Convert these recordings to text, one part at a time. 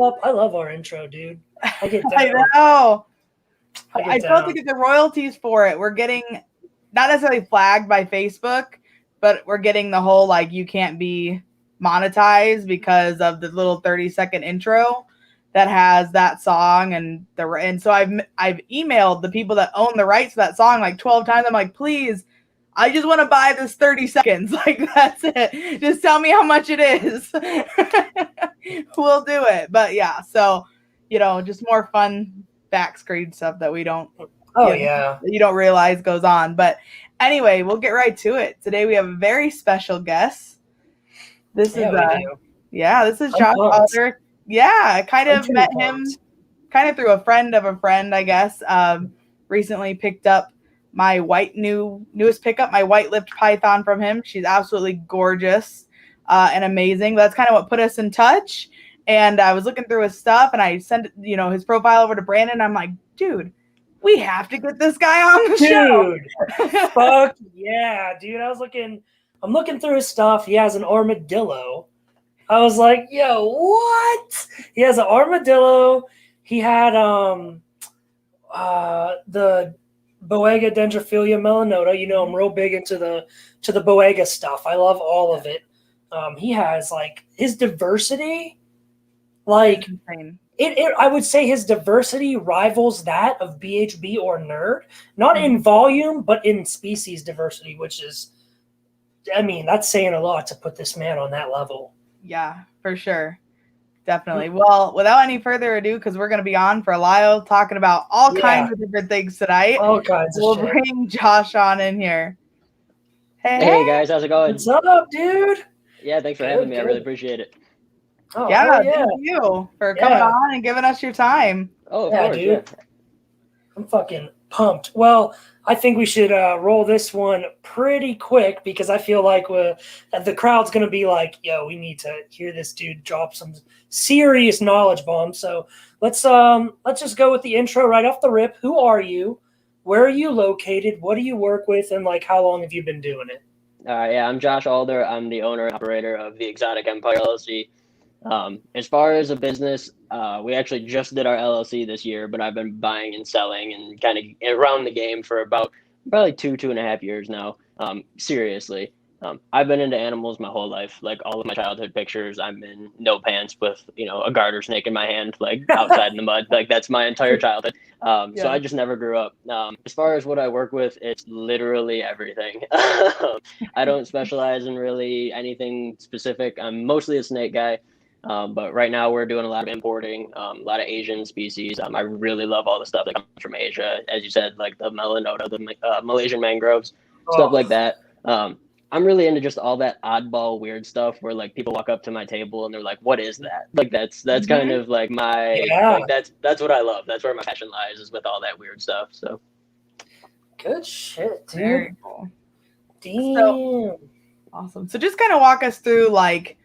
up. I love our intro, dude. I get down. I know. I I felt like the royalties for it. We're getting not necessarily flagged by Facebook, but we're getting the whole like you can't be monetized because of the little 30-second intro that has that song and so I've emailed the people that own the rights to that song like 12 times. I'm like, please, I just want to buy this 30 seconds. Like, that's it. Just tell me how much it is. We'll do it. But yeah, so, just more fun back screen stuff that we don't, you don't realize goes on. But anyway, we'll get right to it. Today we have a very special guest. This is Josh Alder. Yeah, I kind of met him kind of through a friend of a friend, I guess. Recently picked up my newest pickup, my white-lipped python from him. She's absolutely gorgeous and amazing. That's kind of what put us in touch. And I was looking through his stuff, and I sent his profile over to Brandon. I'm like, dude, we have to get this guy on the show. Dude, fuck yeah, dude. I'm looking through his stuff. He has an armadillo. I was like, yo, what? He has an armadillo. He had the Boega dendrophilia melanota. I'm real big into the Boega stuff. I love all of it. He has like his diversity, like I would say his diversity rivals that of BHB or Nerd, not in volume, but in species diversity, which is, that's saying a lot to put this man on that level. Yeah, for sure. Definitely. Well, without any further ado, because we're going to be on for a while talking about all kinds of different things tonight. All kinds of shit. We'll bring Josh on in here. Hey guys, how's it going? What's up, dude? Yeah, thanks for having me. I really appreciate it. Oh, thank you for coming on and giving us your time. Oh, of course, dude. Yeah. I'm fucking pumped. Well, I think we should roll this one pretty quick because I feel like the crowd's going to be like, yo, we need to hear this dude drop some serious knowledge bombs. So let's just go with the intro right off the rip. Who are you? Where are you located? What do you work with? And like, how long have you been doing it? I'm Josh Alder. I'm the owner and operator of the Reptile Empire LLC. As far as a business, we actually just did our LLC this year, but I've been buying and selling and kind of around the game for about probably 2.5 years now. Seriously, I've been into animals my whole life. Like all of my childhood pictures, I'm in no pants with, a garter snake in my hand, like outside in the mud. Like that's my entire childhood. So I just never grew up. As far as what I work with, it's literally everything. I don't specialize in really anything specific. I'm mostly a snake guy. But right now we're doing a lot of importing, a lot of Asian species. I really love all the stuff that comes from Asia. As you said, like the melanota, the Malaysian mangroves, stuff like that. I'm really into just all that oddball weird stuff where like people walk up to my table and they're like, what is that? Like that's kind of like like that's what I love. That's where my passion lies, is with all that weird stuff. So good shit, dude. Very cool. Damn. So, awesome. So just kind of walk us through like,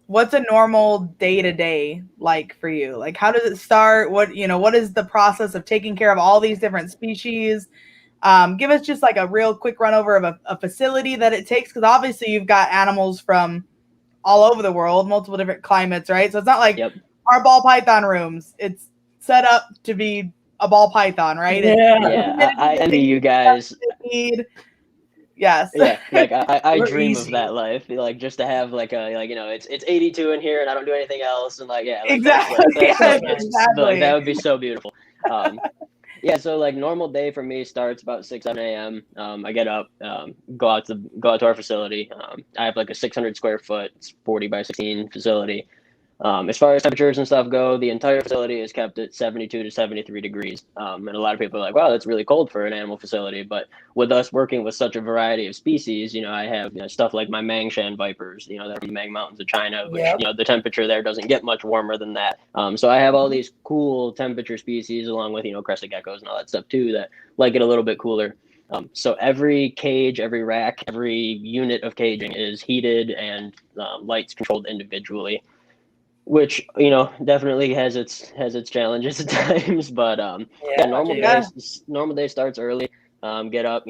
what's a normal day-to-day like for you? Like, how does it start? What is the process of taking care of all these different species? Give us just like a real quick run over of a facility that it takes, because obviously you've got animals from all over the world, multiple different climates, right? So it's not like our ball python rooms. It's set up to be a ball python, right? Yeah, I envy you guys. Yes. Yeah, like I dream of that life, like just to have like it's 82 in here and I don't do anything else, and like exactly. Like that would be so beautiful. So like normal day for me starts about 6-7 a.m. I get up, go out to our facility. I have like a 600 square foot, 40 by 16 facility. As far as temperatures and stuff go, the entire facility is kept at 72 to 73 degrees. And a lot of people are like, wow, that's really cold for an animal facility. But with us working with such a variety of species, I have stuff like my Mangshan vipers, they're from the Mang Mountains of China, which, the temperature there doesn't get much warmer than that. So I have all these cool temperature species along with, crested geckos and all that stuff too, that like it a little bit cooler. So every cage, every rack, every unit of caging is heated and lights controlled individually, which definitely has its challenges at times, but normal day starts early. Get up,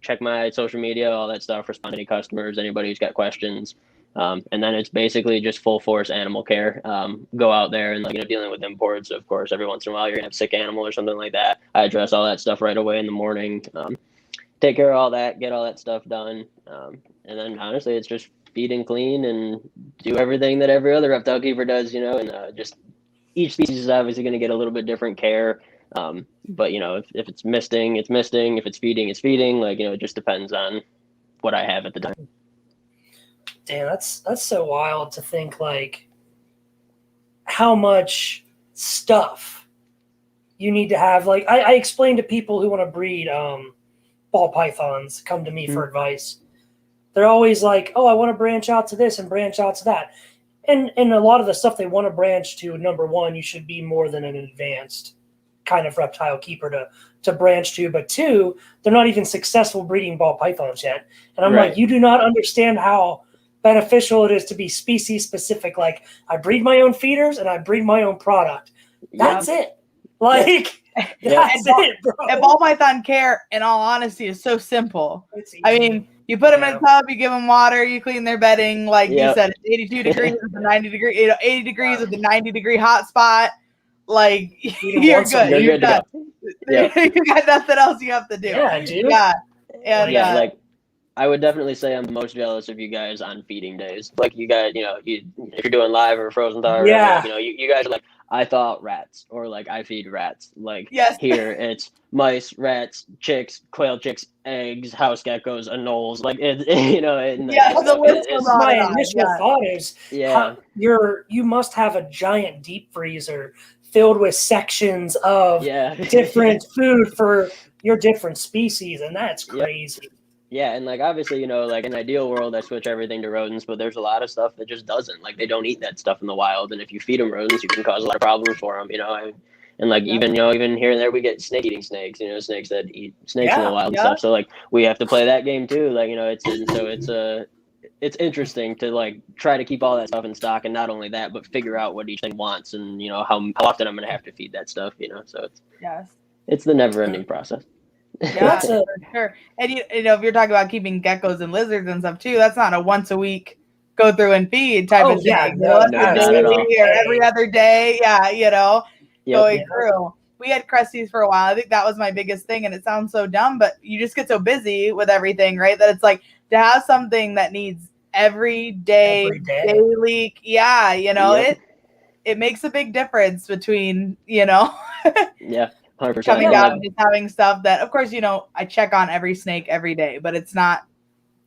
check my social media, all that stuff, respond to any customers, anybody who's got questions. And then it's basically just full force animal care. Go out there and dealing with imports. Of course, every once in a while you're gonna have a sick animal or something like that. I address all that stuff right away in the morning. Take care of all that, get all that stuff done, and then honestly, it's just feed and clean and do everything that every other reptile keeper does. And just each species is obviously going to get a little bit different care. But if it's misting, it's misting. If it's feeding, it's feeding. It just depends on what I have at the time. Damn, that's so wild to think how much stuff you need to have. I explain to people who want to breed ball pythons, come to me for advice. They're always like, oh, I want to branch out to this and branch out to that. And a lot of the stuff they want to branch to, number one, you should be more than an advanced kind of reptile keeper to branch to. But two, they're not even successful breeding ball pythons yet. And I'm like, you do not understand how beneficial it is to be species specific. I breed my own feeders and I breed my own product. That's it. That's it, bro. And ball python care, in all honesty, is so simple. I mean, you put them in a tub, you give them water, you clean their bedding. Like you said, it's 82 degrees with the 90 degree, 80 degrees with the 90-degree hot spot. You're good. You're good to go. You got nothing else you have to do. Yeah, dude. Yeah. And I would definitely say I'm the most jealous of you guys on feeding days. You guys, if you're doing live or frozen thaw, you guys are I thaw rats, or I feed rats. Here it's mice, rats, chicks, quail chicks, eggs, house geckos, anoles. My initial thought is, you must have a giant deep freezer filled with sections of different food for your different species, and that's crazy. Yeah, and obviously, in an ideal world, I switch everything to rodents, but there's a lot of stuff that just doesn't. They don't eat that stuff in the wild, and if you feed them rodents, you can cause a lot of problems for them. Even here and there, we get snake-eating snakes. Snakes that eat snakes in the wild and stuff. So we have to play that game too. It's interesting to try to keep all that stuff in stock, and not only that, but figure out what each thing wants, and how often I'm gonna have to feed that stuff. So it's the never-ending process. Yeah, for sure. And if you're talking about keeping geckos and lizards and stuff too, that's not a once a week go through and feed type of thing. Not at all. Or every other day. Yeah, going through. We had cresties for a while. I think that was my biggest thing, and it sounds so dumb, but you just get so busy with everything, right? That it's to have something that needs every day. Daily. Yeah, it makes a big difference between, Yeah. 100%. Coming down and just having stuff that, of course, I check on every snake every day, but it's not,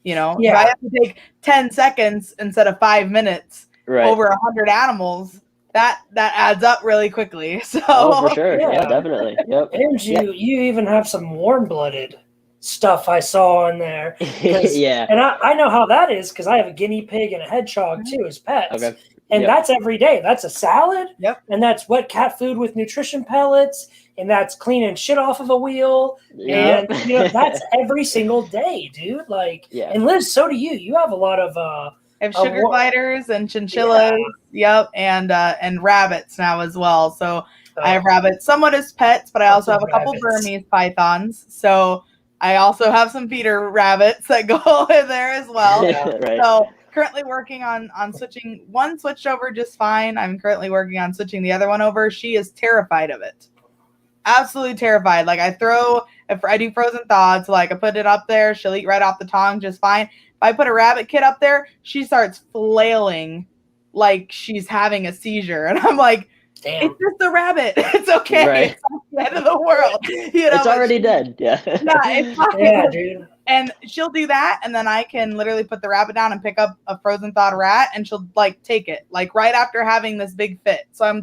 if I have to take 10 seconds instead of 5 minutes over 100 animals, that adds up really quickly. So for sure. Yeah, definitely. Yep. And you even have some warm-blooded stuff I saw in there. And I know how that is because I have a guinea pig and a hedgehog too as pets. Okay. And that's every day. That's a salad. Yep. And that's wet cat food with nutrition pellets. And that's cleaning shit off of a wheel. And that's every single day, dude. And Liz, so do you. You have a lot of I have sugar gliders and chinchillas. Yep. And rabbits now as well. So I have rabbits somewhat as pets, but I also have a couple Burmese pythons. So I also have some feeder rabbits that go in there as well. So currently working on switching. One switched over just fine. I'm currently working on switching the other one over. She is terrified of it. Absolutely terrified. If I do frozen thaw, so I put it up there, she'll eat right off the tongue just fine. If I put a rabbit kit up there, she starts flailing like she's having a seizure. And I'm like, damn. It's just a rabbit. It's okay. Right. It's not the end of the world. It's already dead. Yeah. It's fine. Yeah, dude. And she'll do that, and then I can literally put the rabbit down and pick up a frozen thawed rat, and she'll take it right after having this big fit. So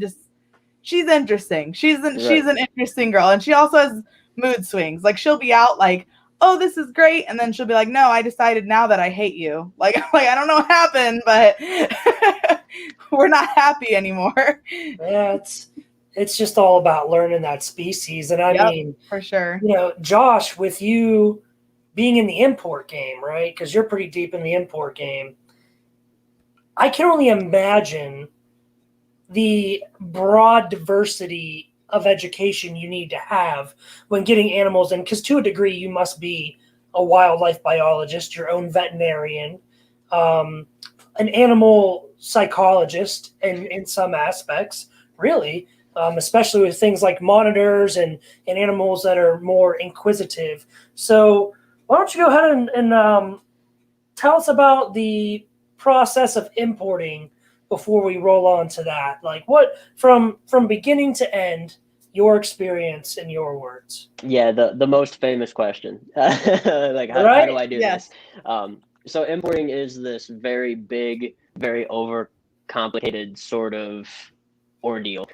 she's interesting. She's an interesting girl, and she also has mood swings. She'll be out oh, this is great, and then she'll be like, no, I decided now that I hate you. I don't know what happened, but we're not happy anymore. Yeah, it's just all about learning that species, and I mean, for sure. Josh, with you being in the import game, right? Because you're pretty deep in the import game. I can only imagine the broad diversity of education you need to have when getting animals in, because to a degree you must be a wildlife biologist, your own veterinarian, an animal psychologist in some aspects, really, especially with things like monitors and animals that are more inquisitive. So why don't you go ahead and tell us about the process of importing before we roll on to that? Like what from beginning to end, your experience in your words. Yeah, the most famous question. Like how Right? do I do Yes. this? So importing is this very big, very overcomplicated sort of ordeal.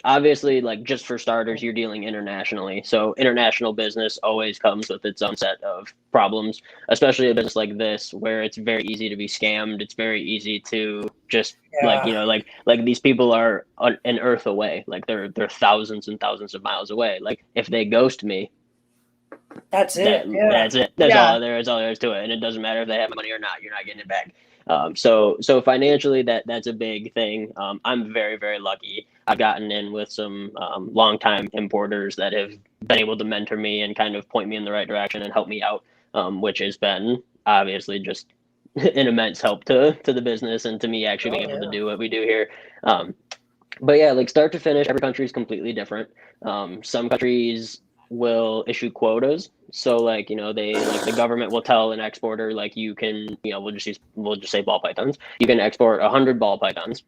Obviously, like just for starters, you're dealing internationally. So international business always comes with its own set of problems, especially a business like this where it's very easy to be scammed. It's very easy to just Yeah. like these people are an earth away. Like they're thousands and thousands of miles away. Like if they ghost me, That's it. Yeah. that's it. That's Yeah. all there is. All there is to it, and it doesn't matter if they have money or not. You're not getting it back. So financially, that's a big thing. I'm very very lucky. I've gotten in with some longtime importers that have been able to mentor me and kind of point me in the right direction and help me out, which has been obviously just an immense help to the business and to me actually being able to do what we do here. But yeah, like start to finish, every country is completely different. Some countries will issue quotas. So like, they like the government will tell an exporter like you can, we'll just say ball pythons. You can export 100 ball pythons.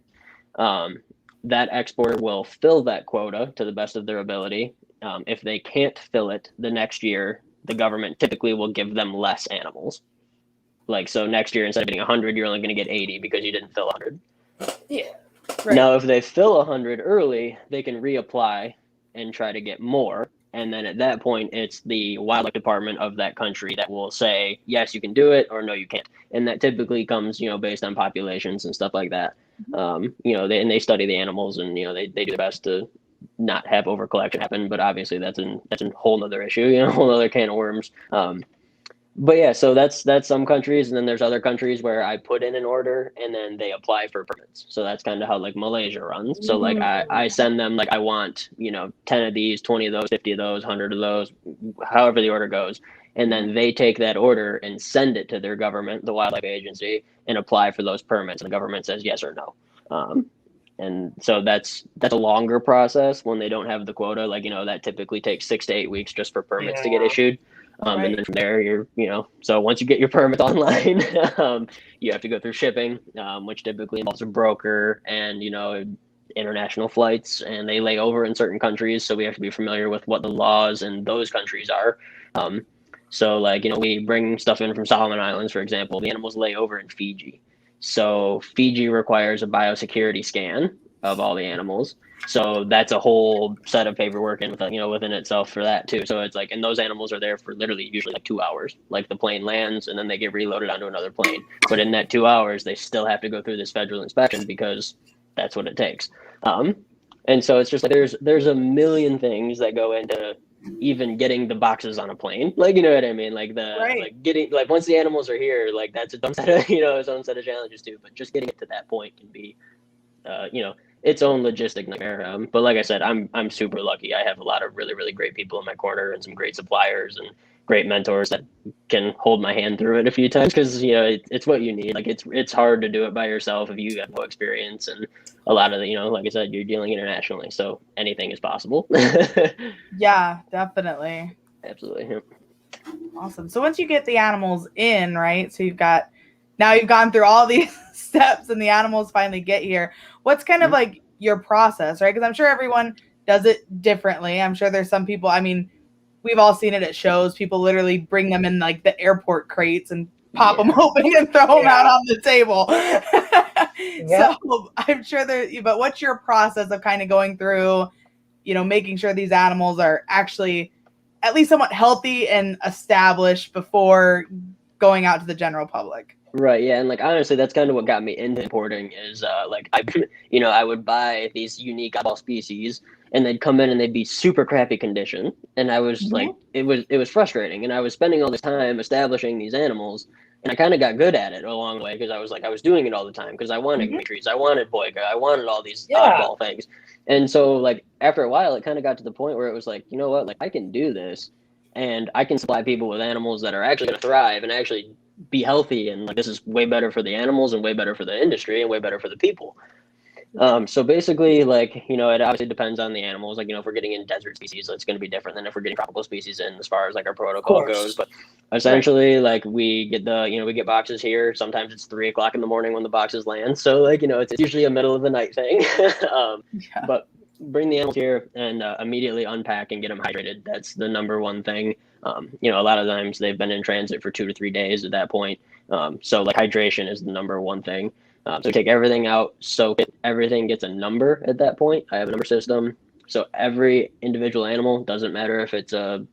That exporter will fill that quota to the best of their ability. If they can't fill it the next year, the government typically will give them less animals. Like so next year instead of getting 100, you're only going to get 80 because you didn't fill 100. Yeah. Right. Now, if they fill 100 early, they can reapply and try to get more. And then at that point, it's the wildlife department of that country that will say, yes, you can do it, or no, you can't. And that typically comes, based on populations and stuff like that. They study the animals and, they do their best to not have overcollection happen. But obviously that's a whole other issue, a whole other can of worms. But yeah, so that's some countries, and then there's other countries where I put in an order and then they apply for permits. So that's kind of how like Malaysia runs. So like I send them like I want 10 of these, 20 of those, 50 of those, 100 of those, however the order goes, and then they take that order and send it to their government, the wildlife agency, and apply for those permits. And the government says yes or no. And so that's a longer process when they don't have the quota. Like that typically takes 6 to 8 weeks just for permits to get issued. Right. And then from there, so once you get your permits online, you have to go through shipping, which typically involves a broker and, international flights, and they lay over in certain countries. So we have to be familiar with what the laws in those countries are. So like, we bring stuff in from Solomon Islands, for example, the animals lay over in Fiji. So Fiji requires a biosecurity scan of all the animals. So that's a whole set of paperwork and within itself for that too. So it's like, and those animals are there for literally usually like 2 hours. Like the plane lands and then they get reloaded onto another plane. But in that 2 hours, they still have to go through this federal inspection because that's what it takes. And so it's just like there's a million things that go into even getting the boxes on a plane. Like you know what I mean? Like like getting like once the animals are here, like that's its own set of its own set of challenges too. But just getting it to that point can be its own logistic nightmare. But like I said, I'm super lucky. I have a lot of really, really great people in my corner and some great suppliers and great mentors that can hold my hand through it a few times because it's what you need. Like it's hard to do it by yourself if you have no experience, and a lot of the like I said, you're dealing internationally, so anything is possible. Yeah, definitely. Absolutely. Yeah. Awesome. So once you get the animals in, right? So you've gone through all these steps and the animals finally get here. What's kind of like your process, right? Because I'm sure everyone does it differently. I'm sure there's some people, I mean, we've all seen it at shows. People literally bring them in like the airport crates and pop them open and throw them out on the table. So I'm sure but what's your process of kind of going through, making sure these animals are actually at least somewhat healthy and established before going out to the general public? Right. Yeah. And like, honestly, that's kind of what got me into importing is I would buy these unique eyeball species and they'd come in and they'd be super crappy condition. And I was like, it was frustrating. And I was spending all this time establishing these animals and I kind of got good at it along the way because I was doing it all the time because I wanted Mitries, I wanted Boyga, I wanted all these oddball things. And so like after a while, it kind of got to the point where it was like, you know what, like I can do this and I can supply people with animals that are actually going to thrive and actually be healthy, and like this is way better for the animals and way better for the industry and way better for the people. So basically, like, you know, it obviously depends on the animals. Like, you know, if we're getting in desert species, it's going to be different than if we're getting tropical species in as far as like our protocol goes. But essentially, like we get we get boxes here. Sometimes it's 3 o'clock in the morning when the boxes land. So like, you know, it's usually a middle of the night thing. But bring the animals here and immediately unpack and get them hydrated. That's the number one thing. You know, a lot of times they've been in transit for 2 to 3 days at that point. So like hydration is the number one thing. So take everything out, soak it. Everything gets a number at that point. I have a number system. So every individual animal, doesn't matter if it's a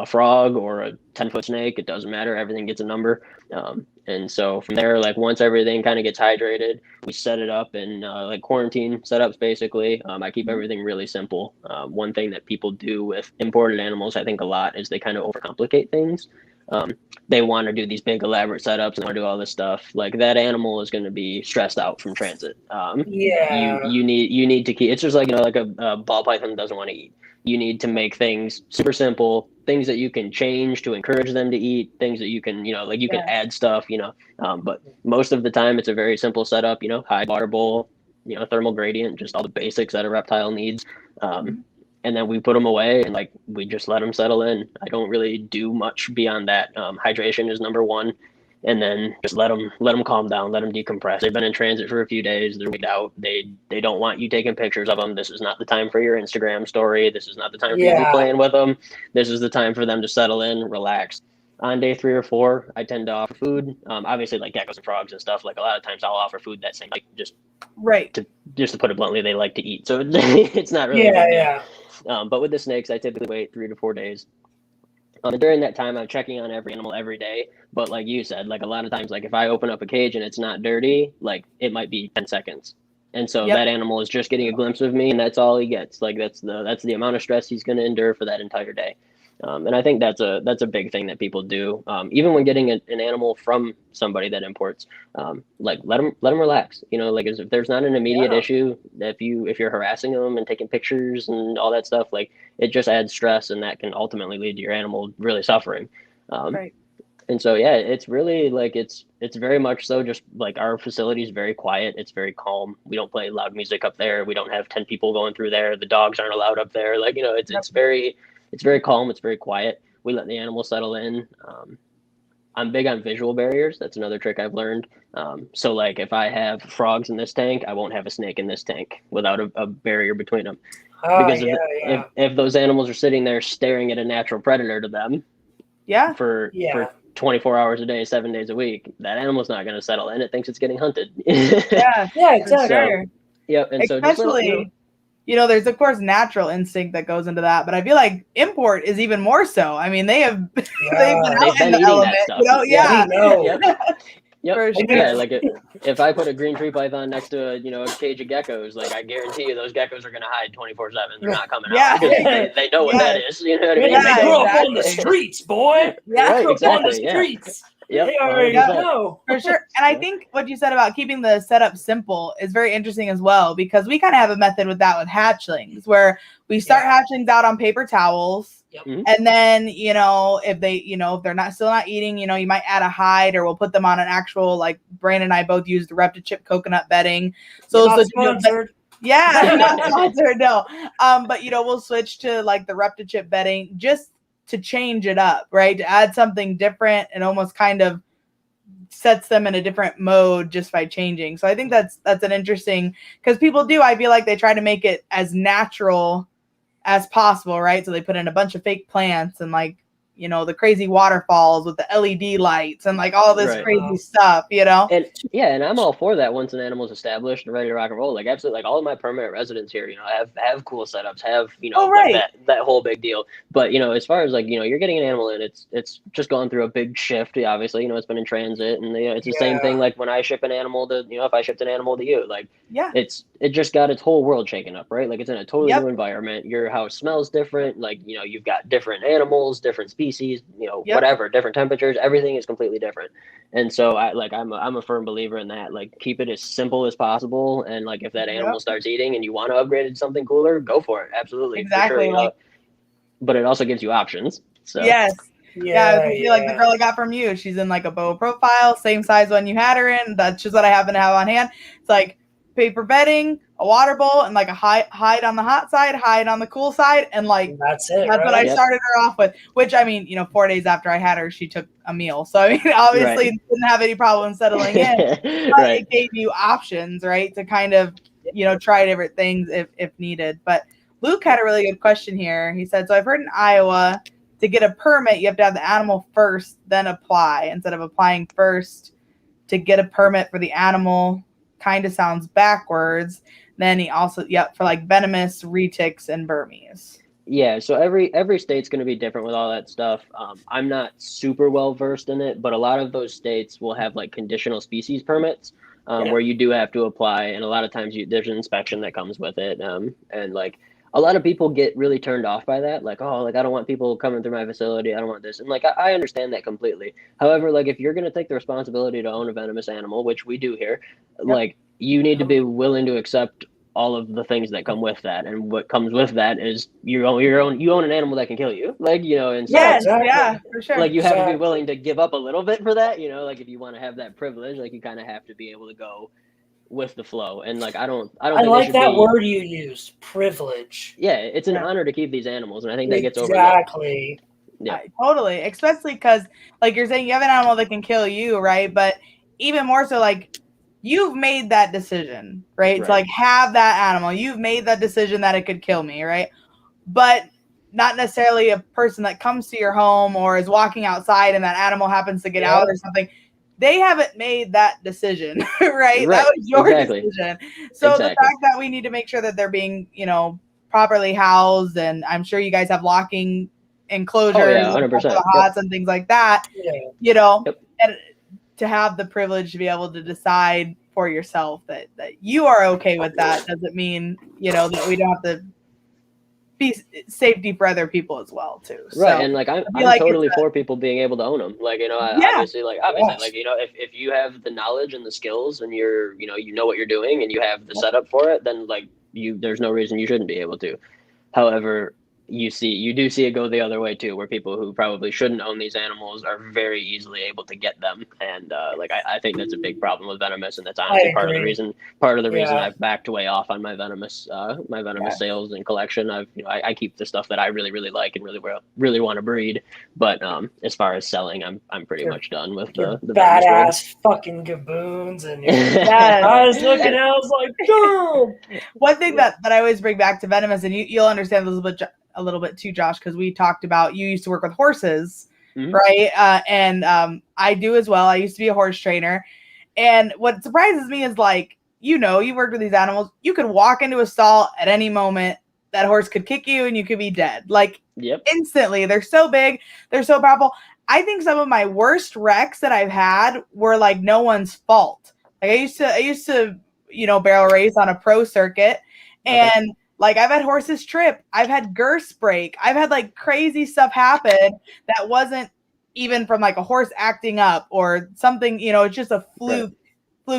frog or a 10-foot snake, it doesn't matter. Everything gets a number. And so from there, like once everything kind of gets hydrated, we set it up in like quarantine setups, basically. I keep everything really simple. One thing that people do with imported animals, I think a lot, is they kind of overcomplicate things. They want to do these big elaborate setups and want to do all this stuff. Like that animal is going to be stressed out from transit. You need to keep. It's just like, you know, like a ball python doesn't want to eat. You need to make things super simple, things that you can change to encourage them to eat, things that you can, you know, like you can add stuff, you know. But most of the time, it's a very simple setup. You know, high water bowl, you know, thermal gradient, just all the basics that a reptile needs. And then we put them away and like we just let them settle in. I don't really do much beyond that. Hydration is number one, and then just let them calm down, let them decompress. They've been in transit for a few days. They're wigged out. They don't want you taking pictures of them. This is not the time for your Instagram story. This is not the time for you to be playing with them. This is the time for them to settle in, relax. On day 3 or 4, I tend to offer food. Obviously, like geckos and frogs and stuff. Like a lot of times, I'll offer food that same, like just to put it bluntly, they like to eat. So it's not really but with the snakes, I typically wait 3 to 4 days. During that time, I'm checking on every animal every day. But like you said, like a lot of times, like if I open up a cage and it's not dirty, like it might be 10 seconds. And so that animal is just getting a glimpse of me, and that's all he gets. Like that's the amount of stress he's going to endure for that entire day. And I think that's a big thing that people do. Even when getting an animal from somebody that imports, like let them relax. You know, like if there's not an immediate issue, if you're harassing them and taking pictures and all that stuff, like it just adds stress, and that can ultimately lead to your animal really suffering. And so it's really like it's very much so. Just like our facility is very quiet. It's very calm. We don't play loud music up there. We don't have 10 people going through there. The dogs aren't allowed up there. Like, you know, it's very calm. It's very quiet. We let the animals settle in. I'm big on visual barriers. That's another trick I've learned. So like if I have frogs in this tank, I won't have a snake in this tank without a barrier between them. Because if those animals are sitting there staring at a natural predator to them for 24 hours a day, 7 days a week, that animal's not going to settle in. It thinks it's getting hunted. Exactly. Sure. And especially, so you know, there's of course natural instinct that goes into that, but I feel like import is even more so. I mean, they've been out in the element, you know? For sure. Yeah, like if I put a green tree python next to a cage of geckos, like I guarantee you those geckos are going to hide 24/7. They're not coming out because they know what that is. You know what I mean? They grew up on the streets, boy. Right, exactly. On the streets. Yep, they already know. For sure. And I think what you said about keeping the setup simple is very interesting as well, because we kind of have a method with that with hatchlings, where we start hatchlings out on paper towels. And then, you know, if they're still not eating, you know, you might add a hide, or we'll put them on an actual, like Brandon and I both use the Reptichip coconut bedding. So not sponsored. Not sponsored, no. But you know, we'll switch to like the Reptichip bedding just to change it up, right? To add something different and almost kind of sets them in a different mode just by changing. So I think that's an interesting, because people do, I feel like they try to make it as natural as possible, right? So they put in a bunch of fake plants and like, you know, the crazy waterfalls with the LED lights and like all this crazy stuff, you know? And I'm all for that once an animal's established and ready to rock and roll. Like absolutely, like all of my permanent residents here, you know, have cool setups, have, you know, like that whole big deal. But, you know, as far as like, you know, you're getting an animal in, it's just gone through a big shift. Obviously, you know, it's been in transit, and you know, it's the same thing like when I ship an animal to, you know, if I shipped an animal to you, like it just got its whole world shaken up, right? Like it's in a totally new environment. Your house smells different. Like, you know, you've got different animals, different species, you know, whatever, different temperatures, everything is completely different. And so I'm a firm believer in that. Like keep it as simple as possible. And like if that animal starts eating and you want to upgrade it to something cooler, go for it. Absolutely. Exactly. For sure, you know? But it also gives you options. So yes. Yeah, I feel like the girl I got from you. She's in like a boa profile, same size one you had her in. That's just what I happen to have on hand. It's like paper bedding, a water bowl, and like a hide on the hot side, hide on the cool side, and like that's it. That's right? what I started her off with. Which I mean, 4 days after I had her, she took a meal. So I mean, obviously didn't have any problem settling in. But it gave you options, right, to kind of try different things if needed. But Luke had a really good question here. He said, "So I've heard in Iowa, to get a permit, you have to have the animal first, then apply, instead of applying first to get a permit for the animal." Kind of sounds backwards. Then he also, for like venomous, retics, and Burmese. Yeah, so every state's going to be different with all that stuff. I'm not super well versed in it, but a lot of those states will have like conditional species permits where you do have to apply, and a lot of times there's an inspection that comes with it. And like a lot of people get really turned off by that, like, oh, like I don't want people coming through my facility, I don't want this, and like I understand that completely. However, like if you're going to take the responsibility to own a venomous animal, which we do here, like you need to be willing to accept all of the things that come with that, and what comes with that is you own an animal that can kill you, like and so for sure. Like you have to be willing to give up a little bit for that, like if you want to have that privilege, like you kind of have to be able to go with the flow. And like I like that word you used, privilege. Yeah, it's an honor to keep these animals, and I think that gets overlooked. Exactly. Yeah, totally. Especially because, like you're saying, you have an animal that can kill you, right? But even more so, like you've made that decision, right? To like have that animal. You've made that decision that it could kill me, right? But not necessarily a person that comes to your home or is walking outside and that animal happens to get out or something. They haven't made that decision, right? That was your decision. So the fact that we need to make sure that they're being, properly housed, and I'm sure you guys have locking enclosures, 100%. For the hots and things like that, and to have the privilege to be able to decide for yourself that you are okay with that doesn't mean, that we don't have to be safety for other people as well too. Right. So, and like I'm totally for people being able to own them. Like, obviously, like if you have the knowledge and the skills and you're, you know what you're doing and you have the setup for it, then like there's no reason you shouldn't be able to. However, you do see it go the other way too, where people who probably shouldn't own these animals are very easily able to get them, and I think that's a big problem with venomous, and that's honestly part of the reason I've backed way off on my venomous sales and collection. I keep the stuff that I really like and really want to breed, but as far as selling, I'm pretty much done with the badass fucking gaboons, and I was looking, I was like, damn. One thing that I always bring back to venomous, and you'll understand a little bit too, Josh, because we talked about you used to work with horses, right? And I do as well. I used to be a horse trainer. And what surprises me is like, you worked with these animals. You could walk into a stall at any moment. That horse could kick you and you could be dead. Like instantly. They're so big. They're so powerful. I think some of my worst wrecks that I've had were like no one's fault. Like I used to, barrel race on a pro circuit, and like I've had horses trip, I've had girths break, I've had like crazy stuff happen that wasn't even from like a horse acting up or something, it's just a fluke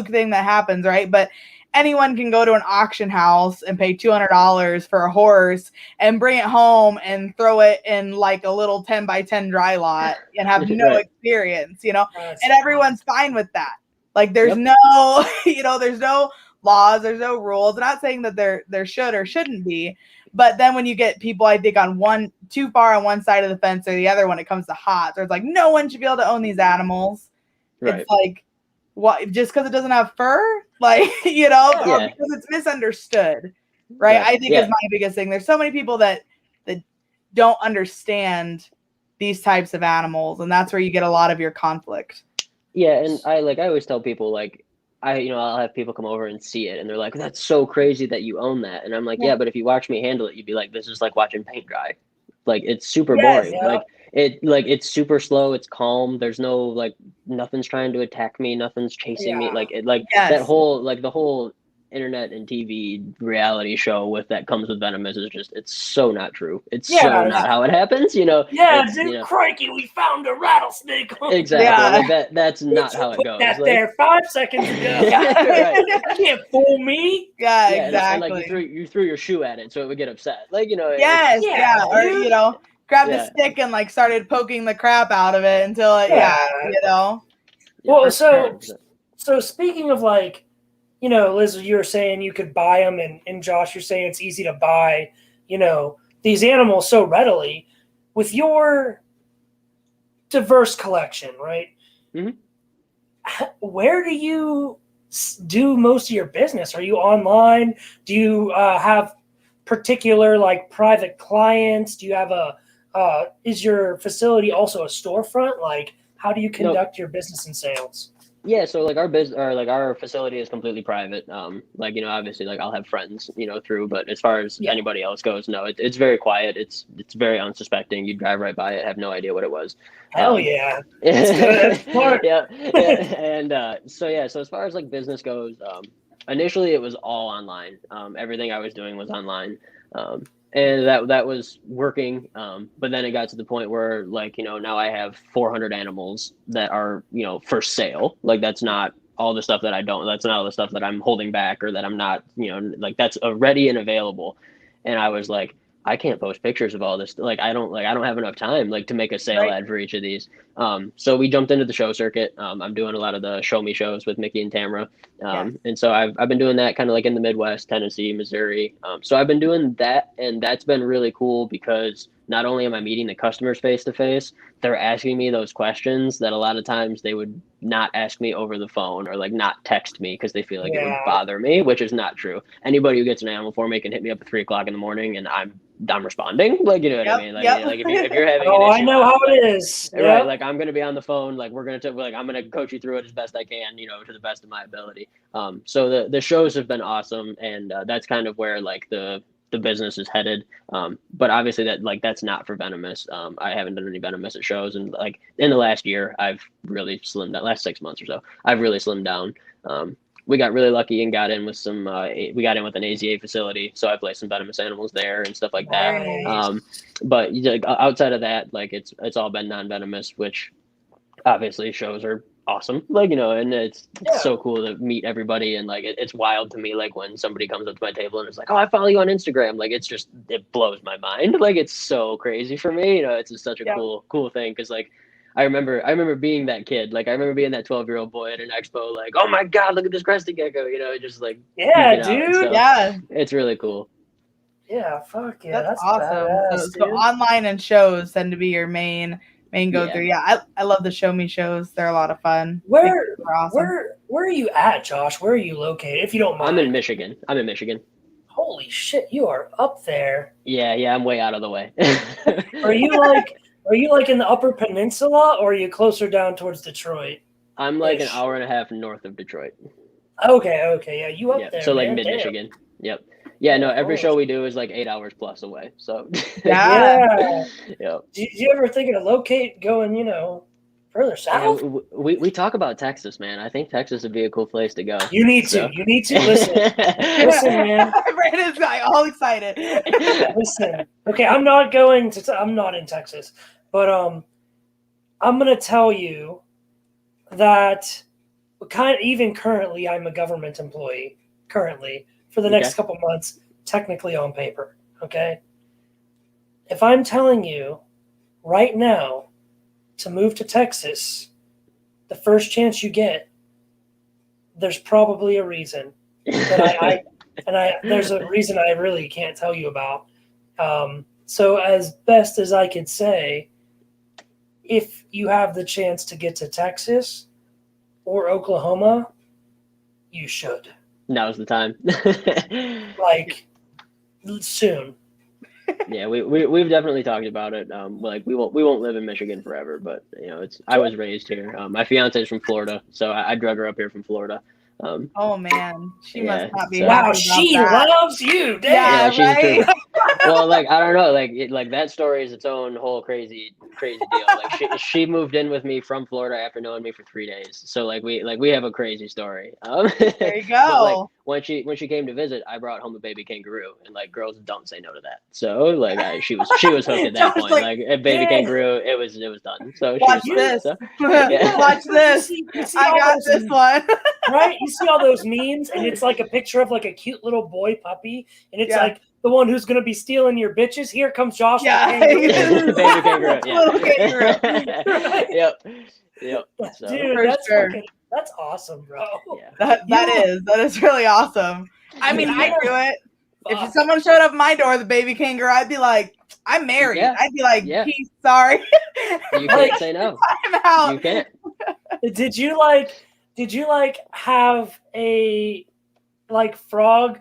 thing that happens, right? But anyone can go to an auction house and pay $200 for a horse and bring it home and throw it in like a little 10x10 dry lot and have no experience, and everyone's fine with that. Like there's no, there's no laws, there's no rules. I'm not saying that there should or shouldn't be, but then when you get people, I think too far on one side of the fence or the other when it comes to hots, or it's like no one should be able to own these animals. It's like, what, just because it doesn't have fur, like or because it's misunderstood, right? I think is my biggest thing. There's so many people that don't understand these types of animals, and that's where you get a lot of your conflict. Yeah, and I always tell people, like, I'll have people come over and see it, and they're like, "That's so crazy that you own that." And I'm like, "Yeah, but if you watch me handle it, you'd be like, this is like watching paint dry. Like it's super boring. Yeah. It's super slow. It's calm. There's no like nothing's trying to attack me. Nothing's chasing me. That whole the whole internet and TV reality show that comes with venomous is just, it's so not true. It's so not how it happens, Yeah, dude, crikey, we found a rattlesnake. Exactly. Like that's not how it goes. That there 5 seconds ago. You can't fool me. Yeah, exactly. And you threw your shoe at it so it would get upset. Like, Or grabbed a stick and like started poking the crap out of it until it, you know. Well, so speaking of like, you know, Liz, you were saying you could buy them, and Josh, you're saying it's easy to buy, you know, these animals so readily. With your diverse collection, right? Mm-hmm. Where do you do most of your business? Are you online? Do you have particular like private clients? Do you have is your facility also a storefront? Like, how do you conduct your business and sales? Yeah, so like our facility is completely private. Like, you know, obviously like I'll have friends, you know, through, but as far as anybody else goes, no, it's very quiet. It's very unsuspecting. You drive right by it, have no idea what it was. Hell yeah. That's good. That's smart. yeah. And so as far as like business goes, initially it was all online. Everything I was doing was online. And that was working, but then it got to the point where, like, you know, now I have 400 animals that are, you know, for sale. Like, that's not all the stuff that that's not all the stuff that I'm holding back or that I'm not, you know, like, that's ready and available. And I was like, I can't post pictures of all this. Like, I don't have enough time, like, to make a sale ad for each of these. So we jumped into the show circuit. I'm doing a lot of the show me shows with Mickey and Tamara. And so I've been doing that kind of like in the Midwest, Tennessee, Missouri. So I've been doing that, and that's been really cool because not only am I meeting the customers face to face, they're asking me those questions that a lot of times they would not ask me over the phone or like not text me because they feel like it would bother me, which is not true. Anybody who gets an animal for me can hit me up at 3:00 in the morning and I'm responding. Like, you know what I mean? Like, like if you're having an issue, I know how it is. Right. Like, I'm going to be on the phone. Like, I'm going to coach you through it as best I can, you know, to the best of my ability. So the shows have been awesome. And that's kind of where like the business is headed. But obviously that's not for venomous. I haven't done any venomous at shows. And like in the last year, I've really slimmed down, last 6 months or so, I've really slimmed down. We got really lucky and got in with some, we got in with an AZA facility. So I placed some venomous animals there and stuff like that. Nice. But outside of that, like it's all been non-venomous, which obviously shows are awesome. Like, you know, and it's so cool to meet everybody. And like, it's wild to me. Like when somebody comes up to my table and it's like, oh, I follow you on Instagram. Like, it blows my mind. Like, it's so crazy for me. You know, it's just such a cool thing. Cause like, I remember being that kid. Like, I remember being that 12-year-old boy at an expo, like, oh my God, look at this crested gecko, you know, just like, dude. So it's really cool. Yeah, fuck yeah. That's awesome. Badass, so online and shows tend to be your main go through. Yeah, I love the show me shows. They're a lot of fun. Where are you at, Josh? Where are you located, if you don't mind? I'm in Michigan. Holy shit, you are up there. Yeah, I'm way out of the way. Are you like in the Upper Peninsula, or are you closer down towards Detroit? I'm like an hour and a half north of Detroit. Okay, yeah, you up there. So like mid-Michigan. Yep. Yeah, no, every show we do is like 8 hours plus away. So yeah. Yep. Do you ever think of going, you know, further south? Yeah, we talk about Texas, man. I think Texas would be a cool place to go. You need to listen. Listen, man. Brandon's like all excited. Listen. Okay, I'm not in Texas, but I'm gonna tell you that even currently I'm a government employee for the next couple months, technically on paper. Okay. If I'm telling you right now to move to Texas, the first chance you get, there's probably a reason that there's a reason I really can't tell you about. So as best as I could say, if you have the chance to get to Texas or Oklahoma, you should. Now's the time. Like soon. Yeah, we've definitely talked about it. Like we won't live in Michigan forever, but you know, I was raised here. My fiance is from Florida, so I drug her up here from Florida. Oh man, she must not be. Wow, she loves you. Damn. Yeah, she's right. Well, like I don't know, like that story is its own whole crazy deal. Like she moved in with me from Florida after knowing me for 3 days. So like we have a crazy story. There you go. But, like when she came to visit, I brought home a baby kangaroo, and like girls don't say no to that. So like she was hooked at that point. Like a baby kangaroo, it was done. So watch this. Watch this. I got this one. Right? You see all those memes, and it's like a picture of like a cute little boy puppy, and it's like the one who's going to be stealing your bitches. Here comes Josh. Yeah. The kangaroo. Baby kangaroo. Yeah. Little kangaroo. Right? Yep. So, Dude, For that's sure. that's awesome, bro. yeah. That is really awesome. I mean, Yeah. I do it. If Fuck. someone showed up at my door, the baby kangaroo, I'd be like, I'm married. Yeah. I'd be like, Yeah. peace, sorry. You can't say no. I'm out. You can't. Did you have a frog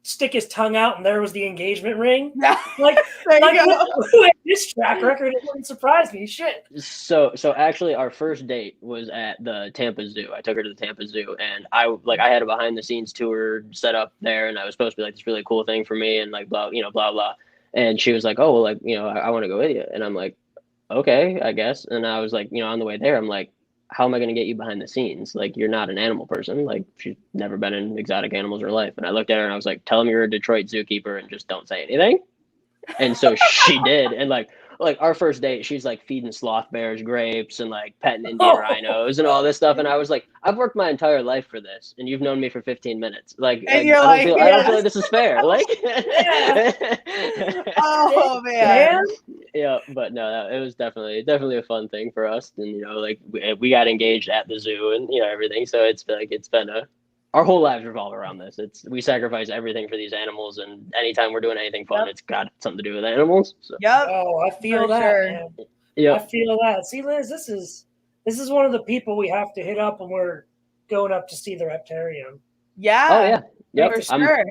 stick his tongue out and there was the engagement ring? Yeah. Like There you go. who had this track record? It wouldn't surprise me. Shit. So actually our first date was at the Tampa Zoo. I took her to the Tampa Zoo, and I had a behind the scenes tour set up there, and I was supposed to be like this really cool thing for me, and like blah blah. And she was like, oh, well, like, I want to go with you. And I'm like, okay, I guess. And I was like, on the way there, I'm like, how am I going to get you behind the scenes? Like, you're not an animal person. Like, she's never been in exotic animals in her life. And I looked at her and I was like, tell them you're a Detroit zookeeper and just don't say anything. And so she did. And like our first date, she's like feeding sloth bears grapes and like petting Indian rhinos and all this stuff. And I was like, I've worked my entire life for this, and you've known me for 15 minutes. Like, And you're I don't yes. feel like this is fair. Like, Oh man. yeah, but no, it was definitely a fun thing for us. And like we got engaged at the zoo and everything. So it's been our whole lives revolve around this. We sacrifice everything for these animals, and anytime we're doing anything fun, It's got something to do with animals. So. Yep. Oh, I feel For that. sure. Man. Yeah. I feel that. See, Liz, this is one of the people we have to hit up when we're going up to see the Reptarium. Yeah. Oh yeah. Yep. For sure.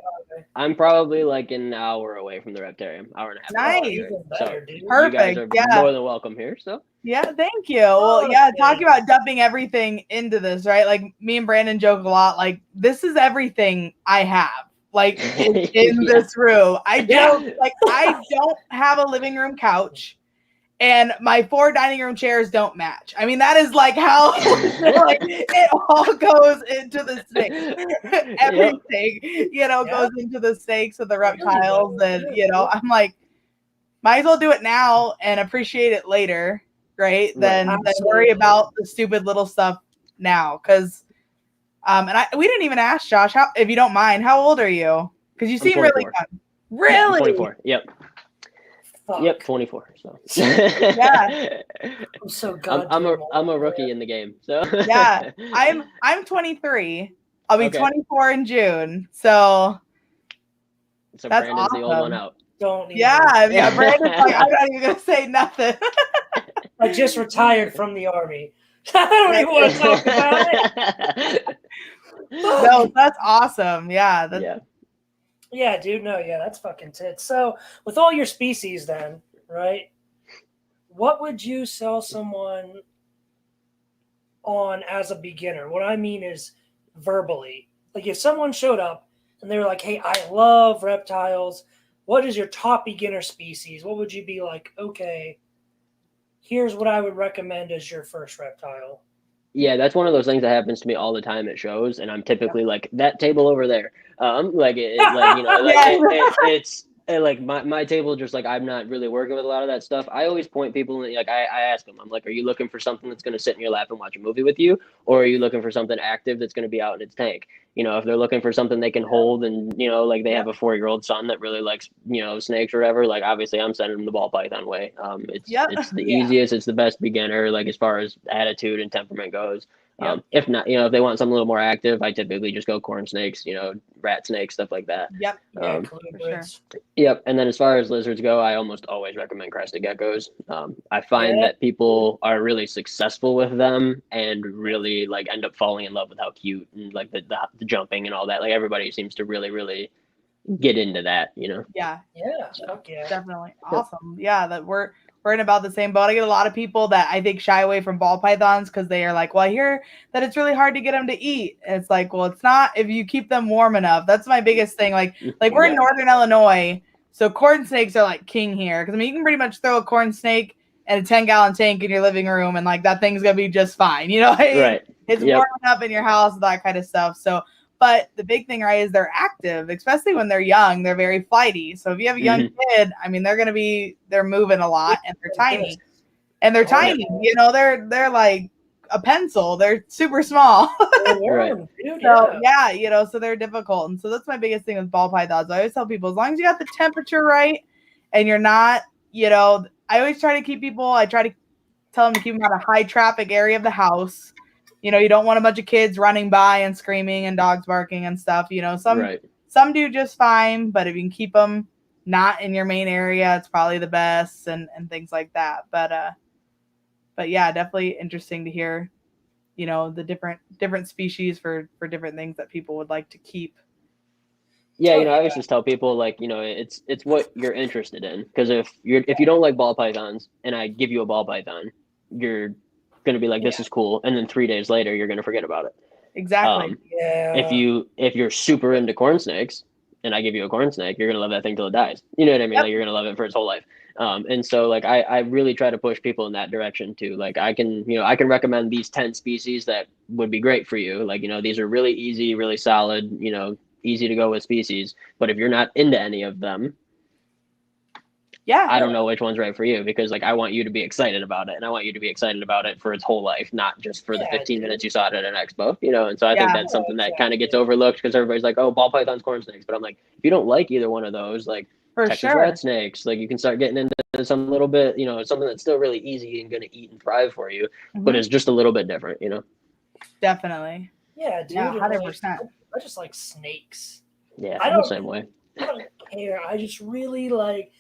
I'm probably like an hour away from the Reptarium, hour and a half. Nice. Even better, dude. Perfect. You guys are more than welcome here. So. Yeah, thank you. Well, yeah, talking about dumping everything into this, right? Like me and Brandon joke a lot. Like this is everything I have. Like in this room, I don't have a living room couch, and my 4 dining room chairs don't match. I mean, that is like how like it all goes into the snake. Everything, goes into the snakes and the reptiles, and I'm like, might as well do it now and appreciate it later. Right, then worry about the stupid little stuff now, because we didn't even ask Josh, if you don't mind, how old are you? Because you seem really young. Really? Yeah, 24. Yep. Fuck. Yep, 24. So yeah, I'm so goddamn. I'm a rookie in the game. So yeah, I'm 23. I'll be 24 in June. So that's Brandon's awesome. the old one out. Don't. Yeah. Brandon's like, I'm not even gonna say nothing. I just retired from the army. I don't even want to talk about it. No, that's awesome. Yeah. Yeah, dude. No, yeah, that's fucking tits. So, with all your species, then, right? What would you sell someone on as a beginner? What I mean is verbally. Like, if someone showed up and they were like, "Hey, I love reptiles. What is your top beginner species?" What would you be like? Okay. Here's what I would recommend as your first reptile. Yeah, that's one of those things that happens to me all the time at shows, and I'm typically like that table over there. It's like my table. Just like I'm not really working with a lot of that stuff. I always point people like I ask them. I'm like, are you looking for something that's going to sit in your lap and watch a movie with you, or are you looking for something active that's going to be out in its tank? If they're looking for something they can hold, and like they have a 4-year-old son that really likes snakes or whatever, like obviously I'm sending them the ball python way. It's the easiest, it's the best beginner, like as far as attitude and temperament goes. If not, if they want something a little more active, I typically just go corn snakes, rat snakes, stuff like that. Yep. For sure. Yep. And then as far as lizards go, I almost always recommend crested geckos. I find that people are really successful with them and really like end up falling in love with how cute and like the jumping and all that. Like everybody seems to really, really get into that, Yeah. Yeah. Fuck yeah. Definitely. Awesome. Yeah. That we're in about the same boat. I get a lot of people that I think shy away from ball pythons because they are like, well, I hear that it's really hard to get them to eat. And it's like, well, it's not if you keep them warm enough. That's my biggest thing. Like we're in Northern Illinois, so corn snakes are like king here. Because I mean, you can pretty much throw a corn snake and a 10-gallon tank in your living room, and like that thing's gonna be just fine. Right. It's warming up in your house, that kind of stuff. So. But the big thing, right, is they're active, especially when they're young. They're very flighty. So if you have a young kid, I mean, they're moving a lot, and they're tiny. And they're tiny. They're like a pencil. They're super small. Right. Dude, So yeah, so they're difficult. And so that's my biggest thing with ball pythons. I always tell people, as long as you got the temperature right and you're not, I always try to keep people, I try to tell them to keep them out of high traffic area of the house. You don't want a bunch of kids running by and screaming and dogs barking and stuff. Some do just fine, but if you can keep them not in your main area, it's probably the best and things like that. But yeah, definitely interesting to hear, the different species for different things that people would like to keep. Yeah, I always just tell people like, it's what you're interested in. Because if you don't like ball pythons and I give you a ball python, you're gonna be like, this is cool, and then 3 days later you're gonna forget about it. Exactly. If you're super into corn snakes and I give you a corn snake, you're gonna love that thing till it dies. You know what I mean? Yep. Like you're gonna love it for its whole life. And so like I really try to push people in that direction too. Like I can recommend these 10 species that would be great for you. Like, these are really easy, really solid, easy to go with species. But if you're not into any of them, I don't know which one's right for you, because like I want you to be excited about it, and I want you to be excited about it for its whole life, not just for the 15 minutes you saw it at an expo, And so I think that's something that kind of gets overlooked, because everybody's like, oh, ball pythons, corn snakes, but I'm like, if you don't like either one of those, like Texas rat snakes, like you can start getting into some little bit, something that's still really easy and going to eat and thrive for you, but it's just a little bit different, Definitely. Yeah, dude. Yeah, 100%. I just like snakes. Yeah, I am the same way. I don't care. I just really like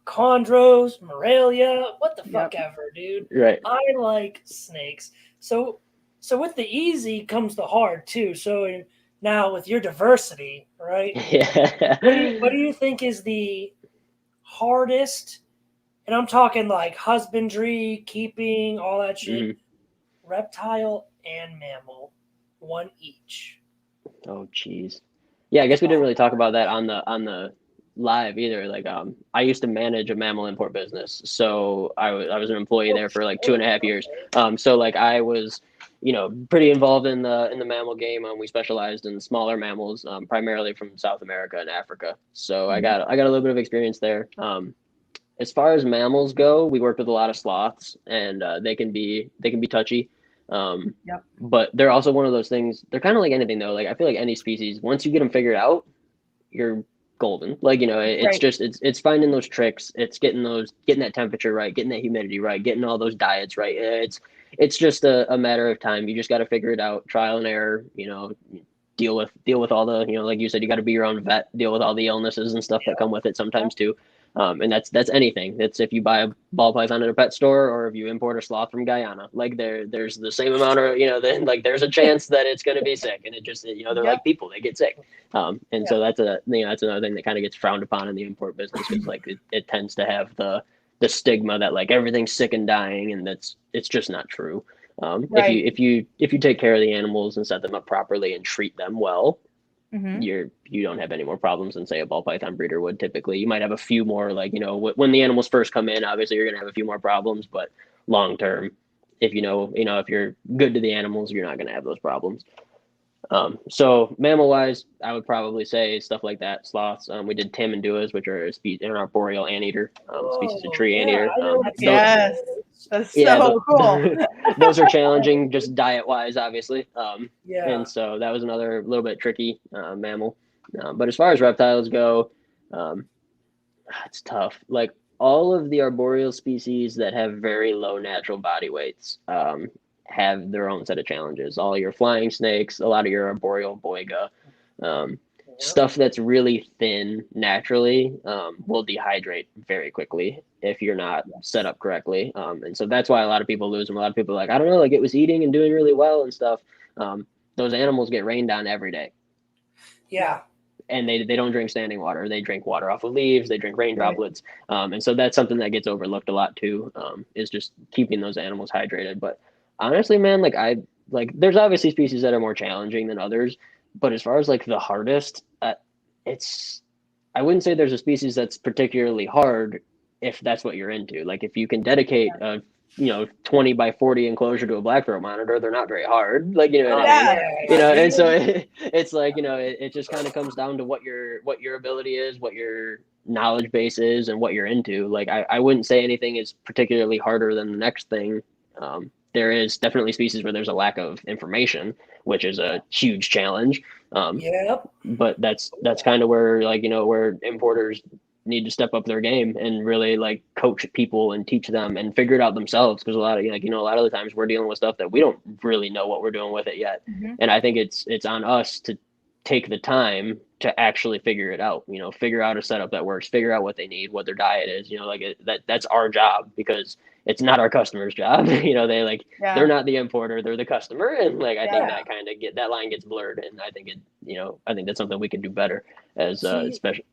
chondros, Morelia, what the fuck ever, dude. Right. I like snakes. So with the easy comes the hard too. So now with your diversity, right? Yeah. What do you think is the hardest? And I'm talking like husbandry, keeping, all that shit. Mm-hmm. Reptile and mammal, one each. Oh, geez. Yeah, I guess we didn't really talk about that on the live either. Like, I used to manage a mammal import business, so I was an employee there for like 2.5 years. So like I was, pretty involved in the mammal game. We specialized in smaller mammals, primarily from South America and Africa. So I got a little bit of experience there. As far as mammals go, we worked with a lot of sloths, and they can be touchy. But they're also one of those things. They're kind of like anything though. Like I feel like any species, once you get them figured out, you're golden. Like, it's just it's finding those tricks. It's getting that temperature right, getting that humidity right, getting all those diets right. It's just a matter of time. You just got to figure it out, trial and error. Deal with all the, like you said, you got to be your own vet. Deal with all the illnesses and stuff that come with it sometimes too. And that's anything. That's if you buy a ball python at a pet store, or if you import a sloth from Guyana. Like there's the same amount of, then like there's a chance that it's going to be sick, and it just, they're like people, they get sick. So that's that's another thing that kind of gets frowned upon in the import business, because like it tends to have the stigma that like everything's sick and dying, and it's just not true. If you take care of the animals and set them up properly and treat them well, you don't have any more problems than say a ball python breeder would typically. You might have a few more, like, when the animals first come in, obviously you're going to have a few more problems, but long term, if if you're good to the animals, you're not going to have those problems. So mammal wise, I would probably say stuff like that. Sloths. We did tamanduas, which are an arboreal anteater, species of tree anteater. Yes, that's so cool. Those are challenging, just diet wise, obviously. And so that was another little bit tricky mammal. But as far as reptiles go, it's tough. Like all of the arboreal species that have very low natural body weights have their own set of challenges. All your flying snakes, a lot of your arboreal boiga, stuff that's really thin naturally will dehydrate very quickly if you're not set up correctly. And so that's why a lot of people lose them. A lot of people are like, I don't know, like it was eating and doing really well and stuff. Those animals get rained on every day. Yeah. And they don't drink standing water. They drink water off of leaves. They drink rain droplets. And so that's something that gets overlooked a lot too, is just keeping those animals hydrated. But honestly, man, there's obviously species that are more challenging than others, but as far as like the hardest, I wouldn't say there's a species that's particularly hard if that's what you're into. Like if you can dedicate a 20 by 40 enclosure to a black throat monitor, they're not very hard. Like, what I mean? And so it's like, it just kind of comes down to what your ability is, what your knowledge base is, and what you're into. Like I wouldn't say anything is particularly harder than the next thing. there is definitely species where there's a lack of information, which is a huge challenge. Yep. But that's kind of where, like, where importers need to step up their game and really like coach people and teach them and figure it out themselves, because a lot of a lot of the times we're dealing with stuff that we don't really know what we're doing with it yet. And I think it's on us to take the time to actually figure it out, figure out a setup that works, figure out what they need, what their diet is, that's our job, because it's not our customer's job. They're not the importer, they're the customer. And like, I think that kind of that line gets blurred. And I think I think that's something we can do better as especially.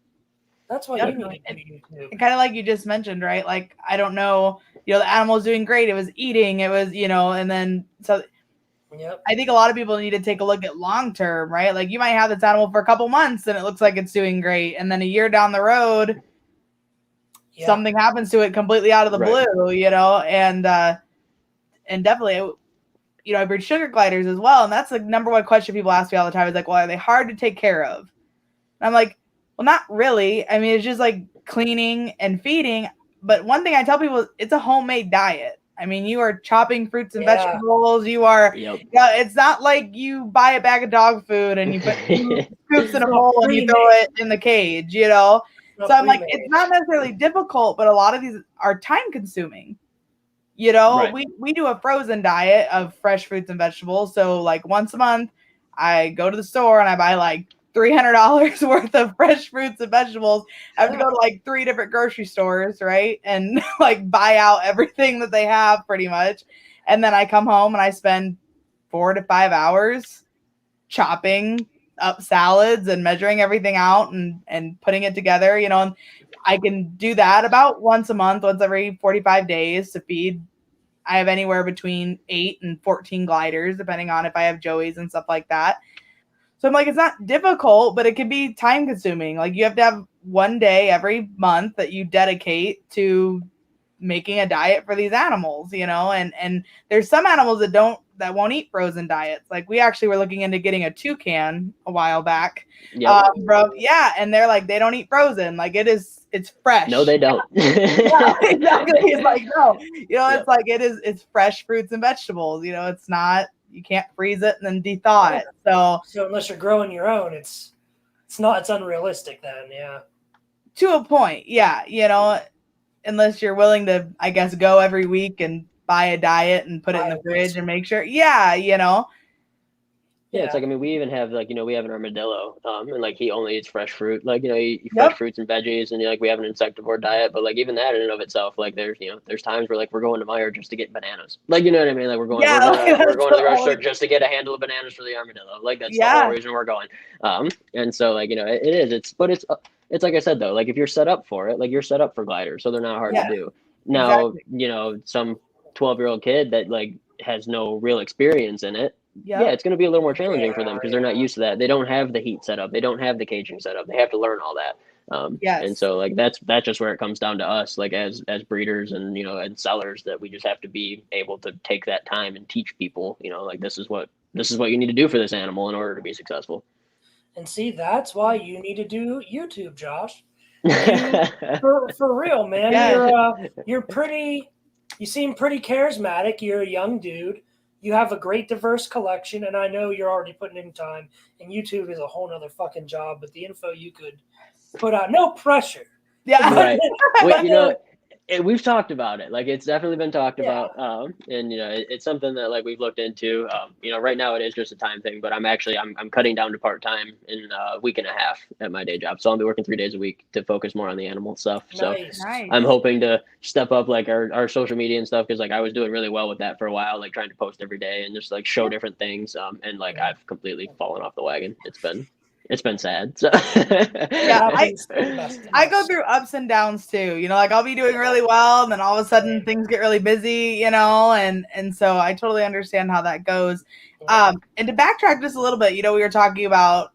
That's why you need to do YouTube. Kind of like you just mentioned, right? Like, I don't know, the animal's doing great. It was eating, it was, and then so Yep. I think a lot of people need to take a look at long term, right? Like, you might have this animal for a couple months and it looks like it's doing great, and then a year down the road, something happens to it completely out of the blue, and definitely, I breed sugar gliders as well, and that's the number one question people ask me all the time is like, well, are they hard to take care of? And I'm like, well, not really. I mean, it's just like cleaning and feeding. But one thing I tell people is it's a homemade diet. I mean, you are chopping fruits and vegetables. You are, it's not like you buy a bag of dog food and you put scoops in a bowl and you throw it in the cage, So I'm like, it's not necessarily difficult, but a lot of these are time consuming. We do a frozen diet of fresh fruits and vegetables. So like once a month, I go to the store and I buy like $300 worth of fresh fruits and vegetables. I have to go to like 3 different grocery stores, right? And like buy out everything that they have pretty much. And then I come home and I spend 4 to 5 hours chopping up salads and measuring everything out and putting it together, and I can do that about once a month, once every 45 days to feed. I have anywhere between 8 and 14 gliders, depending on if I have joeys and stuff like that. So I'm like, it's not difficult, but it can be time consuming. Like, you have to have one day every month that you dedicate to making a diet for these animals, and there's some animals that won't eat frozen diets. Like, we actually were looking into getting a toucan a while back. And they're like, they don't eat frozen. Like, it's fresh. No, they don't. Exactly. It's like, no, it's like, it's fresh fruits and vegetables. It's not, you can't freeze it and then de-thaw it. So unless you're growing your own, it's unrealistic then, to a point, unless you're willing to, I guess, go every week and buy a diet and put it in the fridge and make sure, it's like, I mean, we even have like, we have an armadillo, and like he only eats fresh fruit, like, he fresh fruits and veggies, and like we have an insectivore diet, but like even that in and of itself, like there's times where like we're going to Meyer just to get bananas, like, you know what I mean, like we're going to the grocery store just to get a handle of bananas for the armadillo, like that's the whole reason we're going. And so like, it's like I said though, like if you're set up for it, like you're set up for gliders, so they're not hard to do. Now, some 12-year-old kid that like has no real experience in it, it's going to be a little more challenging for them because they're not used to that. They don't have the heat set up. They don't have the caging set up. They have to learn all that. And so like that's just where it comes down to us, like as breeders and and sellers, that we just have to be able to take that time and teach people, like this is what you need to do for this animal in order to be successful. And see, that's why you need to do YouTube, Josh. For real, man. You seem pretty charismatic. You're a young dude. You have a great diverse collection, and I know you're already putting in time, and YouTube is a whole nother fucking job, but the info you could put out, no pressure. Yeah. Right. We've talked about it. Like, it's definitely been talked about. And it's something that like we've looked into. Right now it is just a time thing, but I'm cutting down to part-time in a week and a half at my day job. So I'll be working 3 days a week to focus more on the animal stuff. Nice. So I'm hoping to step up like our social media and stuff. Cause like I was doing really well with that for a while, like trying to post every day and just like show different things. And like I've completely fallen off the wagon. It's been sad. So. I go through ups and downs too. Like I'll be doing really well, and then all of a sudden things get really busy. And so I totally understand how that goes. And to backtrack just a little bit, we were talking about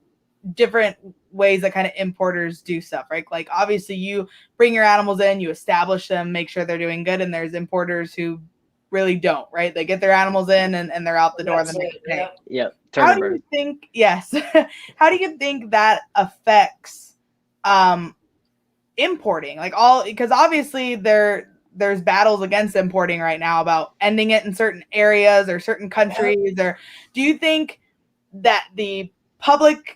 different ways that kind of importers do stuff, right? Like obviously you bring your animals in, you establish them, make sure they're doing good, and there's importers who really don't, right? They get their animals in and they're out the door the next day. Yep. How do you think? Yes. How do you think that affects importing? Like because obviously they're there's battles against importing right now about ending it in certain areas or certain countries. Or do you think that the public's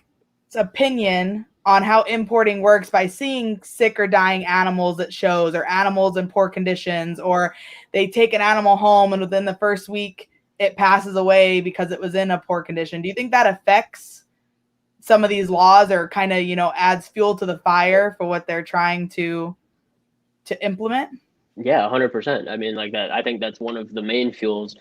opinion on how importing works by seeing sick or dying animals at shows, or animals in poor conditions, or they take an animal home and within the first week it passes away because it was in a poor condition, do you think that affects some of these laws, or kind of, adds fuel to the fire for what they're trying to implement? Yeah, 100%. I mean, like that, I think that's one of the main fuels.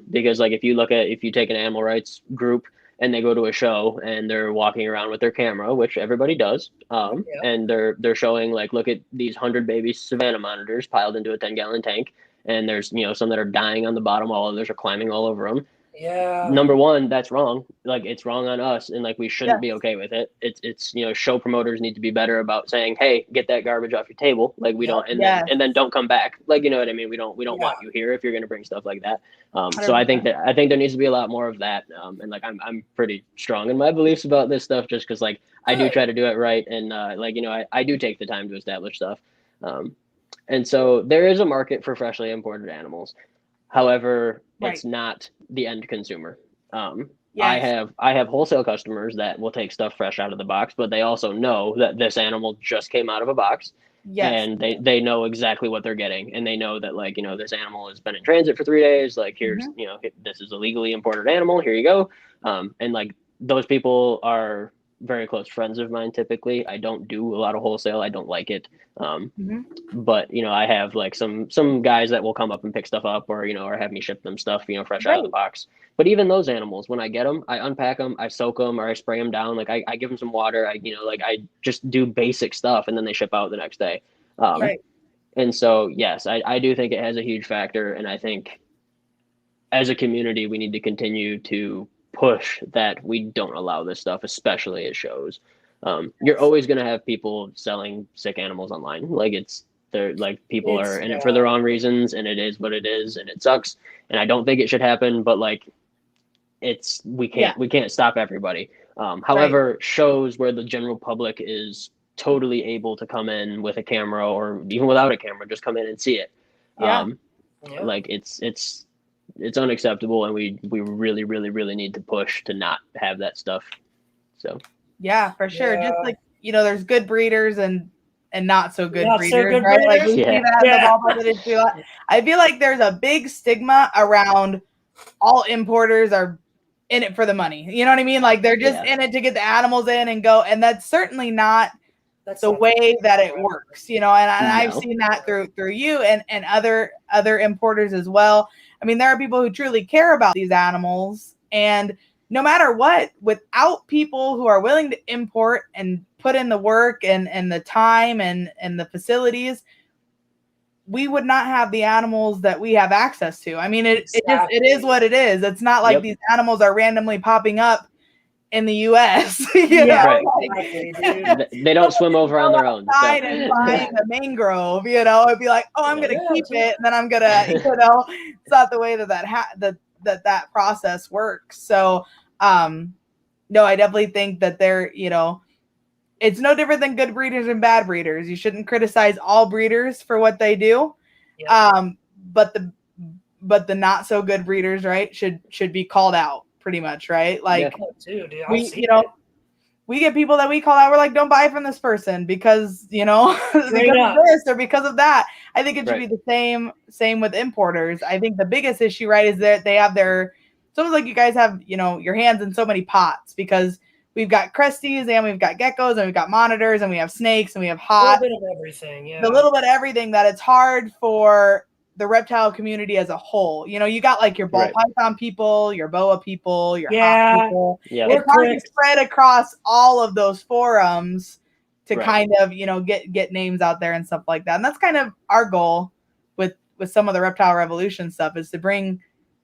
Because like if you take an animal rights group and they go to a show and they're walking around with their camera, which everybody does, and they're showing like, look at these 100 baby Savannah monitors piled into a 10-gallon tank, and there's some that are dying on the bottom, while others are climbing all over them. Yeah. Number one, that's wrong. Like, it's wrong on us, and like we shouldn't be okay with it. It's show promoters need to be better about saying, hey, get that garbage off your table. Like, we don't, and then don't come back. Like, you know what I mean? We don't want you here if you're gonna bring stuff like that. So I think there needs to be a lot more of that. And like I'm pretty strong in my beliefs about this stuff, just because like I do try to do it right, and I do take the time to establish stuff. And so there is a market for freshly imported animals. However, it's not the end consumer. I have wholesale customers that will take stuff fresh out of the box, but they also know that this animal just came out of a box. And they know exactly what they're getting, and they know that this animal has been in transit for 3 days. Like, here's this is a legally imported animal. Here you go. And like those people are very close friends of mine. Typically, I don't do a lot of wholesale. I don't like it. But I have like some guys that will come up and pick stuff up, or or have me ship them stuff fresh out of the box. But even those animals, when I get them, I unpack them, I soak them, or I spray them down. Like I give them some water. I just do basic stuff, and then they ship out the next day. And so yes, I do think it has a huge factor, and I think as a community we need to continue to push that we don't allow this stuff, especially at shows. You're always going to have people selling sick animals online. Like they're like, people are in it for the wrong reasons, and it is what it is, and it sucks. And I don't think it should happen, but like we can't stop everybody. However, shows where the general public is totally able to come in with a camera, or even without a camera, just come in and see it. Like it's unacceptable, and we really, really, really need to push to not have that stuff. So yeah, for sure. Just like there's good breeders and not so good breeders, right? Breeders. Like we see that. I feel like there's a big stigma around all importers are in it for the money. You know what I mean? Like they're just in it to get the animals in and go, and that's certainly not the way that it works. And I've seen that through you and other importers as well. I mean, there are people who truly care about these animals, and no matter what, without people who are willing to import and put in the work and the time and the facilities, we would not have the animals that we have access to. I mean, it is what it is. It's not like these animals are randomly popping up in the U.S. you know? Right. They don't swim over on their own. And find a mangrove, it'd be like, oh, I'm gonna keep it, and then I'm gonna, it's not the way that process works. So, no, I definitely think that they're, it's no different than good breeders and bad breeders. You shouldn't criticize all breeders for what they do, but the not so good breeders, right, should be called out. Pretty much, right? Like, we get people that we call out. We're like, don't buy from this person because because of this or because of that. I think it should be the same with importers. I think the biggest issue, right, is that they have it's almost like you guys have your hands in so many pots, because we've got cresties and we've got geckos and we've got monitors and we have snakes and we have hot, a little bit of everything. A little bit of everything, that it's hard for the reptile community as a whole. You got like your ball python people, your boa people, your hot people. It's hard to spread across all of those forums to kind of get names out there and stuff like that. And that's kind of our goal with some of the Reptile Revolution stuff, is to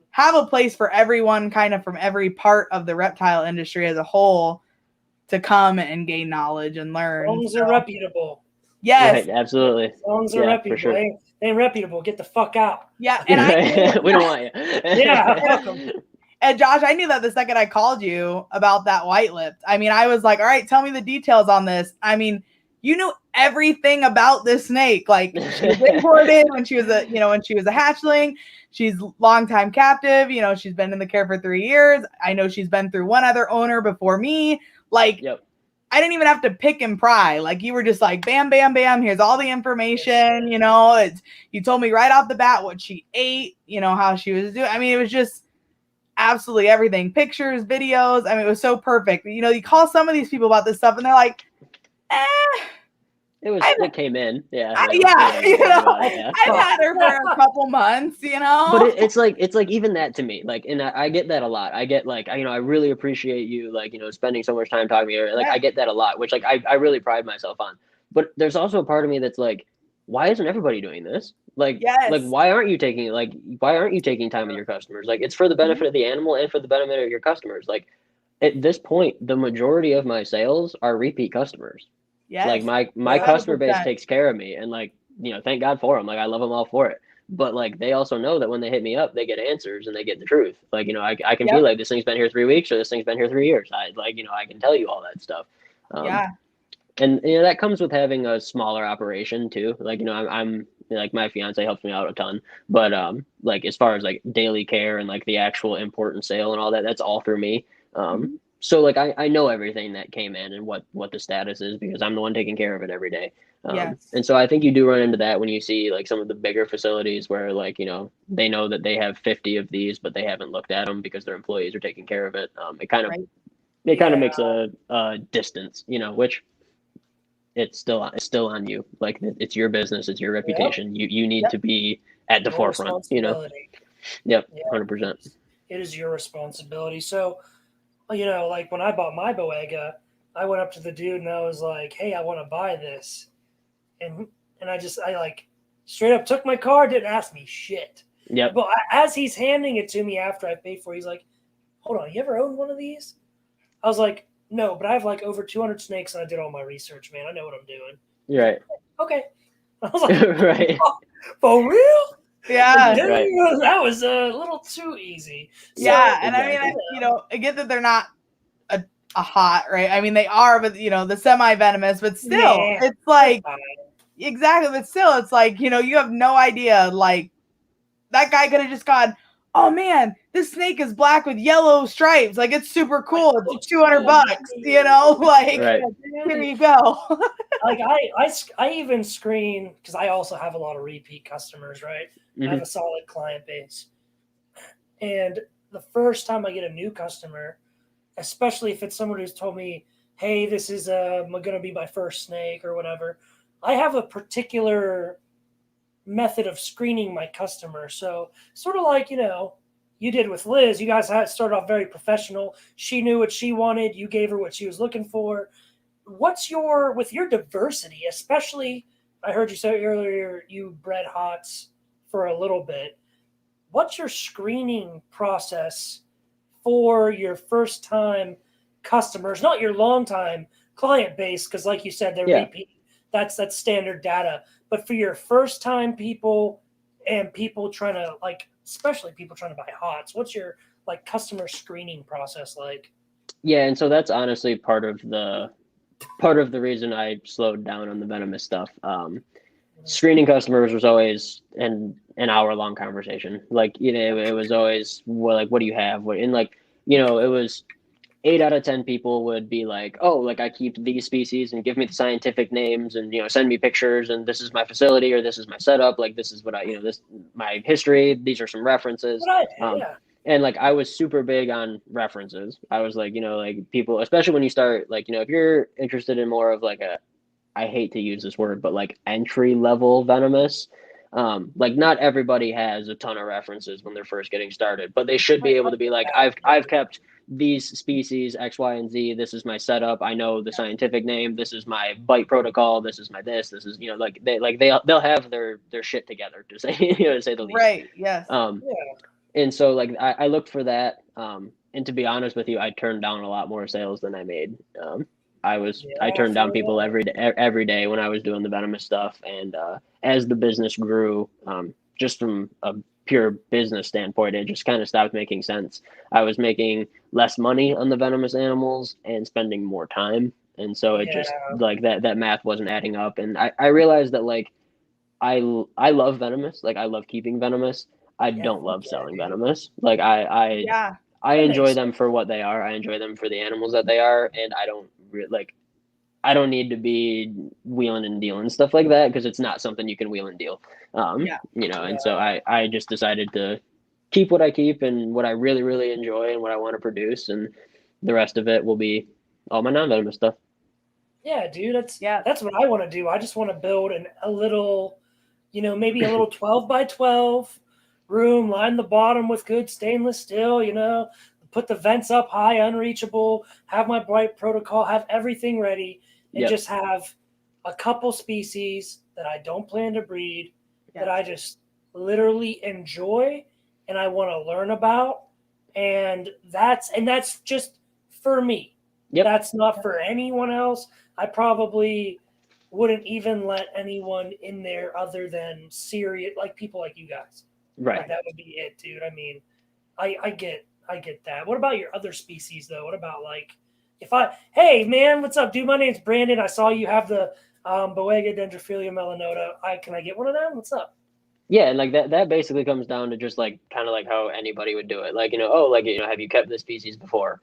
have a place for everyone, kind of from every part of the reptile industry as a whole, to come and gain knowledge and learn. Songs are reputable. Yes, right, absolutely. Songs are reputable. For sure. They ain't reputable. Get the fuck out. Yeah, and we don't want you. Yeah. And Josh, I knew that the second I called you about that white lipped. I mean, I was like, all right, tell me the details on this. I mean, you knew everything about this snake. Like she was imported when she was when she was a hatchling. She's longtime captive. She's been in the care for 3 years. I know she's been through one other owner before me. Like, Yep. I didn't even have to pick and pry. Like, you were just like, bam, bam, bam. Here's all the information. You told me right off the bat what she ate, how she was doing. I mean, it was just absolutely everything. Pictures, videos. I mean, it was so perfect. You call some of these people about this stuff and they're like, It came in. Yeah. I've had her for a couple months, But it's like even that to me, like, and I get that a lot. I get like, I really appreciate you, like, spending so much time talking to me. Like, I get that a lot, which like I really pride myself on. But there's also a part of me that's like, why isn't everybody doing this? Like, like why aren't you taking time with your customers? Like, it's for the benefit of the animal and for the benefit of your customers. Like, at this point, the majority of my sales are repeat customers. Yes. Like my customer base takes care of me, and like, thank God for them. Like, I love them all for it. But like, they also know that when they hit me up, they get answers and they get the truth. Like, I can be like, this thing's been here 3 weeks or this thing's been here 3 years. I can tell you all that stuff. And that comes with having a smaller operation too. Like, I'm like, my fiance helps me out a ton, but like, as far as like daily care and like the actual import and sale and all that, that's all through me. So like, I know everything that came in and what the status is because I'm the one taking care of it every day. And so I think you do run into that when you see like some of the bigger facilities where like, they know that they have 50 of these, but they haven't looked at them because their employees are taking care of it. It kind of makes a distance, which it's still on you. Like, it's your business, it's your reputation. You need to be at the forefront, Yep. 100%. It is your responsibility. So, like when I bought my Boega, I went up to the dude and I was like, hey, I want to buy this. And I like straight up took my card, didn't ask me shit. Yep. But as he's handing it to me after I paid for it, he's like, hold on, you ever owned one of these? I was like, no, but I have like over 200 snakes and I did all my research, man. I know what I'm doing. Right. Okay. I was like, right. Oh, for real? Yeah. Right. That was a little too easy. Yeah. And exactly. I mean, I get that they're not a hot, right? I mean, they are, but the semi-venomous, but still, it's like, exactly. But still, it's like, you have no idea. Like, that guy could have just gone, oh man, this snake is black with yellow stripes. Like, it's super cool. It's $200, like, right. Here you go. Like, I even screen, because I also have a lot of repeat customers, right? I have a solid client base. And the first time I get a new customer, especially if it's someone who's told me, hey, this is going to be my first snake or whatever, I have a particular method of screening my customer. So sort of like, you did with Liz, you guys started off very professional. She knew what she wanted. You gave her what she was looking for. With your diversity, especially, I heard you say earlier, you bred hots for a little bit. What's your screening process for your first time customers, not your long time client base? Because like you said, they're repeat. That's standard data. But for your first time people and people trying to especially people trying to buy hots, what's your customer screening process like? Yeah. And so that's honestly part of the reason I slowed down on the venomous stuff. Screening customers was always an hour-long conversation. Like, it was always, well, like, what do you have? And like, it was 8 out of 10 people would be like, oh, like, I keep these species and give me the scientific names and, send me pictures and this is my facility or this is my setup. Like, this is what this my history. These are some references. And like, I was super big on references. I was like, like, people, especially when you start, like, if you're interested in more of like I hate to use this word, but like entry level venomous, like, not everybody has a ton of references when they're first getting started, but they should be able to be like, I've kept these species X, Y, and Z. This is my setup. I know the scientific name. This is my bite protocol. This is my this. This is like they'll have their shit together to say to say the least. Right. Yes. And so like I looked for that. And to be honest with you, I turned down a lot more sales than I made. I turned down people every day when I was doing the venomous stuff. And as the business grew, just from a pure business standpoint, it just kind of stopped making sense. I was making less money on the venomous animals and spending more time. And so it just like that math wasn't adding up. And I realized that like I love venomous. Like I love keeping venomous. I don't love selling venomous. Like I enjoy them for what they are. I enjoy them for the animals that they are, and I don't like I don't need to be wheeling and dealing stuff like that because it's not something you can wheel and deal. And so I just decided to keep what I keep and what I really, really enjoy and what I want to produce, and the rest of it will be all my non-venomous stuff. Yeah, dude, that's what I want to do. I just want to build a little, maybe a little 12 by 12 room, line the bottom with good stainless steel, put the vents up high, unreachable, have my bright protocol, have everything ready, and just have a couple species that I don't plan to breed, that I just literally enjoy and I want to learn about. And that's just for me. That's not for anyone else. I probably wouldn't even let anyone in there other than serious, like people like you guys. Right. Like that would be it, dude. I mean, I get that. What about your other species though? What about like hey man, what's up, dude? My name's Brandon. I saw you have the Boega dendrophilia melanota. Can I get one of them? What's up? Yeah, and like that basically comes down to just like kind of like how anybody would do it. Like, have you kept this species before?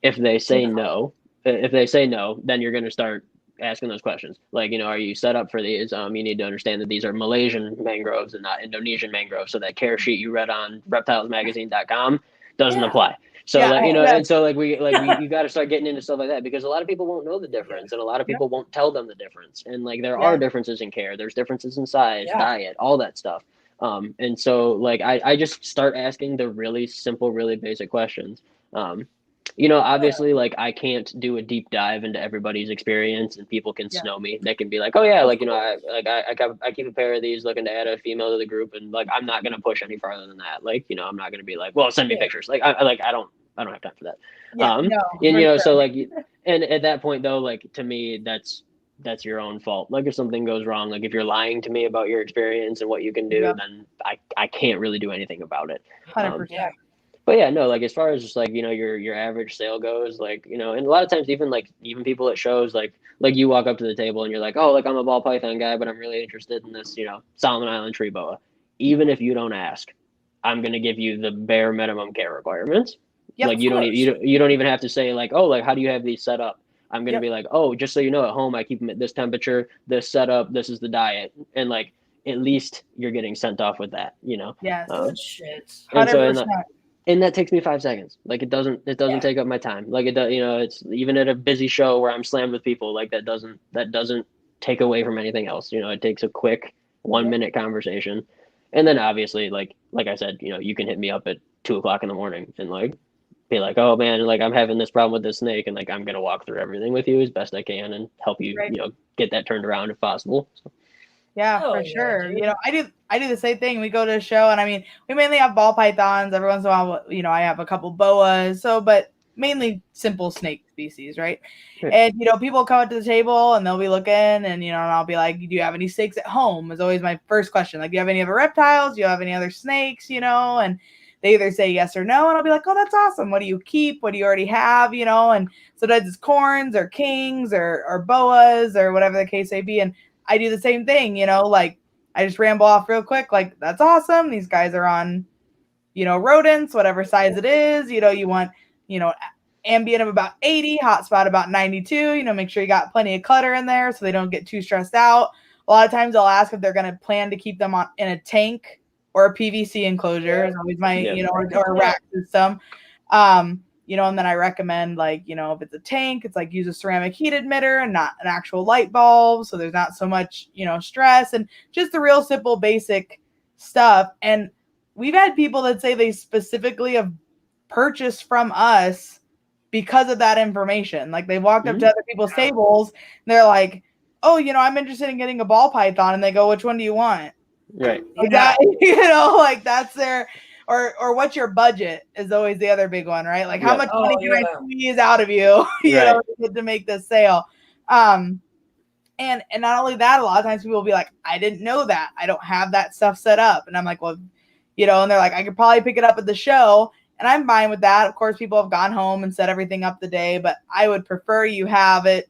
If they say no, then you're going to start asking those questions. Like, are you set up for these? You need to understand that these are Malaysian mangroves and not Indonesian mangroves. So that care sheet you read on reptilesmagazine.com doesn't apply. So and so you got to start getting into stuff like that because a lot of people won't know the difference and a lot of people won't tell them the difference. And like there are differences in care, there's differences in size, diet, all that stuff. And so like I just start asking the really simple, really basic questions. Obviously, like I can't do a deep dive into everybody's experience, and people can snow me. They can be like, "Oh yeah, like I keep a pair of these, looking to add a female to the group," and like I'm not gonna push any farther than that. Like I'm not gonna be like, "Well, send me pictures." Like I don't have time for that. So like, and at that point though, like to me, that's your own fault. Like if something goes wrong, like if you're lying to me about your experience and what you can do, then I can't really do anything about it. 100%. But yeah, no, like as far as just like, your average sale goes, like, and a lot of times even people at shows, like you walk up to the table and you're like, oh, like I'm a ball python guy, but I'm really interested in this, Solomon Island tree boa. Even if you don't ask, I'm going to give you the bare minimum care requirements. Like you don't even have to say like, oh, like how do you have these set up? I'm going to be like, oh, just so you know, at home, I keep them at this temperature, this setup, this is the diet. And like, at least you're getting sent off with that, Yes. Shit. 100%. And that takes me 5 seconds. Like it doesn't take up my time. Like it does, it's even at a busy show where I'm slammed with people, like that doesn't take away from anything else. It takes a quick 1 minute conversation. And then obviously like I said, you can hit me up at 2:00 in the morning and like be like, oh man, like I'm having this problem with this snake. And like, I'm going to walk through everything with you as best I can and help you, get that turned around if possible. So. Yeah, for sure. I do the same thing. We go to a show and I mean, we mainly have ball pythons. Every once in a while, I have a couple boas. But mainly simple snake species, right? And, people come up to the table and they'll be looking and, and I'll be like, do you have any snakes at home? Is always my first question. Like, do you have any other reptiles? Do you have any other snakes? And they either say yes or no. And I'll be like, oh, that's awesome. What do you keep? What do you already have? And sometimes it's corns or kings or boas or whatever the case may be. And I do the same thing, like I just ramble off real quick. Like, that's awesome. These guys are on, rodents, whatever size it is, you want, ambient of about 80, hot spot about 92, make sure you got plenty of clutter in there so they don't get too stressed out. A lot of times I'll ask if they're going to plan to keep them in a tank or a PVC enclosure is always my, or a rack system. And then I recommend like, if it's a tank, it's like use a ceramic heat emitter and not an actual light bulb. So there's not so much, stress and just the real simple, basic stuff. And we've had people that say they specifically have purchased from us because of that information. Like they walked up to other people's tables and they're like, oh, I'm interested in getting a ball python. And they go, which one do you want? Right. Like that, like that's their, or what's your budget is always the other big one, right? Like how much money can I squeeze out of you, to make this sale? And not only that, a lot of times people will be like, I didn't know that. I don't have that stuff set up. And I'm like, well, and they're like, I could probably pick it up at the show. And I'm fine with that. Of course, people have gone home and set everything up the day, but I would prefer you have it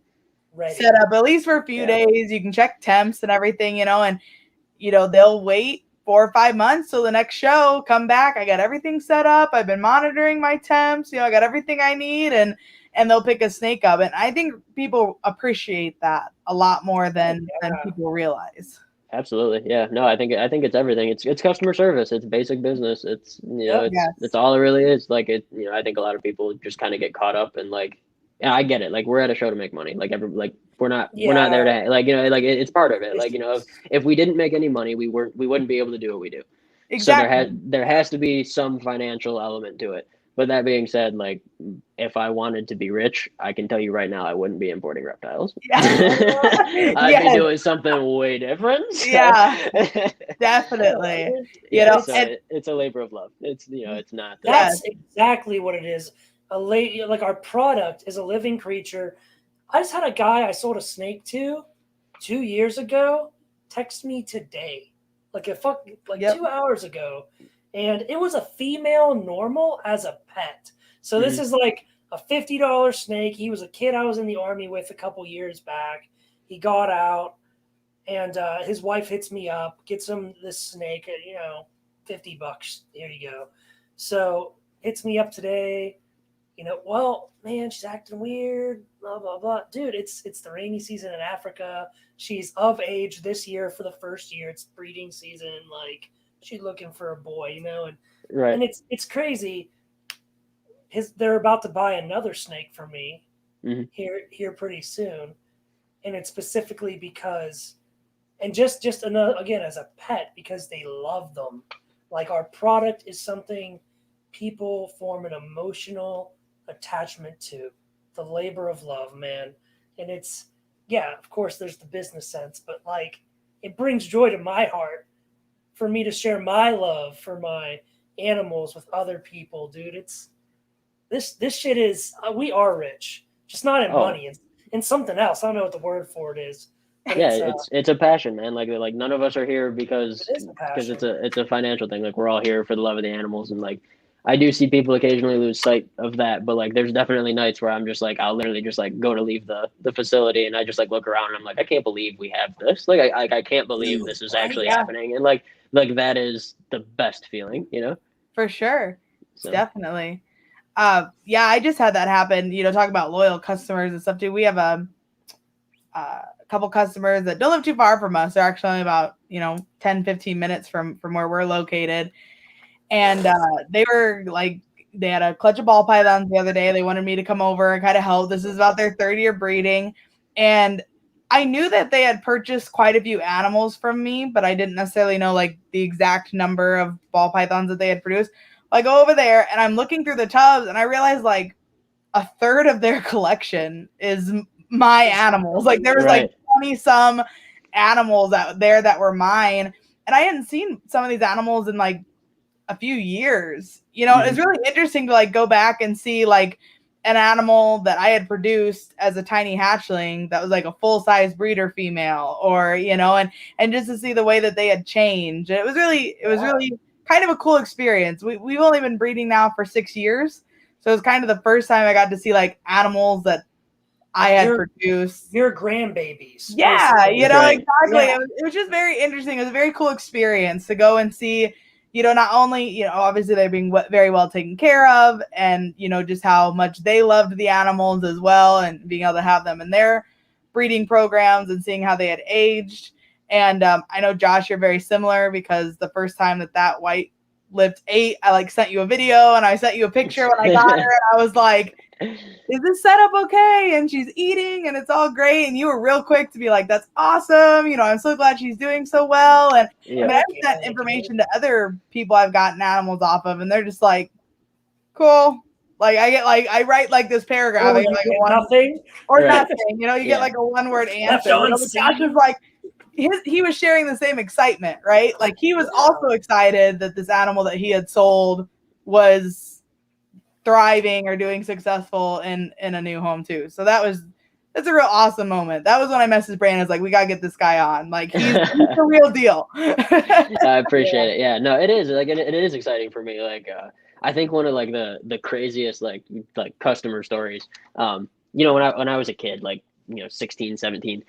Ready. set up at least for a few days. You can check temps and everything, and they'll wait 4 or 5 months till the next show, come back. I got everything set up. I've been monitoring my temps. I got everything I need, and they'll pick a snake up. And I think people appreciate that a lot more than people realize. Absolutely. Yeah. No, I think it's everything. It's customer service. It's basic business. It's it's all it really is. Like I think a lot of people just kind of get caught up in yeah, I get it. Like we're at a show to make money. We're not there to it's part of it. Like, if we didn't make any money, we wouldn't be able to do what we do. Exactly. So there has to be some financial element to it. But that being said, like if I wanted to be rich, I can tell you right now, I wouldn't be importing reptiles. Yeah. I'd be doing something way different. So. Yeah, definitely. It's a labor of love. It's it's not. That's exactly what it is. Like our product is a living creature. I just had a guy I sold a snake to 2 years ago text me today, 2 hours ago. And it was a female normal as a pet. So this is like a $50 snake. He was a kid I was in the Army with a couple years back. He got out, and his wife hits me up, gets him this snake at, $50. Here you go. So hits me up today. Well, man, she's acting weird, blah, blah, blah. Dude, it's the rainy season in Africa. She's of age this year for the first year. It's breeding season. Like, she's looking for a boy, and right. And it's crazy. They're about to buy another snake for me here pretty soon, and it's specifically because, and just another again as a pet, because they love them. Like our product is something people form an emotional attachment to, the labor of love, man. And it's of course there's the business sense, but like it brings joy to my heart for me to share my love for my animals with other people, dude. It's this shit is we are rich, just not in money, and something else. I don't know what the word for it is. It's a passion, man. Like none of us are here because it's a financial thing. Like we're all here for the love of the animals, and like I do see people occasionally lose sight of that, but like there's definitely nights where I'm just like I'll literally just like go to leave the facility and I just like look around and I'm like I can't believe we have this. Like I can't believe this is actually happening, and like that is the best feeling, For sure. So. Definitely. I just had that happen, talk about loyal customers and stuff too. We have a couple customers that don't live too far from us. They're actually only about, 10, 15 minutes from where we're located. And they were like, they had a clutch of ball pythons the other day. They wanted me to come over and kind of help. This is about their 3rd year breeding. And I knew that they had purchased quite a few animals from me, but I didn't necessarily know like the exact number of ball pythons that they had produced. I go over there and I'm looking through the tubs and I realized like a third of their collection is my animals. Like there was like 20 some animals out there that were mine. And I hadn't seen some of these animals in like a few years. It's really interesting to like go back and see like an animal that I had produced as a tiny hatchling that was like a full-size breeder female, or and just to see the way that they had changed. It was really kind of a cool experience. We've only been breeding now for 6 years, so it was kind of the first time I got to see like animals that I had produced. Your grandbabies. Yeah, exactly. Yeah. It was just very interesting. It was a very cool experience to go and see. Not only, obviously they're being very well taken care of, and, just how much they loved the animals as well, and being able to have them in their breeding programs and seeing how they had aged. And I know, Josh, you're very similar, because the first time that white lipped ate, I like sent you a video and I sent you a picture when I got her, and I was like, is this setup okay? And she's eating and it's all great. And you were real quick to be like, that's awesome. I'm so glad she's doing so well. And I've sent information to other people I've gotten animals off of, and they're just like, cool. Like I write like this paragraph. Like nothing or nothing. You get like a 1-word answer. Josh is like, he was sharing the same excitement, right? Like he was also excited that this animal that he had sold was thriving or doing successful in a new home too. So that was That's a real awesome moment. That was when I messaged Brandon. I was like, we gotta get this guy on. Like he's the real deal. I appreciate it. Yeah, no, it is like it is exciting for me. Like, I think one of like the craziest like customer stories. You know, when I was a kid, like 16, 17,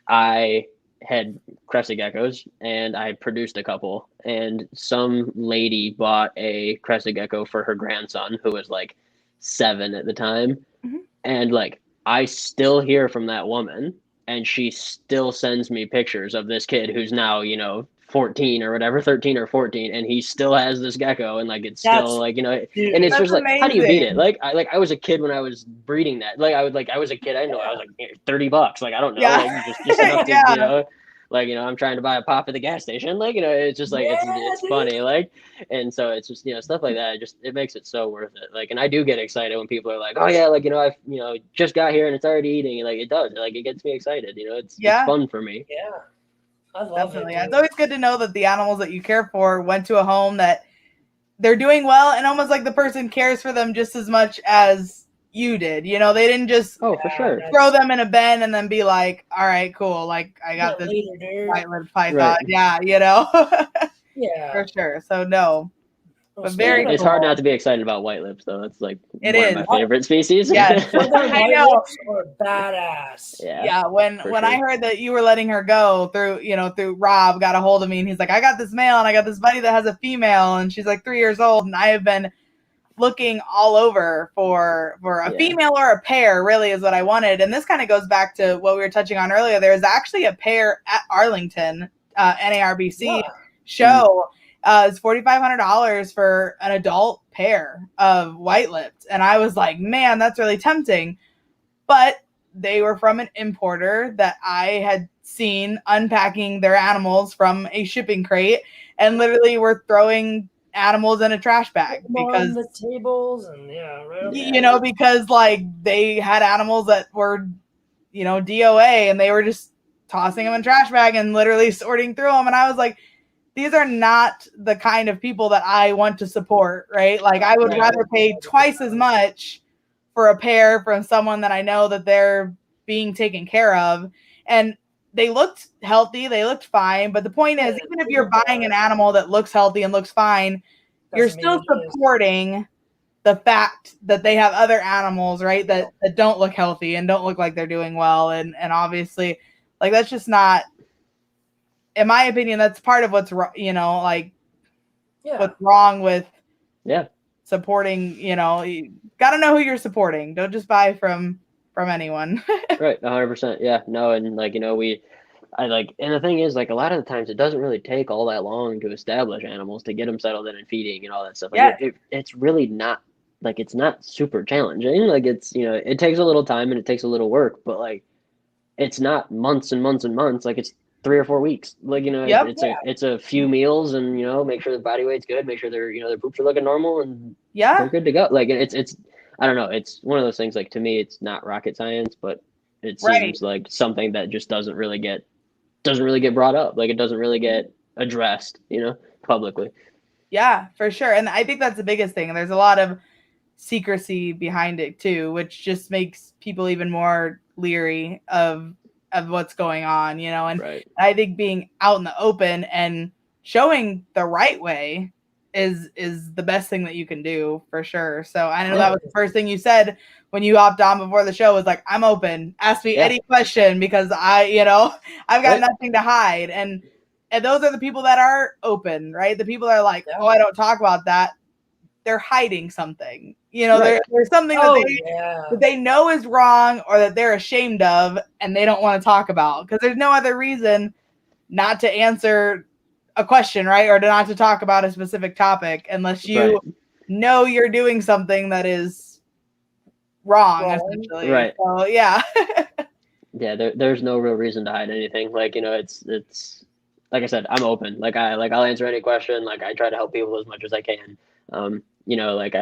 I had crested geckos and I produced a couple, and some lady bought a crested gecko for her grandson who was like 7 at the time, Mhm. and like I still hear from that woman, and she still sends me pictures of this kid who's now 14 or whatever, 13 or 14, and he still has this gecko, and like it's That's still like dude, and it's That's just like, how do you beat it? amazing. I was a kid when I was breeding that. I was a kid, I know I was like $30, like I don't know, Yeah. like just enough to Yeah. like I'm trying to buy a pop at the gas station, like it's just like it's dude. funny, like. And so it's just stuff like that, it makes it so worth it. Like, and I do get excited when people are like, oh yeah, like I've just got here and it's already eating. Like it does, like it gets me excited. It's Yeah. fun for me. Yeah, I love Definitely. it. It's always good to know that the animals that you care for went to a home that they're doing well, and almost like the person cares for them just as much as you did. They didn't just Oh, for sure. throw them in a bin and then be like, all right, cool. Like I got this later, dude. white-lipped python. Right. Yeah, Yeah, for sure. So no, but Yeah, very it's cool. hard not to be excited about white lips, though. That's like It one is. of my favorite species. Yes. Southern I white know. lips are badass. Yeah, when for I sure. heard that you were letting her go through Rob got a hold of me, and he's like, I got this male and I got this buddy that has a female, and she's like 3 years old, and I have been looking all over for a female or a pair, really is what I wanted. And this kind of goes back to what we were touching on earlier. There's actually a pair at Arlington NARBC show. It's $4,500 for an adult pair of white-lipped, and I was like, man, that's really tempting. But they were from an importer that I had seen unpacking their animals from a shipping crate, and literally were throwing animals in a trash bag because on the tables and because like they had animals that were DOA, and they were just tossing them in trash bag and literally sorting through them, and I was like, these are not the kind of people that I want to support, right? Like I would rather pay twice as much for a pair from someone that I know that they're being taken care of. And they looked healthy, they looked fine, but the point is, even if you're buying an animal that looks healthy and looks fine, you're still supporting the fact that they have other animals, right, that don't look healthy and don't look like they're doing well. And obviously, like, that's just not, in my opinion, that's part of what's what's wrong with supporting. You got to know who you're supporting. Don't just buy from anyone. Right, 100%. Yeah, no, and like and the thing is, like, a lot of the times it doesn't really take all that long to establish animals, to get them settled in and feeding and all that stuff. Like, it's really not, like, it's not super challenging. Like, it's it takes a little time and it takes a little work, but like it's not months and months and months. Like, it's 3 or 4 weeks. Like, it's a few meals, and make sure the body weight's good, make sure their poops are looking normal, and they're good to go. Like, it's I don't know, it's one of those things, like, to me it's not rocket science, but it seems like something that just doesn't really get brought up. Like, it doesn't really get addressed, publicly. Yeah, for sure. And I think that's the biggest thing. There's a lot of secrecy behind it too, which just makes people even more leery of what's going on, and I think being out in the open and showing the right way is the best thing that you can do, for sure. So I know that was the first thing you said when you hopped on before the show, was like, I'm open, ask me any question, because I've got nothing to hide. And those are the people that are open, right? The people that are like, oh, I don't talk about that. They're hiding something, there's something that they know is wrong, or that they're ashamed of, and they don't want to talk about, because there's no other reason not to answer a question, right? Or not to talk about a specific topic, unless you know you're doing something that is wrong, essentially. Right. So, yeah. Yeah, there's no real reason to hide anything. Like, it's like I said, I'm open. Like, I'll answer any question. Like, I try to help people as much as I can. Like,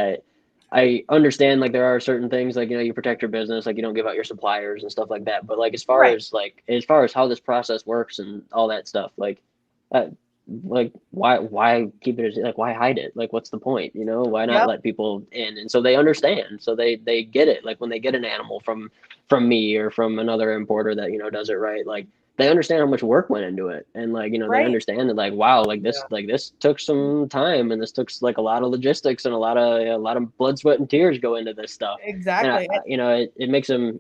I understand, like, there are certain things, like, you protect your business, like, you don't give out your suppliers and stuff like that. But, like, as far as how this process works and all that stuff, like, like why keep it like why hide it? Like what's the point? You know, why not Yep. let people in? And so they understand. So they get it. Like when they get an animal from me or from another importer that, you know, does it right, like they understand how much work went into it. And like, you know, they Right. understand that like wow, like this took some time and this took like a lot of logistics and a lot of blood, sweat and tears go into this stuff. And Exactly. you know, it makes them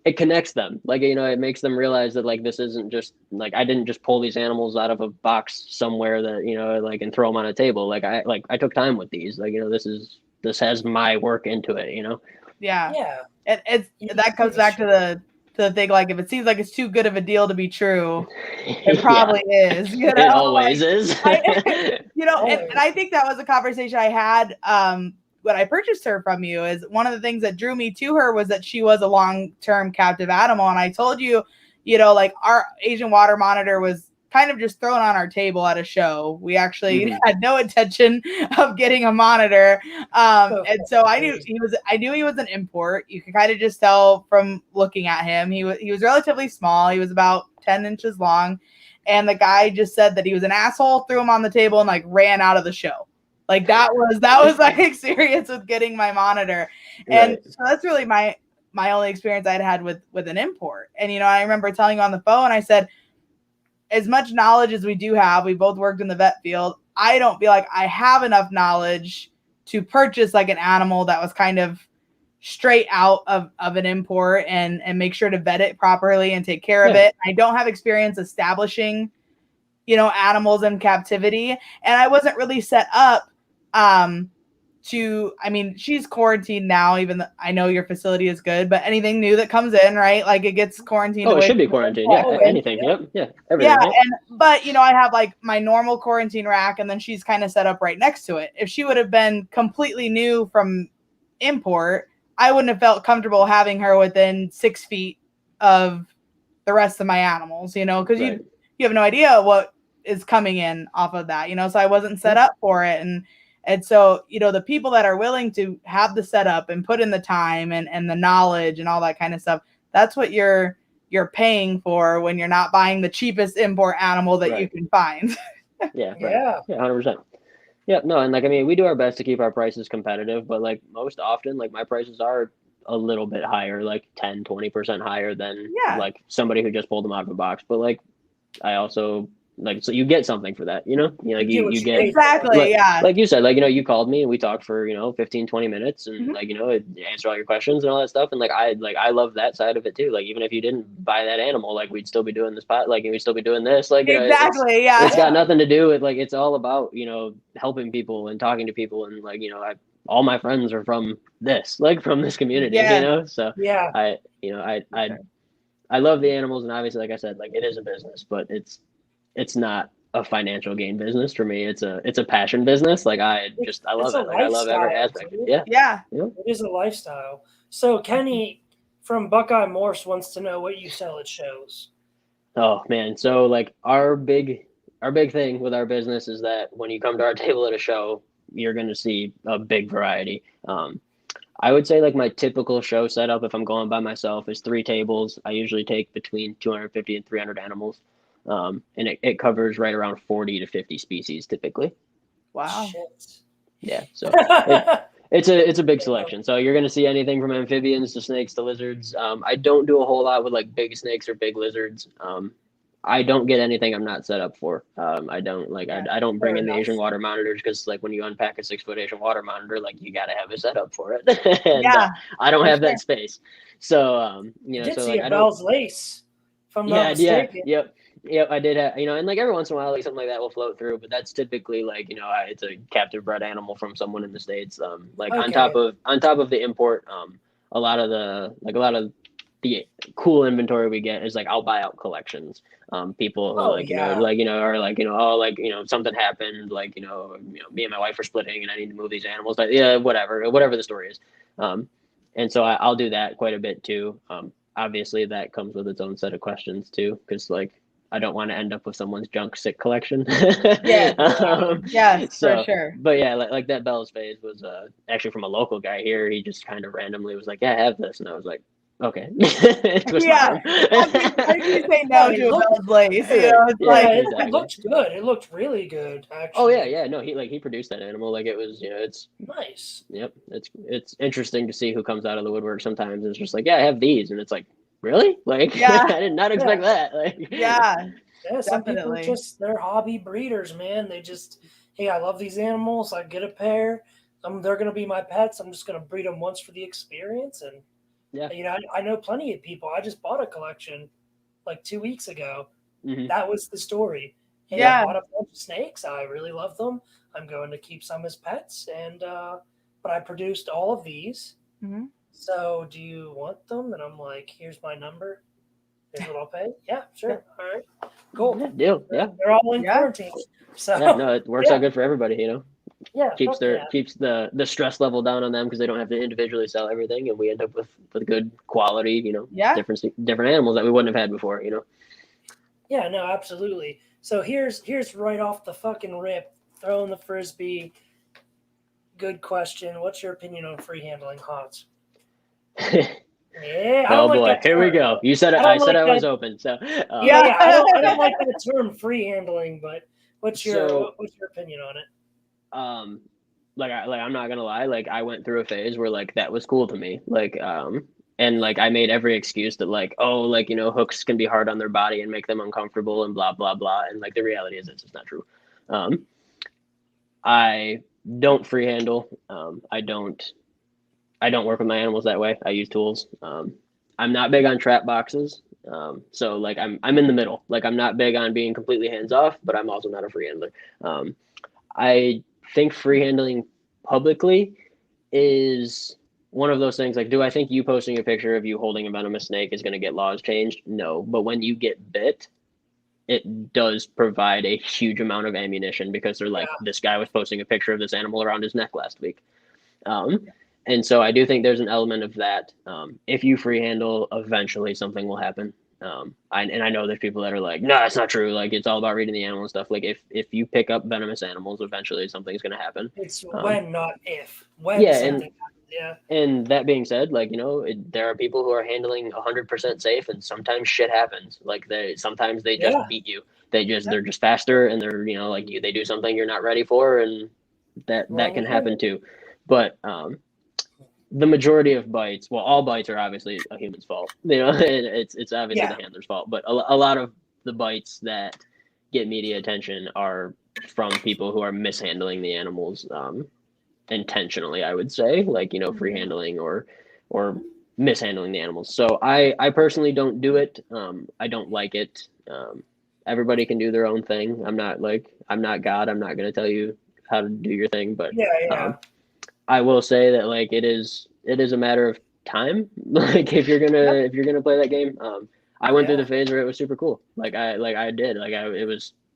it connects them, like, you know, it makes them realize that like this isn't just like I didn't just pull these animals out of a box somewhere that, you know, like and throw them on a table. Like I took time with these, like, you know, this has my work into it, you know. Yeah. Yeah. It's that comes back to the thing, like if it seems like it's too good of a deal to be true, it probably is, you know. It always is. You know, and I think that was a conversation I had when I purchased her from you. Is one of the things that drew me to her was that she was a long-term captive animal. And I told you, you know, like our Asian water monitor was kind of just thrown on our table at a show. We actually had no intention of getting a monitor. And so I knew he was an import. You could kind of just tell from looking at him. He was relatively small. He was about 10 inches long. And the guy just said that he was an asshole, threw him on the table, and like ran out of the show. Like that was my experience with getting my monitor. And so that's really my only experience I'd had with an import. And, you know, I remember telling you on the phone, I said, as much knowledge as we do have, we both worked in the vet field, I don't feel like I have enough knowledge to purchase like an animal that was kind of straight out of an import and make sure to vet it properly and take care of it. I don't have experience establishing, you know, animals in captivity. And I wasn't really set up to, I mean, she's quarantined now, even though I know your facility is good, but anything new that comes in, right? Like it gets quarantined. Oh, it should be quarantined. Yeah, anything. Yep. Yeah. Everything. Yeah. But you know, I have like my normal quarantine rack and then she's kind of set up right next to it. If she would have been completely new from import, I wouldn't have felt comfortable having her within 6 feet of the rest of my animals, you know, because you have no idea what is coming in off of that, you know, so I wasn't set up for it. And so, you know, the people that are willing to have the setup and put in the time and the knowledge and all that kind of stuff, that's what you're paying for when you're not buying the cheapest import animal that you can find. Yeah. 100%. Yeah, no, and like I mean, we do our best to keep our prices competitive, but like most often, like my prices are a little bit higher, like 10-20% higher than like somebody who just pulled them out of a box. But like I also like, so you get something for that, you know? You get exactly, like you said, like, you know, you called me and we talked for, you know, 15-20 minutes and like, you know, answer all your questions and all that stuff. And like I love that side of it too. Like even if you didn't buy that animal, like we'd still be doing this like we'd still be doing this. Like, you know, it's got nothing to do with like, it's all about, you know, helping people and talking to people. And like, you know, all my friends are from this community, you know? So I love the animals, and obviously, like I said, like it is a business, but it's not a financial gain business for me. It's a passion business. Like I love it. Like I love every aspect. Yeah. It is a lifestyle. So Kenny from Buckeye Morse wants to know what you sell at shows. Oh man. So like our big thing with our business is that when you come to our table at a show, you're going to see a big variety. I would say like my typical show setup, if I'm going by myself, is 3 tables. I usually take between 250 and 300 animals. And it covers right around 40 to 50 species typically. Wow. Shit. Yeah. So it's a big selection. So you're going to see anything from amphibians to snakes to lizards. I don't do a whole lot with like big snakes or big lizards. I don't get anything I'm not set up for. I don't like, I don't bring in the Asian water monitors because like when you unpack a 6-foot Asian water monitor, like you got to have a setup for it. And, I don't have that space. So, you know, did so see like, a Bell's lace from Yep, I did have, you know, and like every once in a while, like something like that will float through, but that's typically like, you know, it's a captive bred animal from someone in the States. Like on top of the import, a lot of the cool inventory we get is like I'll buy out collections. People who are like, you know, oh, like, you know, something happened, like, you know, me and my wife are splitting and I need to move these animals. Like, yeah, whatever the story is. And so I'll do that quite a bit too. Obviously that comes with its own set of questions too, because like I don't want to end up with someone's junk sick collection. Yes, for sure. But yeah, like that Bell's phase was actually from a local guy here. He just kind of randomly was like, yeah, I have this. And I was like, Okay. Twist my Yeah. arm. How do you say no to a Bell's Lace? You know, it's Yeah, like it exactly. looked good. It looked really good, Oh actually. yeah. No, he produced that animal. Like it was, it's Nice. yep. It's interesting to see who comes out of the woodwork sometimes. It's just like, yeah, I have these, and it's like, really? Like Yeah. I did not expect that. Like yeah, Yeah, some people definitely. they're hobby breeders, man. They just, hey, I love these animals. I get a pair. They're gonna be my pets. I'm just gonna breed them once for the experience. And Yeah. I know plenty of people. I just bought a collection like 2 weeks ago. Mhm. That was the story. Hey, I Yeah. bought a bunch of snakes. I really love them. I'm going to keep some as pets. And but I produced all of these. Mhm. So do you want them? And I'm like, here's my number. Here's what I'll pay. Yeah, sure. All right. Cool. Yeah, deal. Yeah. They're all in Yeah. quarantine. So Yeah. No, it works yeah. out good for everybody. You know, Yeah, keeps fuck yeah. keeps the stress level down on them because they don't have to individually sell everything, and we end up with good quality. You know, Yeah. different animals that we wouldn't have had before. You know. Yeah, no, absolutely. So here's right off the fucking rip, throwing the frisbee. Good question. What's your opinion on free handling hots? Yeah, I Oh don't like boy, that here we term. go. You said it. I I don't said like I was that. open. So Yeah, I don't like the term free handling, but what's your So- opinion on it? I'm not gonna lie, like I went through a phase where like that was cool to me, and like I made every excuse that like, oh, like, hooks can be hard on their body and make them uncomfortable and blah blah blah, and like the reality is it's just not true. I don't free handle. I don't work with my animals that way. I use tools. I'm not big on trap boxes. So like I'm in the middle. Like I'm not big on being completely hands off, but I'm also not a free handler. I think free handling publicly is one of those things. Like, do I think you posting a picture of you holding a venomous snake is going to get laws changed? No. But when you get bit, it does provide a huge amount of ammunition because they're like, this guy was posting a picture of this animal around his neck last week. And so I do think there's an element of that. If you free handle, eventually something will happen. I know there's people that are like, no, that's not true. Like it's all about reading the animal and stuff. Like if you pick up venomous animals, eventually something's going to happen. It's when, not if. When Yeah, something happens. Yeah. And that being said, like, there are people who are handling 100% safe, and sometimes shit happens. Like sometimes they just beat you. They're just faster, and they're, like they do something you're not ready for, and that can happen too. But the majority of bites, well, all bites are obviously a human's fault. It's obviously the handler's fault. But a lot of the bites that get media attention are from people who are mishandling the animals intentionally, I would say, like, free handling or mishandling the animals. So I personally don't do it. I don't like it. Everybody can do their own thing. I'm not God. I'm not going to tell you how to do your thing, but I will say that like it is a matter of time. Like if you're gonna play that game, I went through the phase where it was super cool.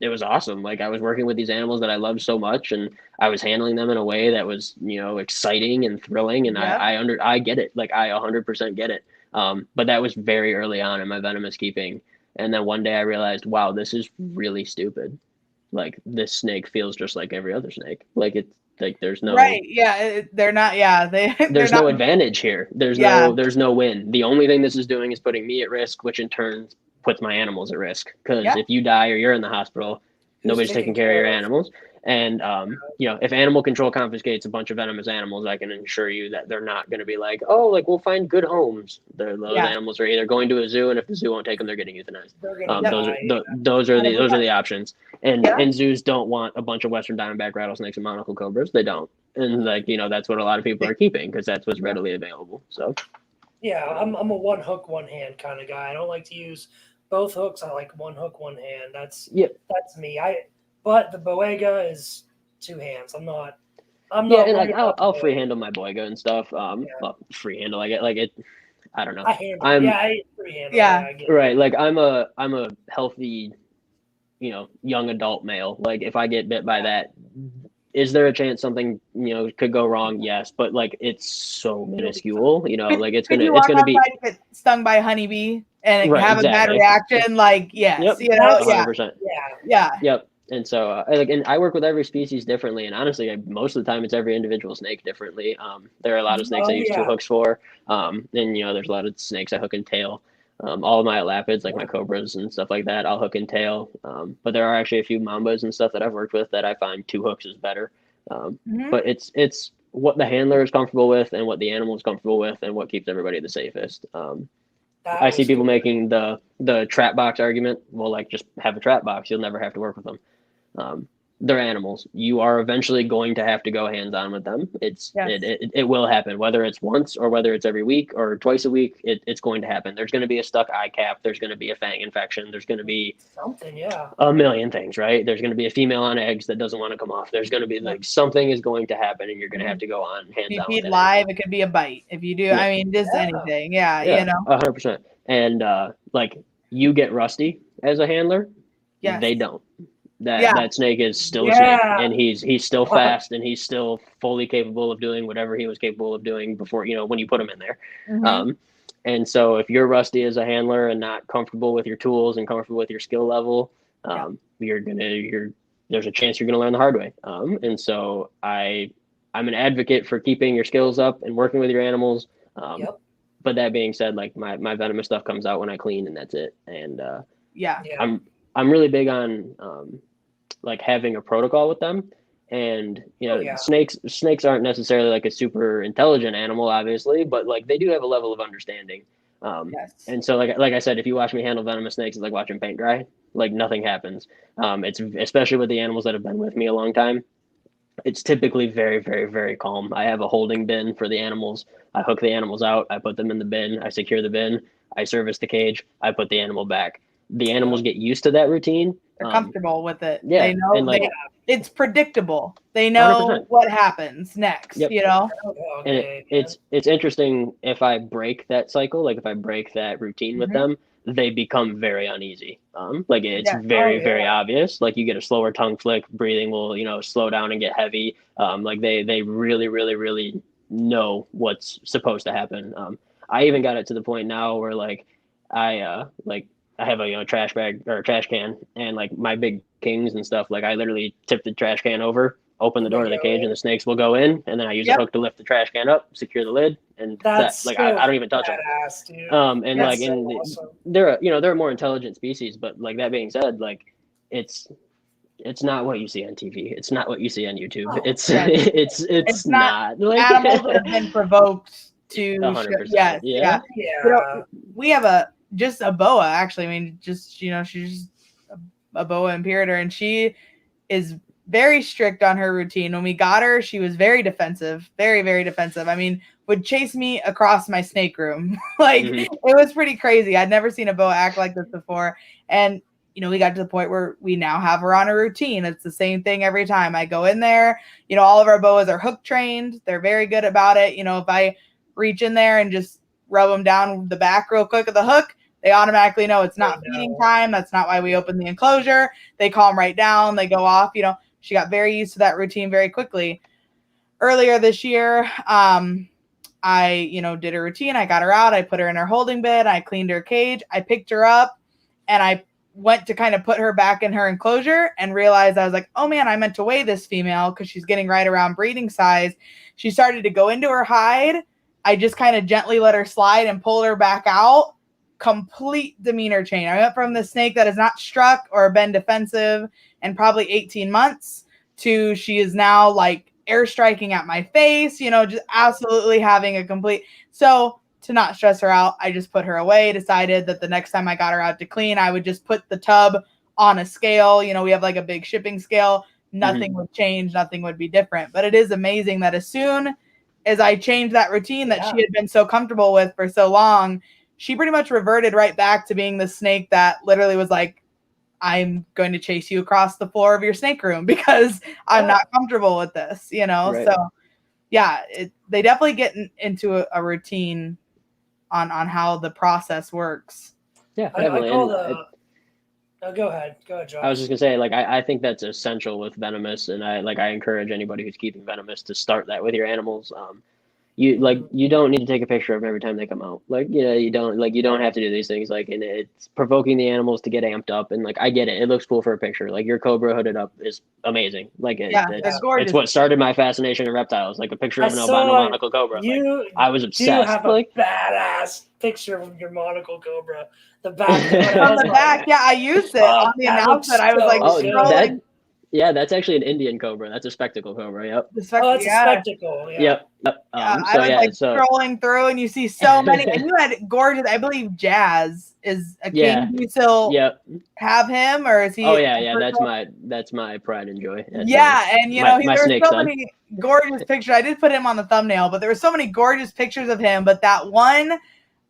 It was awesome. Like I was working with these animals that I loved so much, and I was handling them in a way that was exciting and thrilling. And I get it. Like I 100% get it. But that was very early on in my venomous keeping, and then one day I realized, wow, this is really stupid. Like this snake feels just like every other snake. Like it's like there's no they're not there's no advantage here. There's no win. The only thing this is doing is putting me at risk, which in turn puts my animals at risk, because if you die or you're in the hospital, nobody's taking care of your animals. And if animal control confiscates a bunch of venomous animals, I can assure you that they're not going to be like, oh, like we'll find good homes. Those animals are either going to a zoo, and if the zoo won't take them, they're getting euthanized. Those are the options. And zoos don't want a bunch of Western diamondback rattlesnakes and monocle cobras. They don't. And that's what a lot of people are keeping because that's what's readily available. So I'm a one hook, one hand kind of guy. I don't like to use both hooks. I like one hook, one hand. That's me. But the Boega is two hands. I'm not. And like I'll free handle my Boega and stuff. Well, free handle. I get like it. I don't know. I free handle. Right. Like I'm a healthy, young adult male. Like if I get bit by that, is there a chance something could go wrong? Yes, but like it's so minuscule. Like it's gonna be get stung by a honeybee and have a bad reaction. Like yes, yep. 100%. Yeah. Yep. And so, and I work with every species differently, and honestly, most of the time, it's every individual snake differently. There are a lot of snakes I use two hooks for, and there's a lot of snakes I hook and tail. All of my elapids, like my cobras and stuff like that, I'll hook and tail. But there are actually a few mambas and stuff that I've worked with that I find two hooks is better. But it's what the handler is comfortable with and what the animal is comfortable with and what keeps everybody the safest. I see people making the trap box argument. Well, like, just have a trap box. You'll never have to work with them. They're animals. You are eventually going to have to go hands-on with them. It will happen, whether it's once or whether it's every week or twice a week. It's going to happen. There's going to be a stuck eye cap. There's going to be a fang infection. There's going to be something, a million things, right? There's going to be a female on eggs that doesn't want to come off. There's going to be like something is going to happen, and you're going to have to go on hands-on. If you feed feed live, it could be a bite. If you do, I mean, just anything. Yeah, 100%. And like, you get rusty as a handler. Yes. They don't. That snake is still a snake, and he's still fast, and he's still fully capable of doing whatever he was capable of doing before, when you put him in there. And so if you're rusty as a handler and not comfortable with your tools and comfortable with your skill level, there's a chance you're gonna learn the hard way. And so I'm an advocate for keeping your skills up and working with your animals. But that being said, like, my venomous stuff comes out when I clean, and that's it. And I'm really big on like having a protocol with them. And snakes aren't necessarily like a super intelligent animal, obviously, but like, they do have a level of understanding. And so like I said, if you watch me handle venomous snakes, it's like watching paint dry. Like, nothing happens. It's especially with the animals that have been with me a long time. It's typically very, very, very calm. I have a holding bin for the animals. I hook the animals out. I put them in the bin. I secure the bin. I service the cage. I put the animal back. The animals get used to that routine. They're comfortable with it. Yeah, they know, and like, it's predictable. They know 100%. What happens next. And it's interesting, if I break that cycle, like if I break that routine with them, they become very uneasy. Like, it's very, very obvious. Like, you get a slower tongue flick, breathing will, slow down and get heavy. Like, they really, really, really know what's supposed to happen. I even got it to the point now where, like, I have a trash bag or a trash can, and like, my big kings and stuff, like, I literally tip the trash can over, open the door to the cage, and the snakes will go in, and then I use a hook to lift the trash can up, secure the lid, and that's like, I don't even touch them. Dude. And that's like, awesome. They're a more intelligent species, but like, that being said, like, it's not what you see on TV. It's not what you see on YouTube. It's not like, animals that have been provoked to 100%. We have just a boa, actually. I mean, she's just a boa imperator, and she is very strict on her routine. When we got her, she was very defensive, very, very defensive. I mean, would chase me across my snake room. Like, it was pretty crazy. I'd never seen a boa act like this before. And, we got to the point where we now have her on a routine. It's the same thing every time I go in there. All of our boas are hook trained. They're very good about it. If I reach in there and just rub them down the back real quick of the hook, they automatically know it's not feeding time. That's not why we open the enclosure. They calm right down. They go off. She got very used to that routine very quickly. Earlier this year, I did a routine. I got her out. I put her in her holding bin. I cleaned her cage. I picked her up, and I went to kind of put her back in her enclosure and realized, I was like, oh man, I meant to weigh this female because she's getting right around breeding size. She started to go into her hide. I just kind of gently let her slide and pulled her back out. Complete demeanor change. I went from the snake that has not struck or been defensive in probably 18 months to she is now like air striking at my face, just absolutely having a complete. So to not stress her out, I just put her away, decided that the next time I got her out to clean, I would just put the tub on a scale. We have like a big shipping scale. Nothing would change. Nothing would be different. But it is amazing that as soon as I changed that routine that she had been so comfortable with for so long, she pretty much reverted right back to being the snake that literally was like, I'm going to chase you across the floor of your snake room because I'm not comfortable with this, Right. So they definitely get into a routine on how the process works. Yeah, definitely. Go ahead, Josh. I was just gonna say, like, I think that's essential with venomous, and I encourage anybody who's keeping venomous to start that with your animals. you don't need to take a picture of them every time they come out. Like, you don't have to do these things. Like, and it's provoking the animals to get amped up. And like, I get it. It looks cool for a picture. Like your cobra hooded up is amazing. Like they're it's gorgeous. what started my fascination in reptiles. Like a picture of an I albino saw monocle cobra. you Like, I was do obsessed. have a Like, badass picture of your monocle cobra. The back On the back, yeah, I used it on the that looks announcement. I was like so scrolling. yeah, that's actually an Indian cobra. That's a spectacle cobra. Yep. it's a spectacle. Yeah. Yep. I was like scrolling through, and you see so many, and you had gorgeous. I believe Jazz is a king. Yeah. Do you still have him, or is he? Oh yeah. That's my pride and joy. That's, and there were so many gorgeous pictures. I did put him on the thumbnail, but there were so many gorgeous pictures of him. But that one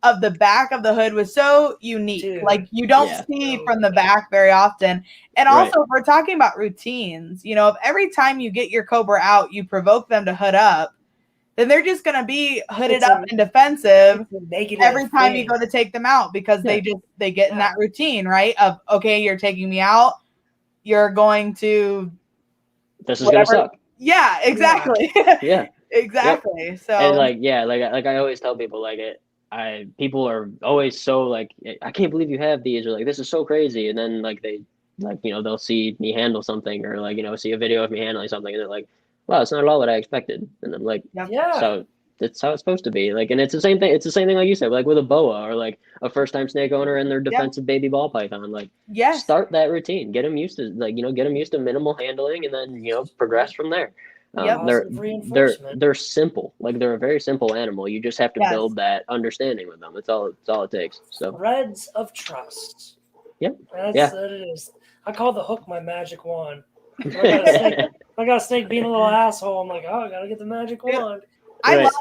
of the back of the hood was so unique. Dude, like you don't see from the back very often. And also, if we're talking about routines, if every time you get your cobra out, you provoke them to hood up, then they're just going to be hooded up and defensive every time you go to take them out, because they get in that routine, right? Of, okay, you're taking me out, you're going to. This is going to suck. Yeah, exactly. Yeah. Exactly. Yep. So. And like I always tell people, like people are always so like, I can't believe you have these, or like, this is so crazy. And then like they'll see me handle something, or like, see a video of me handling something, and they're like, wow, it's not at all what I expected. And I'm like, so that's how it's supposed to be. Like, and it's the same thing. It's the same thing like you said, like with a boa or like a first time snake owner and their defensive baby ball python. Like, start that routine, get them used to minimal handling, and then progress from there. They're simple. Like, they're a very simple animal. You just have to build that understanding with them. That's all it takes. So threads of trust. Yep. That's what it is. I call the hook my magic wand. I got a snake being a little asshole. I'm like, I gotta get the magic wand. I love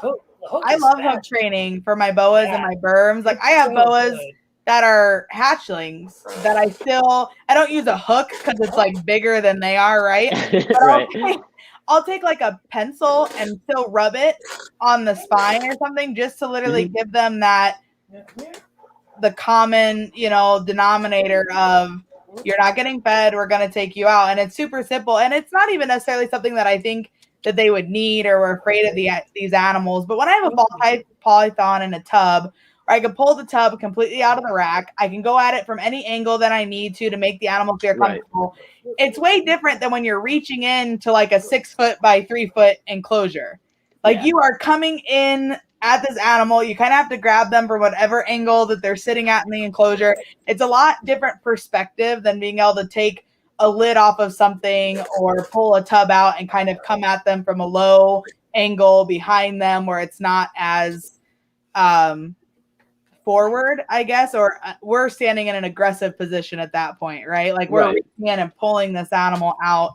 hook training for my boas and my berms. Like, I have boas that are hatchlings that I don't use a hook because it's like bigger than they are, right? But I'll take like a pencil and still rub it on the spine or something, just to literally give them that the common, denominator of, you're not getting fed, we're going to take you out. And it's super simple. And it's not even necessarily something that I think that they would need or were afraid of these animals. But when I have a ball type python in a tub, or I can pull the tub completely out of the rack, I can go at it from any angle that I need to make the animal feel comfortable. It's way different than when you're reaching into like a 6 foot by 3 foot enclosure. Like, you are coming in at this animal. You kind of have to grab them from whatever angle that they're sitting at in the enclosure. It's a lot different perspective than being able to take a lid off of something or pull a tub out and kind of come at them from a low angle behind them, where it's not as forward, I guess, or we're standing in an aggressive position at that point, right? Like, we're reaching in and pulling this animal out.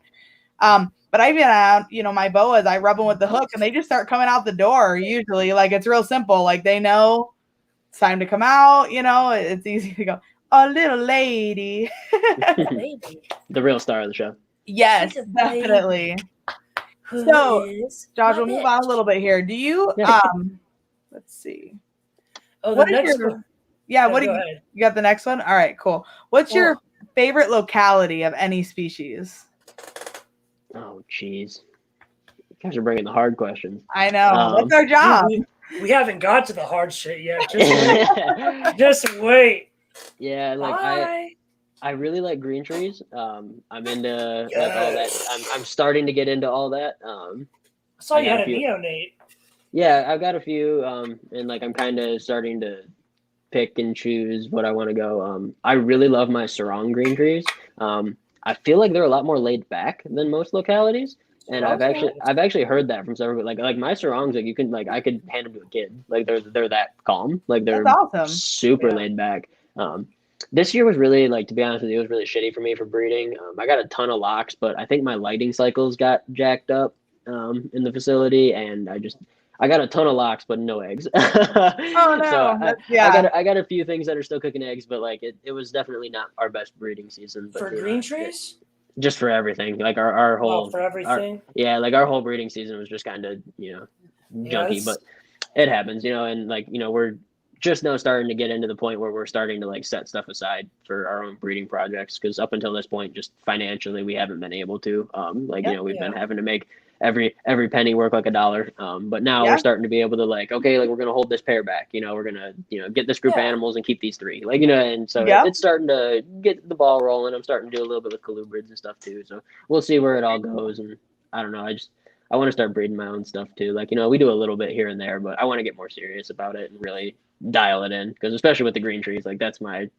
But I've been out, my boas, I rub them with the hook and they just start coming out the door usually. Like, it's real simple. Like, they know it's time to come out, it's easy to go, oh, little lady. The real star of the show. Yes, definitely. So, Josh, we'll move on a little bit here. Do you, let's see. Oh, the next one. Yeah, what do you got the next one? All right, cool. What's your favorite locality of any species? Oh, jeez. You guys are bringing the hard questions. I know. That's our job. We haven't got to the hard shit yet. Just wait. Yeah, like I really like green trees. I'm into like all that. I'm starting to get into all that. I saw you had a neonate. Yeah, I've got a few, and like I'm kind of starting to pick and choose what I want to go. I really love my sarong green trees. I feel like they're a lot more laid back than most localities, and I've actually heard that from several. Like my sarongs, like you can I could hand them to a kid. Like they're that calm. Like they're super laid back. This year was really, like, to be honest with you, it was really shitty for me for breeding. I got a ton of locks, but I think my lighting cycles got jacked up in the facility, and I got a ton of locks, but no eggs. Oh no! So I got a few things that are still cooking eggs, but like it was definitely not our best breeding season. But, for green trees? Just for everything, like our whole for everything. Like our whole breeding season was just kind of junky, but it happens, and like we're just now starting to get into the point where we're starting to like set stuff aside for our own breeding projects, because up until this point, just financially, we haven't been able to. We've been having to make every penny work like a dollar. But now we're starting to be able to like, okay, like we're gonna hold this pair back. We're gonna get this group of animals and keep these 3. Like and so it's starting to get the ball rolling. I'm starting to do a little bit with colubrids and stuff too. So we'll see where it all goes. And I don't know. I want to start breeding my own stuff too. Like we do a little bit here and there, but I want to get more serious about it and really dial it in, because especially with the green trees, like that's my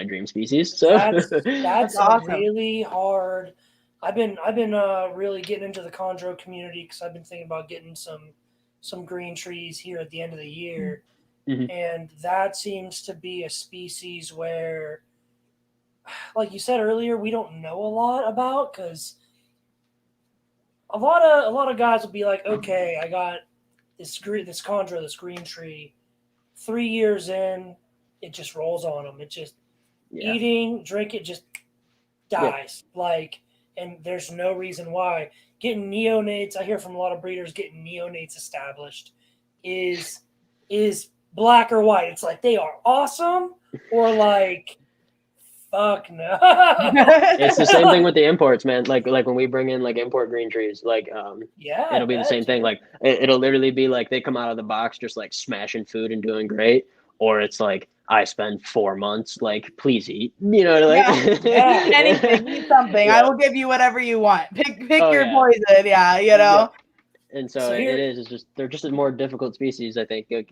dream species. So that's awesome. really hard. I've been really getting into the chondro community because I've been thinking about getting some green trees here at the end of the year, and that seems to be a species where, like you said earlier, we don't know a lot about, because a lot of guys will be like, okay, I got this chondro, this green tree. 3 years in, it just rolls on them. It just eating, drink, it just dies. Like, and there's no reason why. Getting neonates, I hear from a lot of breeders, getting neonates established is black or white. It's like they are awesome, or like fuck no. It's the same thing with the imports, man. Like when we bring in like import green trees, like it'll be the same thing. Like it'll literally be like they come out of the box just like smashing food and doing great, or it's like I spend 4 months, like please eat. Anything, eat something. I will give you whatever you want. Pick your poison. Yeah. And so it's just they're just a more difficult species, I think. Like,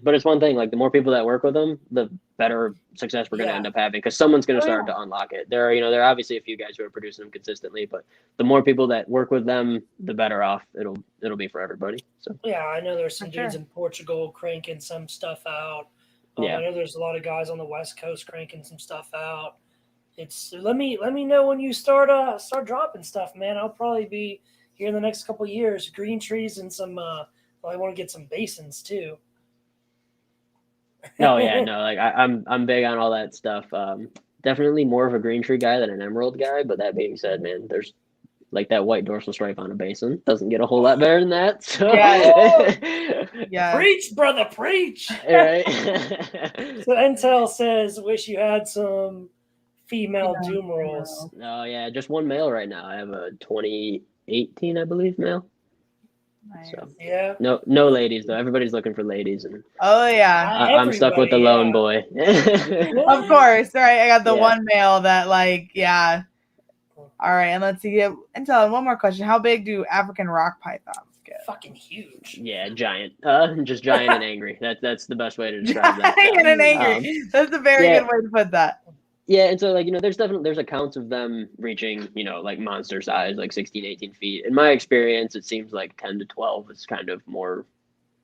but it's one thing, like the more people that work with them, the better success we're going to end up having, because someone's going to start to unlock it. There are obviously a few guys who are producing them consistently, but the more people that work with them, the better off it'll be for everybody. So yeah, I know there's some dudes in Portugal cranking some stuff out. I know there's a lot of guys on the West Coast cranking some stuff out. It's let me know when you start dropping stuff, man. I'll probably be here in the next couple of years. Green trees and some. I want to get some basins too. No, like I'm big on all that stuff. Definitely more of a green tree guy than an emerald guy. But that being said, man, there's like that white dorsal stripe on a basin doesn't get a whole lot better than that. So preach, brother, preach. Right. So Intel says, wish you had some female doom rolls. Oh yeah, just one male right now. I have a 2018, I believe, male. Nice. So yeah, no ladies though. Everybody's looking for ladies, and I'm stuck with the lone boy. Of course, right? I got the one male that All right, and let's see. Intel, one more question: how big do African rock pythons get? Fucking huge. Yeah, giant. Just giant and angry. That's the best way to describe that. Giant and angry. That's a very good way to put that. Yeah, and so like there's accounts of them reaching like monster size, like 16, 18 feet. In my experience, it seems like 10 to 12 is kind of more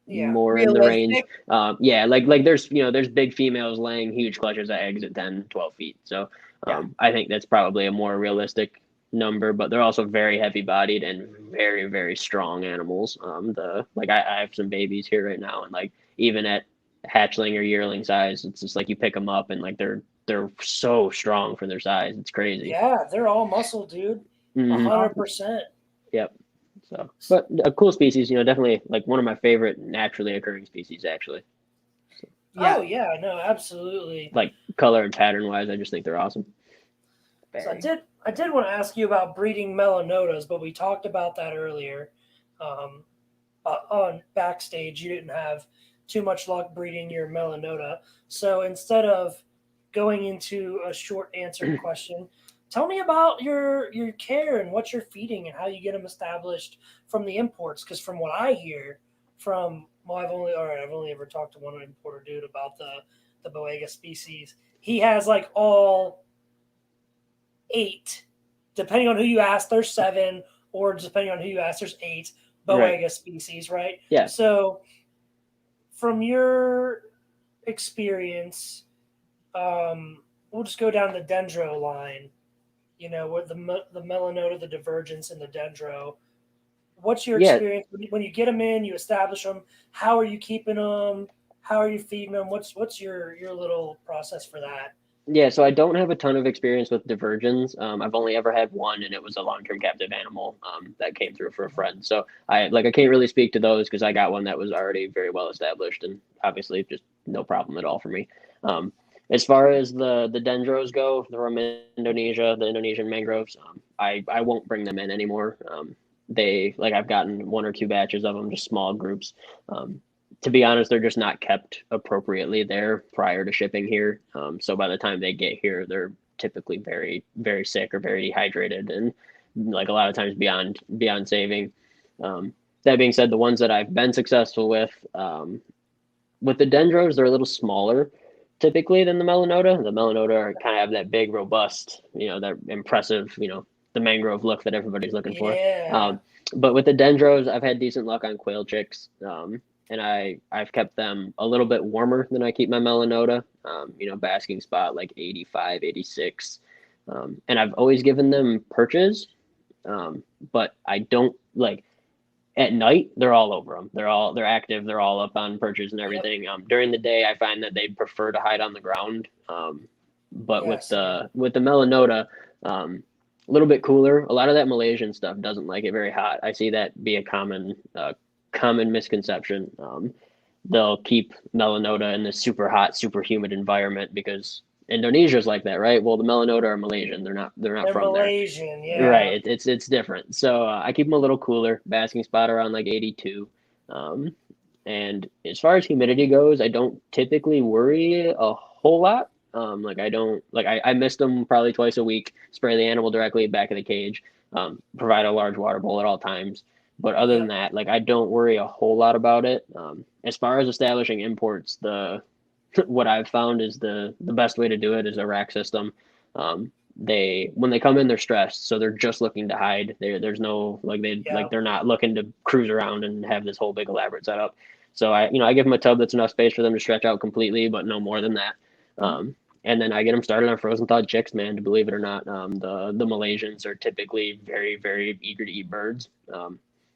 in the range. Like there's big females laying huge clutches of eggs at 10, 12 feet. So I think that's probably a more realistic number, but they're also very heavy bodied and very, very strong animals. I have some babies here right now, and like even at hatchling or yearling size, it's just like you pick them up and like they're so strong for their size. It's crazy. Yeah, they're all muscle, dude. 100%. Yep. So, but a cool species, definitely like one of my favorite naturally occurring species, actually. So, oh yeah, no, absolutely. Like color and pattern wise, I just think they're awesome. So I did want to ask you about breeding melanotas, but we talked about that earlier. On backstage, you didn't have too much luck breeding your melanota. So instead of going into a short answer question, tell me about your care and what you're feeding and how you get them established from the imports. Because from what I hear from, I've only ever talked to one importer dude about the Boega species. He has like all 8, depending on who you ask, there's 7, or depending on who you ask, there's 8 Boega species, right? Yeah. So from your experience, we'll just go down the dendro line, with the melanota, the divergence, and the dendro. What's your experience when you get them in, you establish them? How are you keeping them? How are you feeding them? What's your little process for that? Yeah, so I don't have a ton of experience with divergence. I've only ever had one, and it was a long-term captive animal that came through for a friend. So I can't really speak to those because I got one that was already very well established, and obviously just no problem at all for me. As far as the dendros go, they're from Indonesia, the Indonesian mangroves. I won't bring them in anymore. I've gotten 1 or 2 batches of them, just small groups. To be honest, they're just not kept appropriately there prior to shipping here. So by the time they get here, they're typically very, very sick or very dehydrated, and like a lot of times beyond saving. That being said, the ones that I've been successful with the dendros, they're a little smaller typically than the melanota. The melanota kind of have that big, robust, that impressive, the mangrove look that everybody's looking for. But with the dendros, I've had decent luck on quail chicks. And I've kept them a little bit warmer than I keep my melanota, basking spot like 85, 86. And I've always given them perches, but I don't like at night, they're all over them. They're active. They're all up on perches and everything. During the day, I find that they prefer to hide on the ground. But with the melanota, a little bit cooler. A lot of that Malaysian stuff doesn't like it very hot. I see that be a common misconception. They'll keep melanota in this super hot, super humid environment because Indonesia's like that, right? Well, the melanota are Malaysian. They're not from Malaysian, there. Right. It's different. So I keep them a little cooler. Basking spot around like 82. And as far as humidity goes, I don't typically worry a whole lot. I mist them probably twice a week. Spray the animal directly back in the cage. Provide a large water bowl at all times. But other than that, I don't worry a whole lot about it. As far as establishing imports, what I've found is the best way to do it is a rack system. When they come in, they're stressed, so they're just looking to hide. There's no they're not looking to cruise around and have this whole big elaborate setup. So I give them a tub that's enough space for them to stretch out completely, but no more than that. And then I get them started on frozen thawed chicks, man. To believe it or not, the Malaysians are typically very, very eager to eat birds.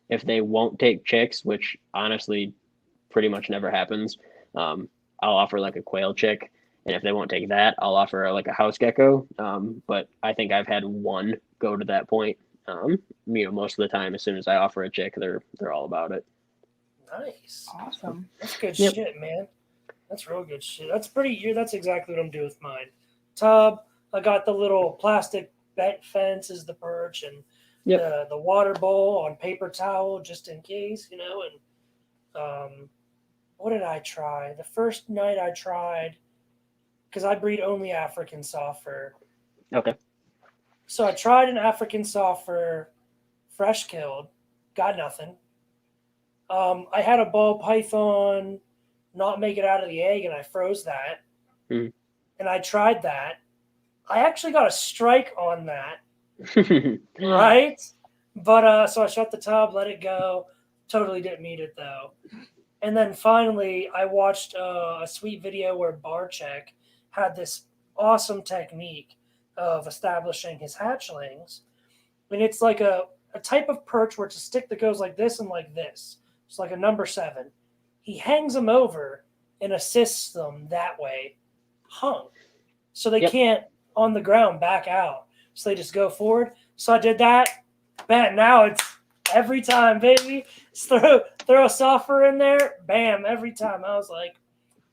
If they won't take chicks, which honestly pretty much never happens, I'll offer like a quail chick. And if they won't take that, I'll offer like a house gecko. But I think I've had one go to that point. Most of the time, as soon as I offer a chick, they're all about it. Nice. Awesome. That's good shit, man. That's real good shit. That's exactly what I'm doing with mine. Tub, I got the little plastic fence as the perch, and the water bowl on paper towel just in case, and what did I try? The first night I tried, because I breed only African soft fur. Okay. So I tried an African soft fur, fresh killed, got nothing. I had a ball python not make it out of the egg, and I froze that. And I tried that. I actually got a strike on that. Right? But so I shut the tub, let it go. Totally didn't need it though. And then finally, I watched a sweet video where Barchek had this awesome technique of establishing his hatchlings. And it's like a type of perch where it's a stick that goes like this and like this. It's like a number 7. He hangs them over and assists them that way, hung. So they can't, on the ground, back out. So they just go forward. So I did that. Man, now it's every time, baby. Just throw a softer in there. Bam, every time. I was like,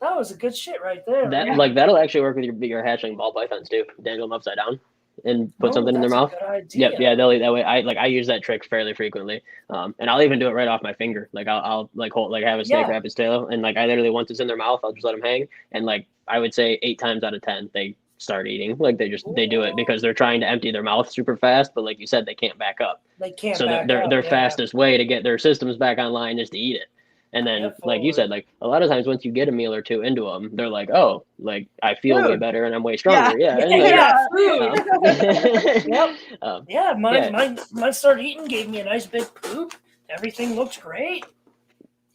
that was a good shit right there. That'll actually work with your hatchling ball pythons too. Dangle them upside down and put something in their mouth. Yep, yeah, they'll eat that way. I use that trick fairly frequently, and I'll even do it right off my finger. I'll have a snake wrap its tail, and I literally, once it's in their mouth, I'll just let them hang, and I would say 8 times out of 10 they start eating. They do it because they're trying to empty their mouth super fast, but like you said, they can't back up. They can't. So their fastest way to get their systems back online is to eat it. And then, like you said, a lot of times once you get a meal or two into them, they're like, oh, I feel way better and I'm way stronger. Mine started eating, gave me a nice big poop. Everything looked great.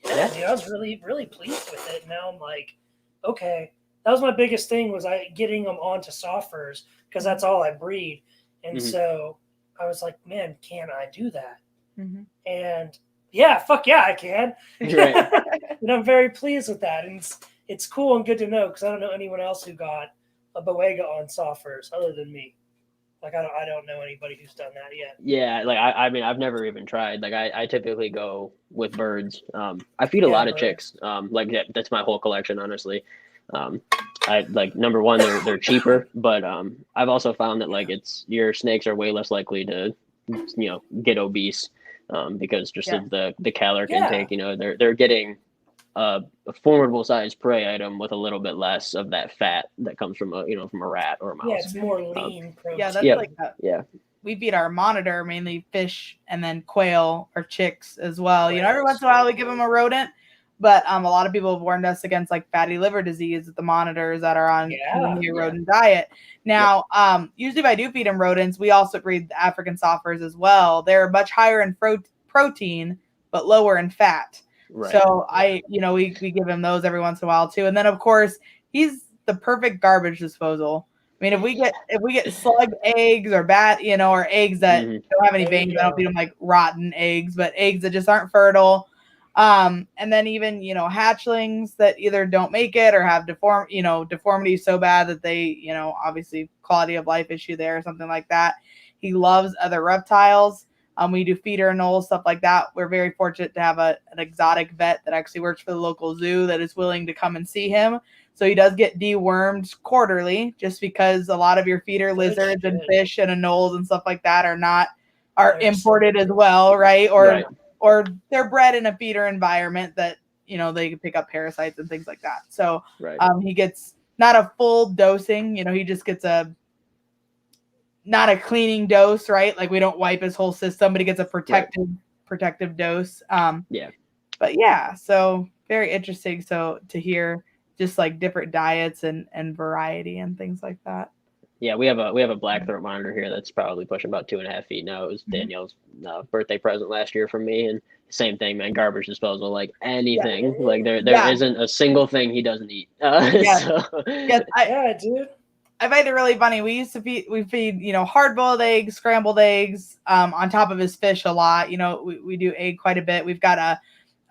I was really, really pleased with it. Now I'm like, okay, that was my biggest thing, was getting them onto soft furs, because that's all I breed. And so I was like, man, can I do that? And fuck yeah, I can. Right. And I'm very pleased with that. And it's cool and good to know, because I don't know anyone else who got a Boega on soft furs other than me. I don't know anybody who's done that yet. Yeah, I've never even tried. I typically go with birds. I feed a lot of chicks. That's my whole collection, honestly. Number one, they're cheaper, but I've also found that your snakes are way less likely to get obese because just Yeah. of the caloric Yeah. intake. You know, they're getting a formidable sized prey item with a little bit less of that fat that comes from from a rat or a mouse. Yeah, it's more lean protein. Yeah, that's Yeah. like Yeah. we feed our monitor mainly fish and then quail or chicks as well. You know, every Quails. once in a while we give them a rodent, but a lot of people have warned us against like fatty liver disease with the monitors that are on the rodent diet. Now, usually if I do feed them rodents, we also breed the African softwares as well. They're much higher in protein, but lower in fat. Right. So we give him those every once in a while too. And then of course he's the perfect garbage disposal. I mean, if we get slug eggs or or eggs that don't have any veins, I don't feed them like rotten eggs, but eggs that just aren't fertile. And then even, hatchlings that either don't make it or have deformity so bad that they, obviously quality of life issue there or something like that. He loves other reptiles. We do feeder anoles, stuff like that. We're very fortunate to have an exotic vet that actually works for the local zoo that is willing to come and see him. So he does get dewormed quarterly, just because a lot of your feeder lizards and fish and anoles and stuff like that are imported as well, right? Or they're bred in a feeder environment that they can pick up parasites and things like that. So he gets not a full dosing, he just gets not a cleaning dose, right? Like we don't wipe his whole system, but he gets a protective dose. But yeah, so very interesting. So to hear just like different diets and variety and things like that. Yeah, we have a black throat monitor here that's probably pushing about 2.5 feet now. It was Danielle's birthday present last year from me, and same thing, man. Garbage disposal, like anything. Yeah. Like there isn't a single thing he doesn't eat. Yes, dude. I find it really funny. We feed hard-boiled eggs, scrambled eggs, on top of his fish a lot. We do egg quite a bit. We've got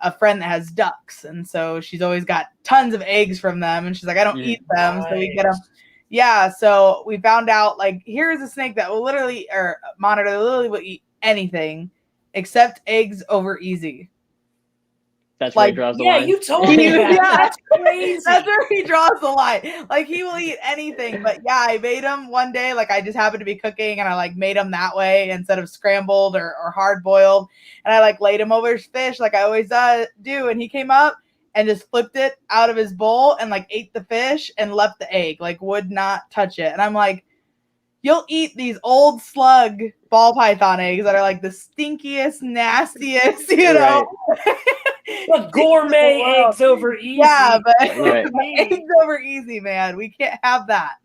a friend that has ducks, and so she's always got tons of eggs from them, and she's like, I don't eat them, so we get them. Yeah, so we found out, like, here's a snake that will literally will eat anything except eggs over easy. That's where he draws the line. You told me that. That's crazy. That's where he draws the line. Like, he will eat anything. But yeah, I made him one day. Like, I just happened to be cooking, and I like made him that way instead of scrambled or hard boiled. And I like laid him over his fish, like I always do. And he came up and just flipped it out of his bowl and like ate the fish and left the egg. Like, would not touch it. And I'm like, you'll eat these old slug ball python eggs that are like the stinkiest, nastiest, But gourmet eggs over easy. Yeah, but eggs over easy, man. We can't have that.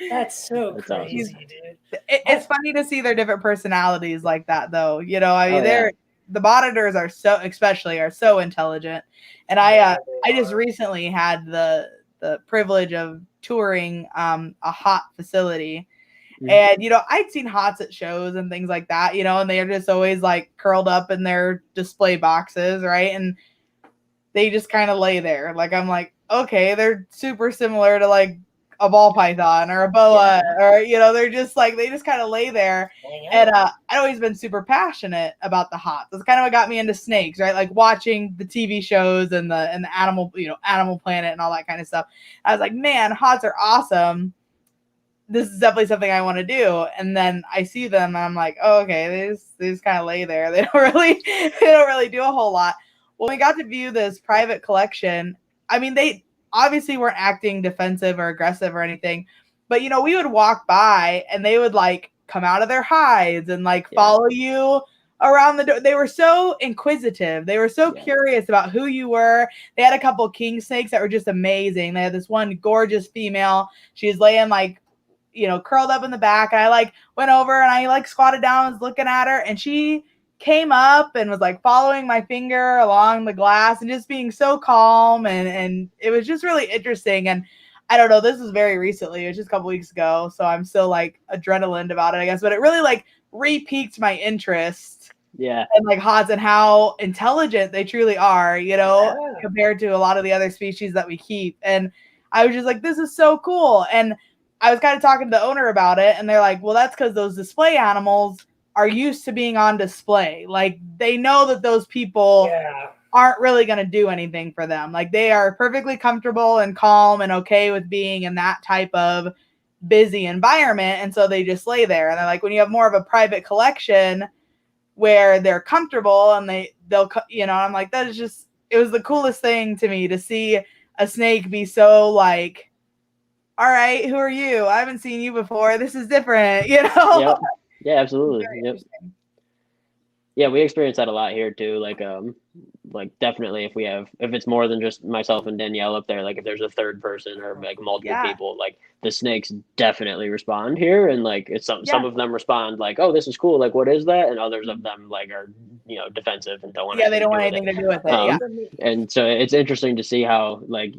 That's so crazy, dude. It's funny to see their different personalities like that, though. The monitors are so intelligent. And I just recently had the privilege of touring a hot facility. And, I'd seen hots at shows and things like that, and they're just always like curled up in their display boxes, right? And they just kind of lay there. Like, I'm like, okay, they're super similar to like a ball python or a boa, or, they just kind of lay there. And I'd always been super passionate about the hots. That's kind of what got me into snakes, right? Like watching the TV shows and the animal, Animal Planet and all that kind of stuff. I was like, man, hots are awesome. This is definitely something I want to do. And then I see them and I'm like, oh, okay, they just kind of lay there. They don't really do a whole lot. When we got to view this private collection, I mean, they obviously weren't acting defensive or aggressive or anything, but we would walk by and they would like come out of their hides and like follow you around the door. They were so inquisitive. They were so curious about who you were. They had a couple king snakes that were just amazing. They had this one gorgeous female. She was laying like, curled up in the back. And I like went over and I like squatted down and was looking at her, and she came up and was like following my finger along the glass and just being so calm. And it was just really interesting. And I don't know, this was very recently. It was just a couple weeks ago. So I'm still like adrenaline about it, I guess. But it really like re-piqued my interest. Yeah. And like hots and how intelligent they truly are, compared to a lot of the other species that we keep. And I was just like, this is so cool. And I was kind of talking to the owner about it, and they're like, well, that's because those display animals are used to being on display. Like, they know that those people aren't really going to do anything for them. Like, they are perfectly comfortable and calm and okay with being in that type of busy environment. And so they just lay there. And they're like, when you have more of a private collection, where they're comfortable and they'll, you know, I'm like, that is just, it was the coolest thing to me to see a snake be so like, all right, who are you? I haven't seen you before. This is different, you know? Yep. Yeah, absolutely. Very Yep. interesting. Yeah, we experience that a lot here too. Like definitely if it's more than just myself and Danielle up there, like if there's a third person or like multiple Yeah. people, like the snakes definitely respond here, and like it's some Yeah. of them respond like, oh, this is cool, like what is that, and others of them like are defensive and don't want Yeah, they don't want anything anything to do with it. Yeah. and so it's interesting to see how like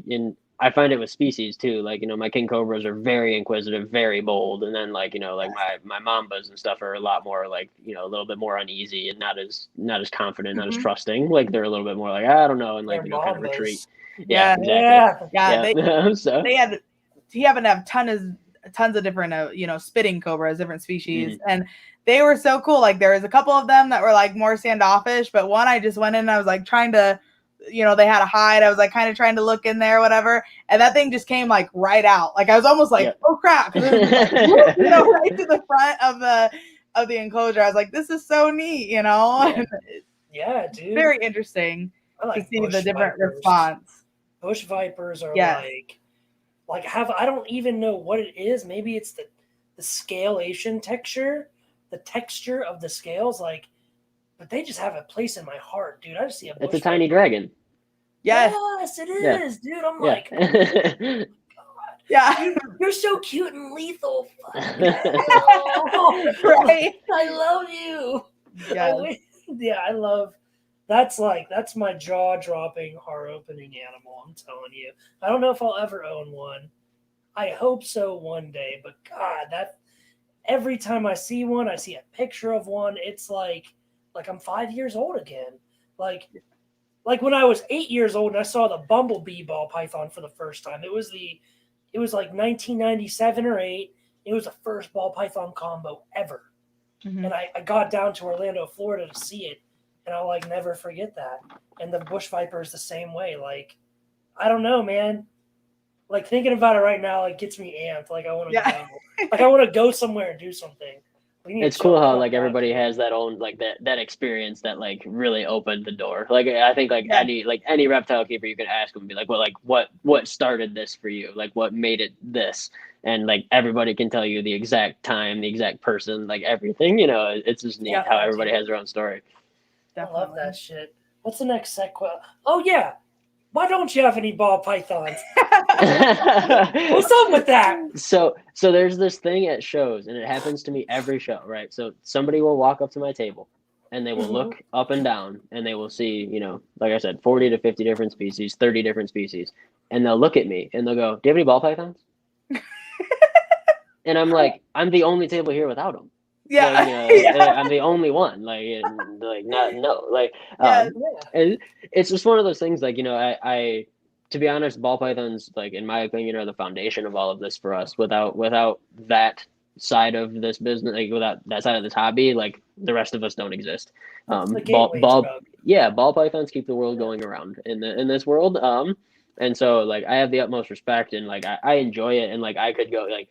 I find it with species too. Like, my king cobras are very inquisitive, very bold. And then like, like my mambas and stuff are a lot more like, a little bit more uneasy and not as confident, not as trusting. Like they're a little bit more like, I don't know. And like, kind of retreat. Yeah, exactly. Yeah. So he happened to have tons of different, spitting cobras, different species. And they were so cool. Like there was a couple of them that were like more standoffish, but one I just went in and I was like trying to, they had a hide. I was like kind of trying to look in there, whatever. And that thing just came like right out. Like I was almost like, oh crap. Like, right to the front of the enclosure. I was like, this is so neat, Yeah, dude. Very interesting to see the different response. Bush vipers are like I don't even know what it is. Maybe it's the scalation texture, the texture of the scales, like, but they just have a place in my heart, dude. I just see a bush It's a tiny dragon. Yes, it is, dude. I'm like, oh my God. Yeah, you're so cute and lethal. Right? I love you. Yes. I love. That's my jaw-dropping, heart-opening animal. I'm telling you. I don't know if I'll ever own one. I hope so one day. But God, that every time I see one, I see a picture of one. It's like I'm 5 years old again. Like when I was 8 years old and I saw the bumblebee ball python for the first time. It was like 1997 or 8. It was the first ball python combo ever. Mm-hmm. And I got down to Orlando, Florida to see it. And I'll like never forget that. And the bush viper is the same way. Like, I don't know, man. Like thinking about it right now, like gets me amped. Like I want to go. Like I want to go somewhere and do something. It's cool how like everybody has that own like that experience that like really opened the door. Like I think any reptile keeper you can ask them, be like, well, like what started this for you? Like what made it this? And like everybody can tell you the exact time, the exact person, like everything. It's just neat how everybody has their own story. Definitely. I love that shit. What's the next sequel? Oh yeah. Why don't you have any ball pythons? What's up with that? So there's this thing at shows, and it happens to me every show, right? So somebody will walk up to my table, and they will look up and down, and they will see, like I said, 40 to 50 different species, 30 different species, and they'll look at me, and they'll go, "Do you have any ball pythons?" And I'm like, I'm the only table here without them. Yeah. Like, I'm the only one. And it's just one of those things. Like, I to be honest, ball pythons, like in my opinion, are the foundation of all of this for us. Without that side of this business, like without that side of this hobby, like the rest of us don't exist. Ball pythons keep the world going around in this world. And so like I have the utmost respect, and like I enjoy it, and like I could go like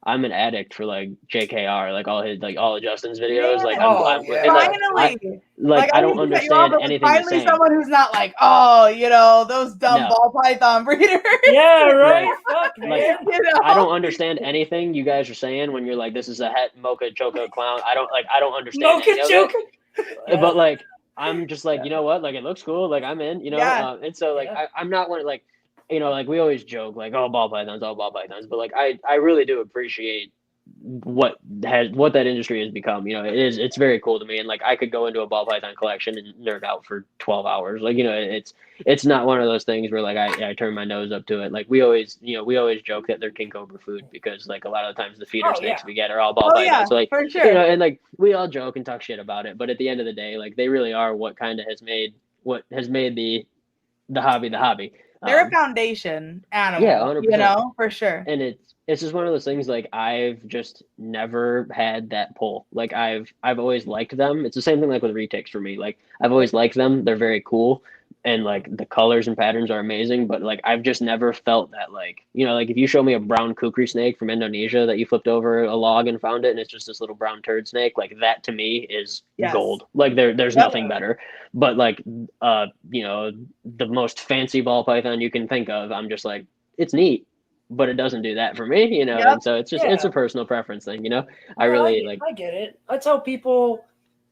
I'm an addict for like JKR, like all of Justin's videos. Yeah. Like, finally, I don't understand anything he's saying. Someone who's not like, those dumb ball python breeders. Yeah, right. Fuck, man. I don't understand anything you guys are saying when you're like, this is a het mocha choca clown. I don't understand. Mocha choca. But like, I'm just like, you know what? Like, it looks cool. Like, I'm in. And so like, I'm not one like. Like we always joke like, oh, ball pythons, but like I really do appreciate what that industry has become. It's very cool to me, and like I could go into a ball python collection and nerd out for 12 hours. Like, it's not one of those things where like I turn my nose up to it. Like we always joke that they're king cobra food because like a lot of the times the feeder snakes we get are all ball pythons. Yeah, so like, for sure. And like we all joke and talk shit about it, but at the end of the day, like they really are what has made the hobby the hobby. They're a foundation animal. Yeah, 100%. For sure. And it's just one of those things like I've just never had that pull. Like I've always liked them. It's the same thing like with retics for me. Like I've always liked them. They're very cool. and like the colors and patterns are amazing, but like I've just never felt that, like, you know, like if you show me a brown kukri snake from Indonesia that you flipped over a log and found it and it's just this little brown turd snake, like that to me is gold. Like there's nothing better. But like you know, the most fancy ball python you can think of, I'm just like, it's neat, but it doesn't do that for me, you know. And so it's just it's a personal preference thing, you know. I get it. I tell people,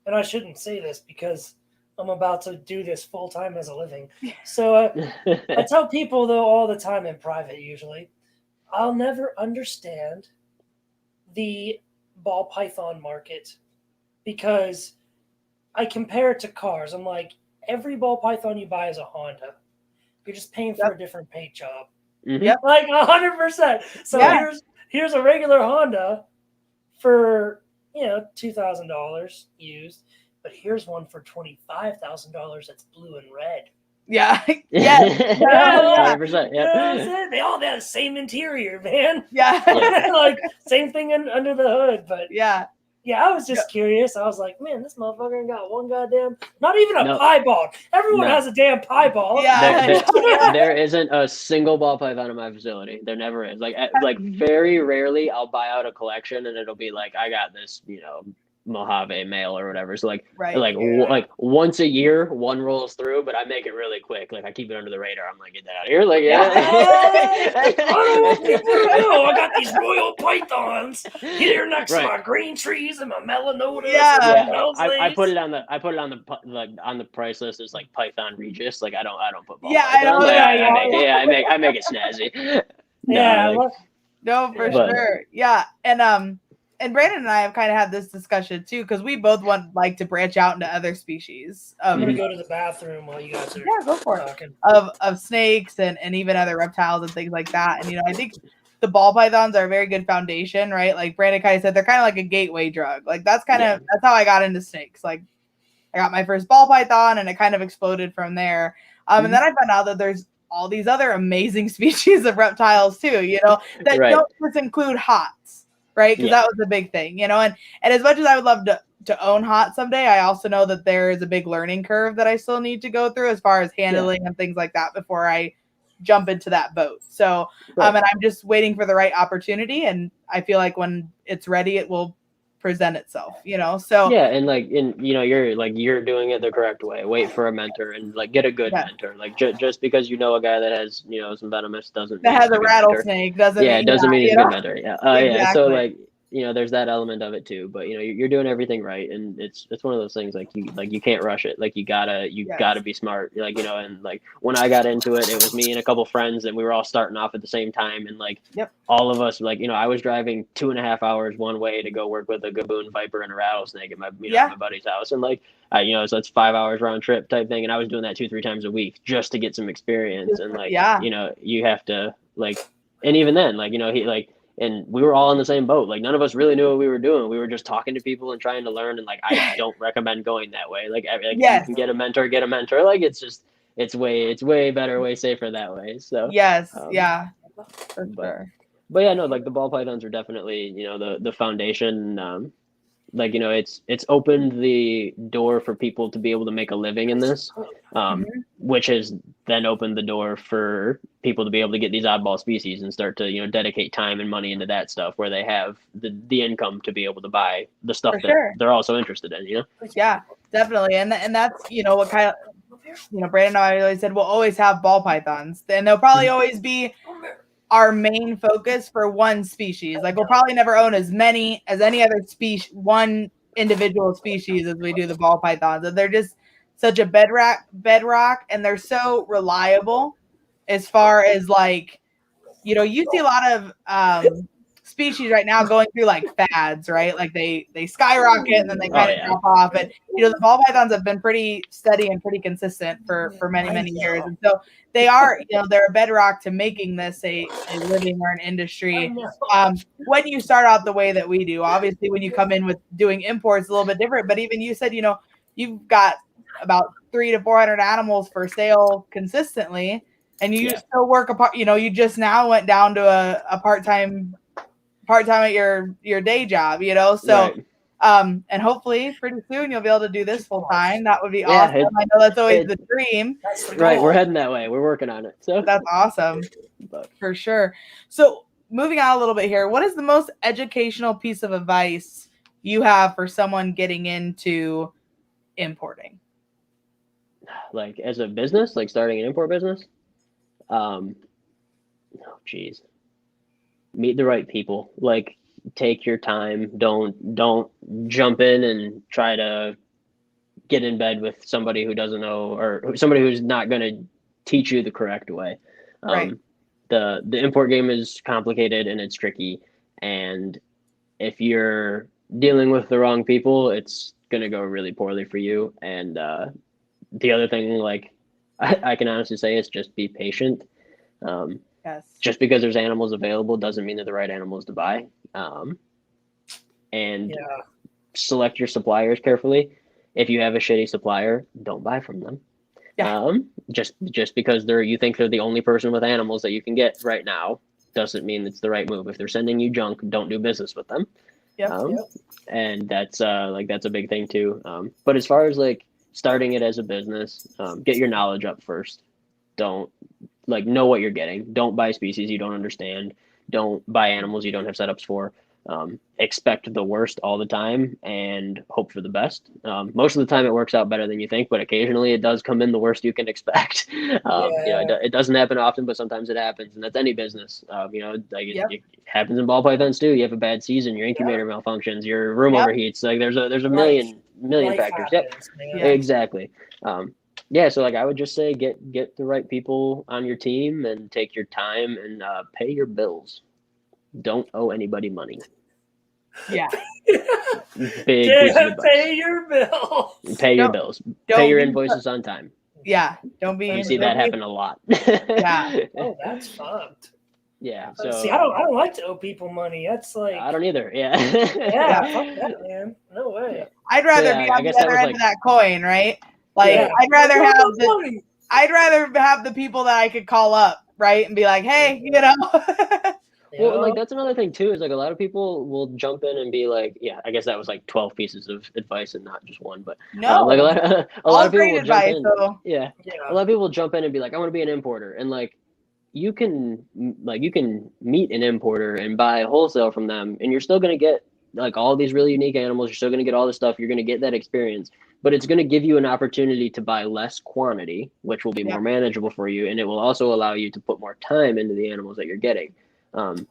and I shouldn't say this because I'm about to do this full time as a living. So I tell people though all the time in private, usually, I'll never understand the ball python market because I compare it to cars. I'm like, every ball python you buy is a Honda. You're just paying for a different paint job. Yep. Like 100%. So here's a regular Honda for, you know, $2,000 used. But here's one for $25,000 that's blue and red. Yeah. Yeah. 100%. You know what I'm saying? They all have the same interior, man. Yeah. Like same thing under the hood. But yeah, I was just curious. I was like, man, this motherfucker got one goddamn, not even a piebald. Everyone has a damn piebald. Yeah. There isn't a single ball python in my facility. There never is. Like very rarely I'll buy out a collection and it'll be like, I got this, you know, Mojave male or whatever. So like once a year one rolls through, but I make it really quick. Like I keep it under the radar. I'm like, get that out of here. Like I don't want people to know I got these royal pythons here next to my green trees and my melanotas. I put it on the price list as like Python Regis. Like I don't put ball pythons. I make it snazzy. No, for sure. Yeah. And Brandon and I have kind of had this discussion too, because we both like to branch out into other species. I'm gonna go to the bathroom while you guys are go for talking. Of snakes and even other reptiles and things like that. And you know, I think the ball pythons are a very good foundation, right? Like Brandon kind of said, they're kind of like a gateway drug. Like that's that's how I got into snakes. Like I got my first ball python and it kind of exploded from there. And then I found out that there's all these other amazing species of reptiles too, you know, that don't just include hots. Right. Because that was a big thing, you know, and as much as I would love to own hot someday, I also know that there is a big learning curve that I still need to go through as far as handling and things like that before I jump into that boat. So, and I'm just waiting for the right opportunity. And I feel like when it's ready, it will present itself, you know? So and you know, you're doing it the correct way. Wait for a mentor and like get a good mentor. Like just because you know a guy that has, you know, some venomous doesn't that has a rattlesnake doesn't mean he's a good mentor. Exactly. So like, you know, there's that element of it too, but you know, you're doing everything right. And it's one of those things like you can't rush it. Like you gotta be smart. Like, you know, and like when I got into it, it was me and a couple friends and we were all starting off at the same time. And like all of us, like, you know, I was driving 2.5 hours one way to go work with a gaboon viper and a rattlesnake at my buddy's house. And like, you know, so it's 5 hours round trip type thing. And I was doing that 2-3 times a week just to get some experience. And like, you know, you have to like, and even then, like, you know, and we were all in the same boat. Like none of us really knew what we were doing. We were just talking to people and trying to learn. And like, I don't recommend going that way. Like you can get a mentor. Like it's way better, way safer that way. So for sure. But yeah, no, like the ball pythons are definitely, you know, the foundation. Like, you know, it's opened the door for people to be able to make a living in this, which has then opened the door for people to be able to get these oddball species and start to, you know, dedicate time and money into that stuff where they have the income to be able to buy the stuff they're also interested in, you know? Yeah, definitely. And that's, you know, what kind of, you know, Brandon and I always said, we'll always have ball pythons and they'll probably always be our main focus for one species. Like we'll probably never own as many as any other one individual species as we do the ball pythons. And they're just such a bedrock and they're so reliable as far as like, you know, you see a lot of species right now going through like fads, right? Like they skyrocket and then they kind of drop off. And you know, the ball pythons have been pretty steady and pretty consistent for many years. And so they are, you know, they're a bedrock to making this a living or an industry. When you start out the way that we do, obviously when you come in with doing imports, a little bit different. But even you said, you know, you've got about 300 to 400 animals for sale consistently, and you still work apart. You know, you just now went down to a part-time at your day job, you know? So And hopefully pretty soon you'll be able to do this full time. That would be Yeah, awesome. I know that's always the dream. That's the Right, goal. we're heading that way. We're working on it. So That's awesome. but For sure. So moving on a little bit here, what is the most educational piece of advice you have for someone getting into importing? like as a business, like starting an import business, oh geez, meet the right people. Like take your time. Don't jump in and try to get in bed with somebody who doesn't know or somebody who's not going to teach you the correct way. Right. The import game is complicated and it's tricky, and if you're dealing with the wrong people, it's going to go really poorly for you. And the other thing, like I can honestly say, is just be patient. Yes. Just because there's animals available doesn't mean they're the right animals to buy. And select your suppliers carefully. If you have a shitty supplier, don't buy from them. Yeah. Just because you think they're the only person with animals that you can get right now doesn't mean it's the right move. If they're sending you junk, don't do business with them. Yep. And that's that's a big thing too. But as far as like starting it as a business, get your knowledge up first. Don't know what you're getting. Don't buy species you don't understand. Don't buy animals you don't have setups for. Expect the worst all the time and hope for the best. Most of the time it works out better than you think, but occasionally it does come in the worst you can expect. It doesn't happen often, but sometimes it happens, and that's any business. It happens in ball pythons too. You have a bad season, your incubator malfunctions, your room overheats. Like there's a million factors. Happens, Exactly. So like I would just say get the right people on your team and take your time and pay your bills. Don't owe anybody money. Yeah. Big piece of advice. Pay your bills. Pay your bills. Pay your invoices on time. Yeah. Don't be. You see that happen a lot. Yeah. Oh, that's fucked. Yeah. So see, I don't like to owe people money. That's like I don't either. Yeah. yeah, fuck that, man. No way. I'd rather be on the other end of that coin, right? Like I'd rather have the people that I could call up, right, and be like, hey, you know. Well, like that's another thing too, is like a lot of people will jump in and be like, yeah, I guess that was like 12 pieces of advice and not just one, but no, like a lot of people will jump in. So. Yeah, a lot of people will jump in and be like, I want to be an importer, and like you can meet an importer and buy wholesale from them, and you're still gonna get like all these really unique animals. You're still gonna get all this stuff. You're gonna get that experience, but it's gonna give you an opportunity to buy less quantity, which will be more manageable for you, and it will also allow you to put more time into the animals that you're getting. And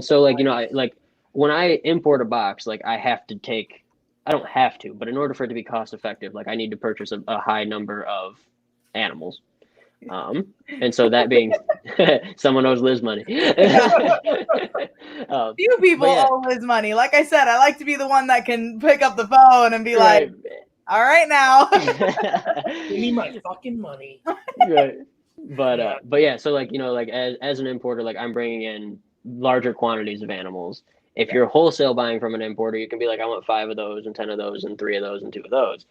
so like when I import a box, like I don't have to, but in order for it to be cost effective, like I need to purchase a high number of animals. And so that being someone owes Liz money. Few people owe Liz money. Like I said, I like to be the one that can pick up the phone and be like, all right now. Give me my fucking money. Right. But yeah, so like like as an importer, like I'm bringing in larger quantities of animals. If you're wholesale buying from an importer, you can be like, I want 5 of those and 10 of those and 3 of those and 2 of those,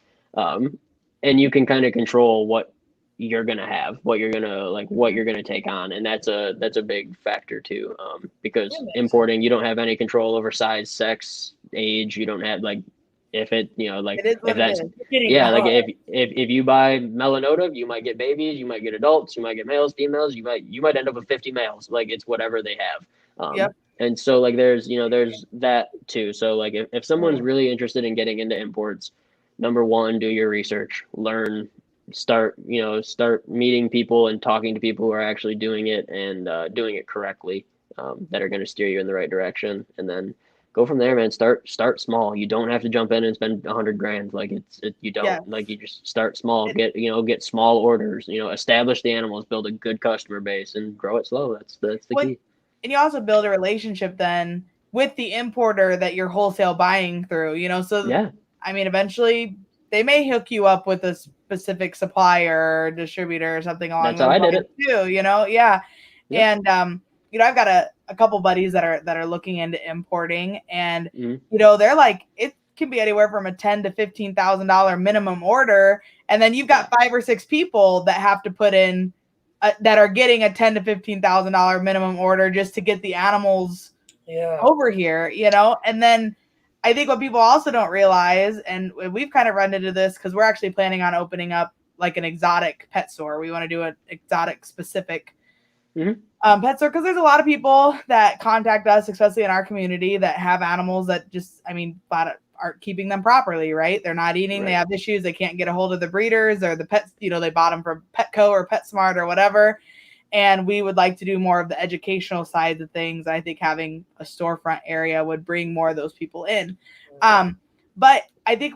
and you can kind of control what you're gonna have, what you're gonna take on, and that's a big factor too, because importing, you don't have any control over size, sex, age. You don't have like if it if that's if you buy melanota, you might get babies, you might get adults, you might get males, females, you might end up with 50 males. Like it's whatever they have. And so like there's that too. So like if someone's really interested in getting into imports, number one, do your research, learn, start meeting people and talking to people who are actually doing it and doing it correctly, that are going to steer you in the right direction, and then go from there, man. Start small. You don't have to jump in and spend $100,000. Like you don't. Like you just start small. Get small orders. Establish the animals, build a good customer base, and grow it slow. That's the key. And you also build a relationship then with the importer that you're wholesale buying through. So I mean, eventually they may hook you up with a specific supplier or distributor or something along those lines too. And I've got a couple buddies that are looking into importing, and they're like, it can be anywhere from a $10,000 to $15,000 minimum order, and then you've got 5 or 6 people that have to put in that are getting a $10,000 to $15,000 minimum order just to get the animals over here, and then I think what people also don't realize, and we've kind of run into this because we're actually planning on opening up like an exotic pet store. We want to do an exotic specific pet store because there's a lot of people that contact us, especially in our community, that have animals that just, I mean, aren't keeping them properly, right? They're not eating, they have issues, they can't get a hold of the breeders or the pets, you know, they bought them from Petco or PetSmart or whatever. And we would like to do more of the educational sides of things. I think having a storefront area would bring more of those people in. But I think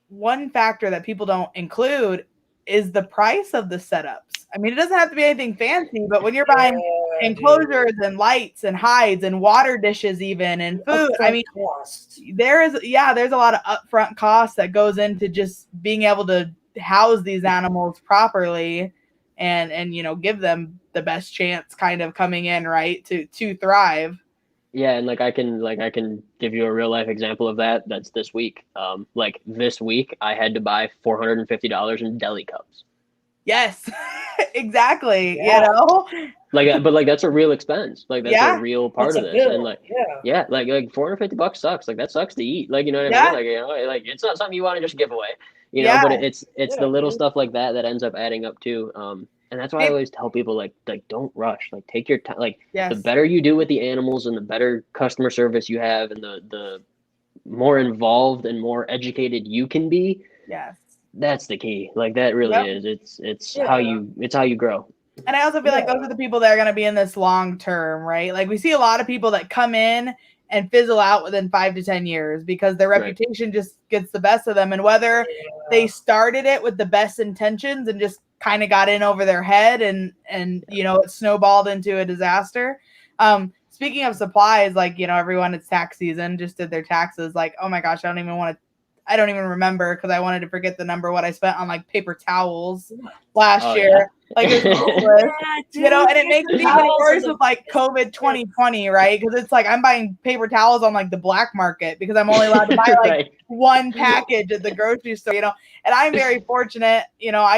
one factor that people don't include is the price of the setups. I mean, it doesn't have to be anything fancy, but when you're buying enclosures and lights and hides and water dishes even and food, I mean, there's a lot of upfront costs that goes into just being able to house these animals properly and you know, give them the best chance kind of coming in, right, to thrive. Yeah, and I can give you a real life example of that. That's this week. Like this week, I had to buy $450 in deli cups. Yes, exactly. Yeah. You know, but that's a real expense. Like that's a real part of this. Bill. And like $450 sucks. Like that sucks to eat. Like, you know what I mean? Like, you know, like it's not something you want to just give away. You know, but it's the little stuff like that ends up adding up too. And that's why I always tell people like don't rush. Like take your time. Like the better you do with the animals and the better customer service you have and the more involved and more educated you can be. Yes. That's the key. Like that really is. It's how you grow. And I also feel like those are the people that are going to be in this long term, right? Like we see a lot of people that come in and fizzle out within 5 to 10 years because their reputation just gets the best of them. And whether they started it with the best intentions and just kind of got in over their head and you know, it snowballed into a disaster. Speaking of supplies, like, you know, everyone, it's tax season, just did their taxes. Like, oh my gosh, I don't even remember because I wanted to forget the number what I spent on like paper towels last year. Yeah. Like it's you know, and it makes it even worse with like COVID 2020, right? Because it's like I'm buying paper towels on like the black market because I'm only allowed to buy like one package at the grocery store, you know. And I'm very fortunate, you know.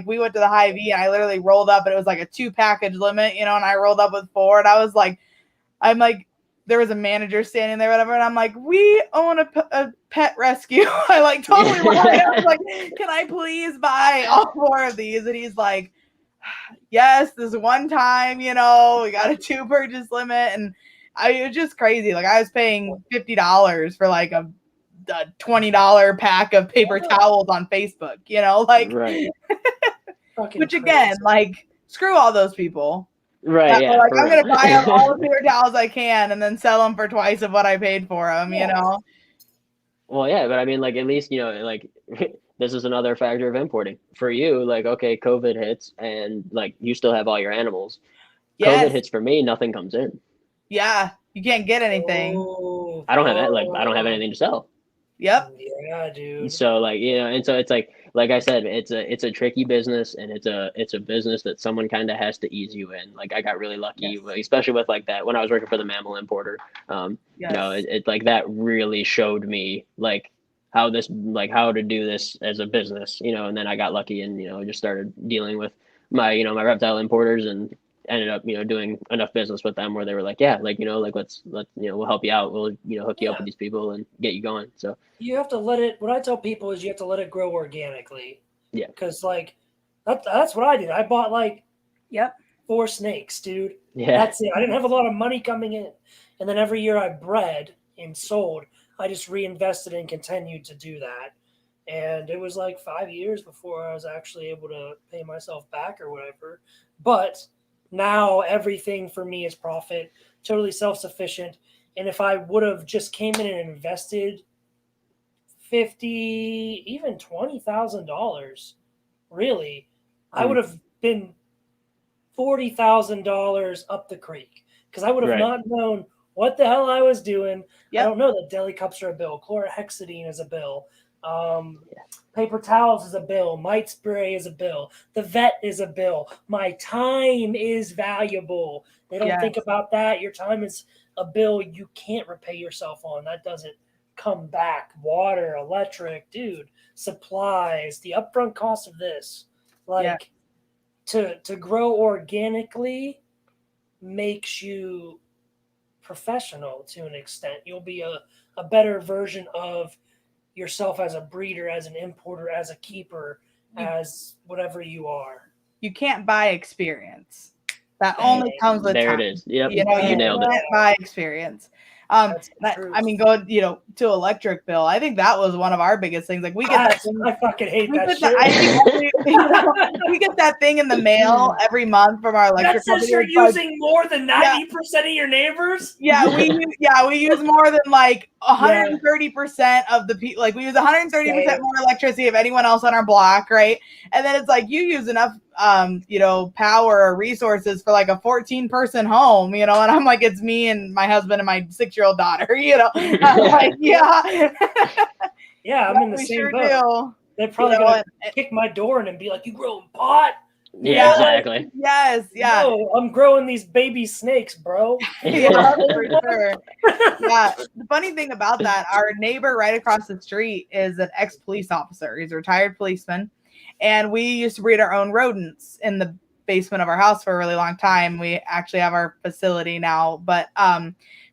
We went to the Hy-Vee and I literally rolled up and it was like a 2-package limit, you know, and I rolled up with 4 and I was like, there was a manager standing there, whatever, and I'm like, we own a pet rescue. I like totally lied. I was like, can I please buy all 4 of these? And he's like, yes, this one time, you know, we got a 2 purchase limit, and it was just crazy. Like I was paying $50 for like a $20 pack of paper towels on Facebook, you know, like, which again, like, screw all those people. Right. Yeah. Like I'm gonna buy up all the paper towels I can and then sell them for twice of what I paid for them. You know. Well, yeah, but I mean, like at least you know, like this is another factor of importing for you. Like, okay, COVID hits, and like you still have all your animals. COVID hits for me, nothing comes in. Yeah, you can't get anything. I don't have anything to sell. Yep. Yeah, dude. So like, you know, and so it's like I said, it's a tricky business, and it's a business that someone kind of has to ease you in. Like I got really lucky, especially with like that when I was working for the mammal importer. You know, it like that really showed me like how to do this as a business. You know, and then I got lucky and you know just started dealing with my my reptile importers and ended up you know doing enough business with them where they were like, yeah, like you know like let's you know we'll help you out, we'll you know hook you up with these people and get you going. So you have to let it. What I tell people is you have to let it grow organically. Yeah, because like that's what I did. I bought like 4 snakes, dude. Yeah, that's it. I didn't have a lot of money coming in, and then every year I bred and sold. I just reinvested and continued to do that. And it was like 5 years before I was actually able to pay myself back or whatever. But now everything for me is profit, totally self-sufficient. And if I would have just came in and invested $50,000, even $20,000, really, I would have been $40,000 up the creek because I would have not known what the hell I was doing. I don't know that deli cups are a bill. Chlorhexidine is a bill. Paper towels is a bill. Mite spray is a bill. The vet is a bill. My time is valuable. They don't think about that. Your time is a bill you can't repay yourself on. That doesn't come back. Water, electric, dude, supplies, the upfront cost of this. Like to grow organically makes you professional to an extent. You'll be a better version of yourself as a breeder, as an importer, as a keeper, as whatever you are. You can't buy experience. That only comes with there time. it is. Yep, You know, you nailed it. can't buy experience. That's the I truth. mean, going, you know, to electric bill. I think that was one of our biggest things. Like we get that thing, I fucking hate we that get shit. we get that thing in the mail every month from our electric That says company. you're It's like, using more than 90% of your neighbors. yeah, we use more than like 130% of the people. Like we use 130% more electricity of anyone else on our block, right? And then it's like you use enough, you know, power or resources for like a 14-person home, you know. And I'm like, it's me and my husband and my 6-year-old daughter, you know. I'm like, yeah, Yeah, I'm in the we same sure boat. do. They're probably gonna kick my door in and be like, "You growing pot?" Yeah, exactly. Yes, yeah. No, I'm growing these baby snakes, bro. Yeah, for sure. Yeah. The funny thing about that, our neighbor right across the street is an ex-police officer. He's a retired policeman. And we used to breed our own rodents in the basement of our house for a really long time. We actually have our facility now. But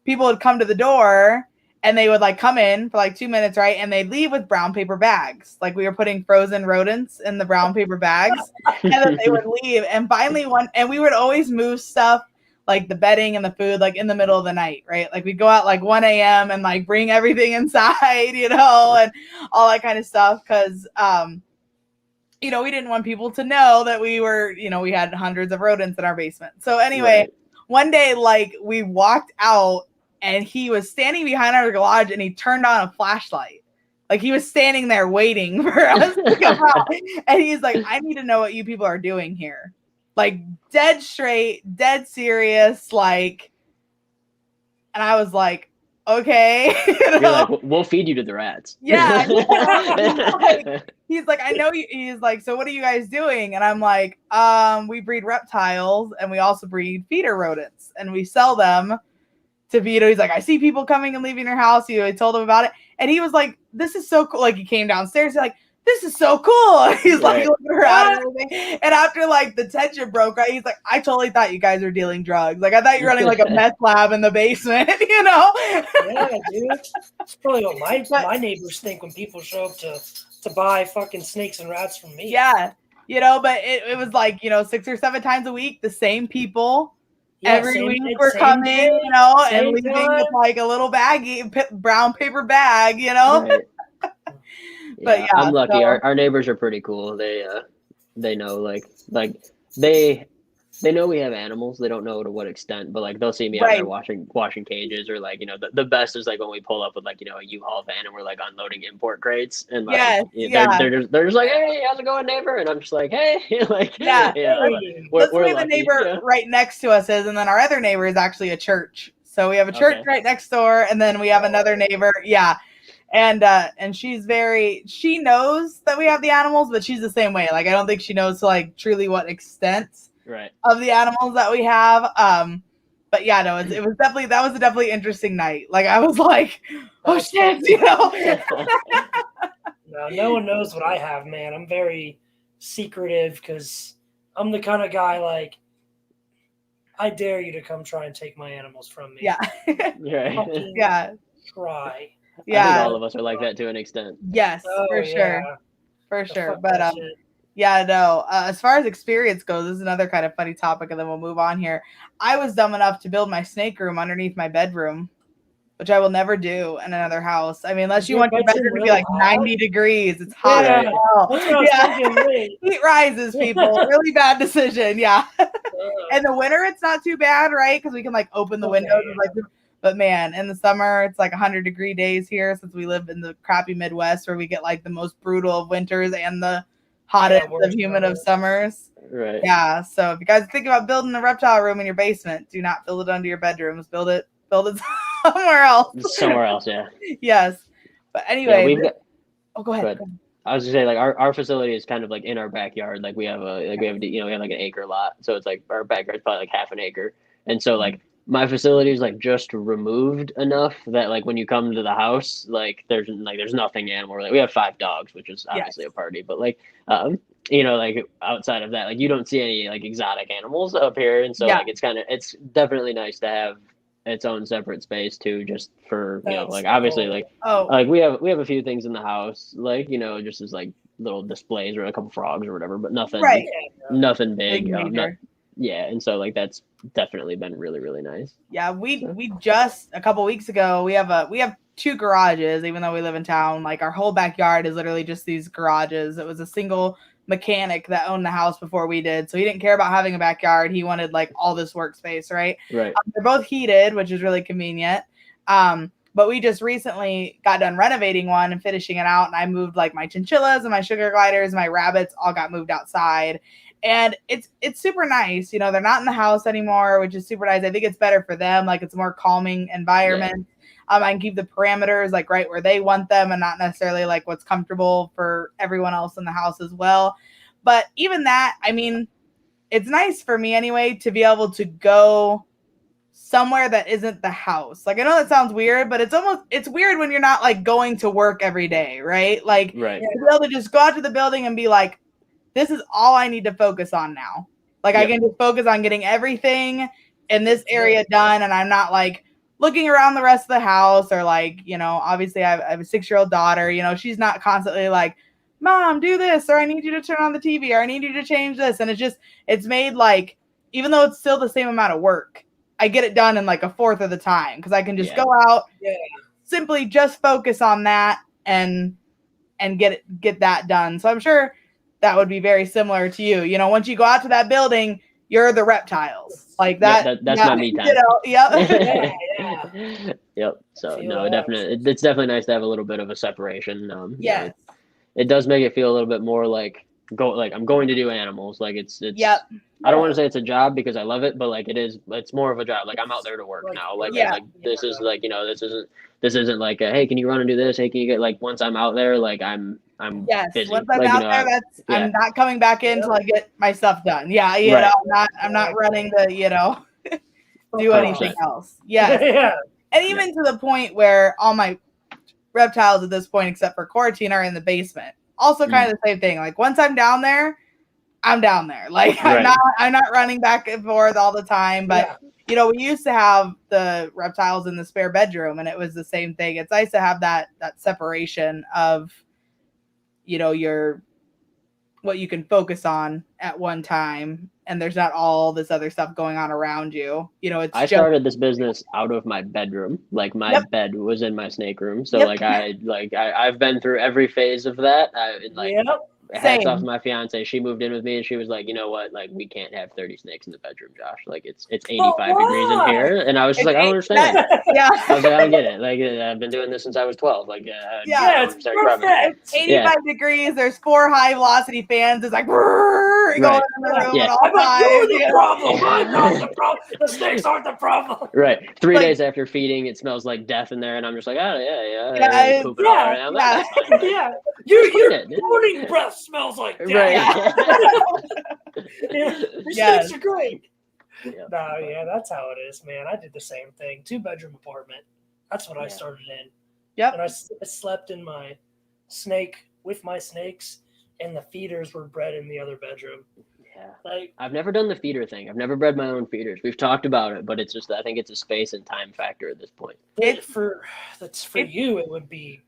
people would come to the door and they would like come in for like 2 minutes, right? And they'd leave with brown paper bags. Like we were putting frozen rodents in the brown paper bags. And then they would leave. And finally and we would always move stuff like the bedding and the food like in the middle of the night, right? Like we'd go out like 1 a.m. and like bring everything inside, you know, and all that kind of stuff. Cause you know, we didn't want people to know that we were, you know, we had hundreds of rodents in our basement. So anyway, one day like we walked out and he was standing behind our garage and he turned on a flashlight. Like he was standing there waiting for us to come out. And he's like, I need to know what you people are doing here. Like dead straight, dead serious, like, and I was like, okay. You're like, we'll feed you to the rats. Yeah. He's like, I know you. He's like, so what are you guys doing? And I'm like, we breed reptiles and we also breed feeder rodents and we sell them to feed. He's like, I see people coming and leaving your house. You know, I told him about it. And he was like, this is so cool. Like he came downstairs, like, this is so cool. He's like looking around and everything. And after like the tension broke, right? He's like, I totally thought you guys were dealing drugs. Like I thought you were running like a meth lab in the basement, you know? Yeah, dude. That's probably what my neighbors think when people show up to buy fucking snakes and rats from me. Yeah. You know, but it was like, you know, 6 or 7 times a week, the same people. Yeah, every week we're coming, day, you know, and leaving with like a little baggie, brown paper bag, you know? Right. But yeah, I'm lucky. So, our neighbors are pretty cool. They know like they know we have animals. They don't know to what extent, but like they'll see me out there washing cages, or like, you know, the best is like when we pull up with like, you know, a U-Haul van and we're like unloading import crates, and like they're just like, hey, how's it going, neighbor? And I'm just like, hey, like that's we're where lucky. The neighbor right next to us is, and then our other neighbor is actually a church. So we have a church right next door, and then we have another neighbor. Yeah. And she knows that we have the animals, but she's the same way. Like, I don't think she knows to like truly what extent of the animals that we have. But yeah, no, that was a definitely interesting night. Like I was like, oh shit, you know. No one knows what I have, man. I'm very secretive because I'm the kind of guy like, I dare you to come try and take my animals from me. Yeah. Yeah. Try. Yeah, I think all of us are like that to an extent. Yes, for sure. But yeah, no. As far as experience goes, this is another kind of funny topic, and then we'll move on here. I was dumb enough to build my snake room underneath my bedroom, which I will never do in another house. I mean, unless you want your bedroom to be like 90 degrees, it's hot. Heat rises, people. Really bad decision. Yeah. In the winter, it's not too bad, right? Because we can like open the windows and like. But man, in the summer, it's like 100-degree days here since we live in the crappy Midwest where we get like the most brutal of winters and the hottest of humid of summers. Right. Yeah. So if you guys think about building a reptile room in your basement, do not build it under your bedrooms. Build it somewhere else. Somewhere else, yeah. Yes. But anyway. Go ahead. I was gonna say, like, our facility is kind of like in our backyard. Like we have like an acre lot. So it's like our backyard's probably like half an acre. And so like my facility is like just removed enough that like when you come to the house, like there's nothing animal. Like we have 5 dogs, which is obviously a party, but like you know, like outside of that, like you don't see any like exotic animals up here, and so like it's definitely nice to have its own separate space too, just for That's like obviously cool. like we have a few things in the house, like just as like little displays or a couple frogs or whatever, but nothing Right. nothing Big big. major. And so like that's definitely been really, really nice. Yeah, we just a couple weeks ago we have 2 garages, even though we live in town. Like our whole backyard is literally just these garages. It was a single mechanic that owned the house before we did, so he didn't care about having a backyard. He wanted like all this workspace, right? Right. They're both heated, which is really convenient. But we just recently got done renovating one and finishing it out, and I moved like my chinchillas and my sugar gliders and my rabbits all got moved outside. And it's super nice. They're not in the house anymore, which is super nice. I think it's better for them. Like it's a more calming environment. Yeah. I can keep the parameters like right where they want them and not necessarily like what's comfortable for everyone else in the house as well. But even that, I mean, it's nice for me anyway to be able to go somewhere that isn't the house. Like I know that sounds weird, but it's weird when you're not like going to work every day, right? Like right. To be able to just go out to the building and be like, this is all I need to focus on now. Like I can just focus on getting everything in this area done, and I'm not like looking around the rest of the house or like, obviously I have a 6-year-old daughter, she's not constantly like, Mom, do this, or I need you to turn on the TV, or I need you to change this. And it's made like, even though it's still the same amount of work, I get it done in like a fourth of the time because I can just go out, simply just focus on that and get that done. So I'm sure that would be very similar to you. Once you go out to that building, you're the reptiles like that. That's my me time. Yep. Yep. So no, it's definitely nice to have a little bit of a separation. Yes. It does make it feel a little bit more like I'm going to do animals. Like it's I don't want to say it's a job because I love it, but like it's more of a job. Like I'm out there to work now. Like this is like, this isn't like hey, can you run and do this? Hey, can you get like once I'm out there, like I'm busy. Once I'm out there, I'm not coming back in until I get my stuff done. Yeah, I'm not running to do anything else. Yeah. And even to the point where all my reptiles at this point, except for quarantine, are in the basement. Also kind of the same thing. Like once I'm down there, I'm down there. Like I'm not running back and forth all the time. But we used to have the reptiles in the spare bedroom, and it was the same thing. It's nice to have that separation of your what you can focus on at one time, and there's not all this other stuff going on around you. I started this business out of my bedroom. Like my bed was in my snake room. So I've been through every phase of that. Hats off to my fiance. She moved in with me and she was like, you know what? Like we can't have 30 snakes in the bedroom, Josh. Like it's 85 degrees in here. And I was just like, I don't understand. I was like, I don't get it. Like I've been doing this since I was 12. Like it's perfect. 85 degrees. There's 4 high velocity fans. It's like going in the room at all times. You're the problem. I'm not the problem. The snakes aren't the problem. Right. 3 days after feeding, it smells like death in there, and I'm just like, Your morning breath smells like death. Right. Your snakes are great. That's how it is, man. I did the same thing. 2-bedroom apartment. That's what I started in. Yep. And I slept in my snake with my snakes, and the feeders were bred in the other bedroom. Yeah. Like I've never done the feeder thing. I've never bred my own feeders. We've talked about it, but it's just I think it's a space and time factor at this point. For you, it would be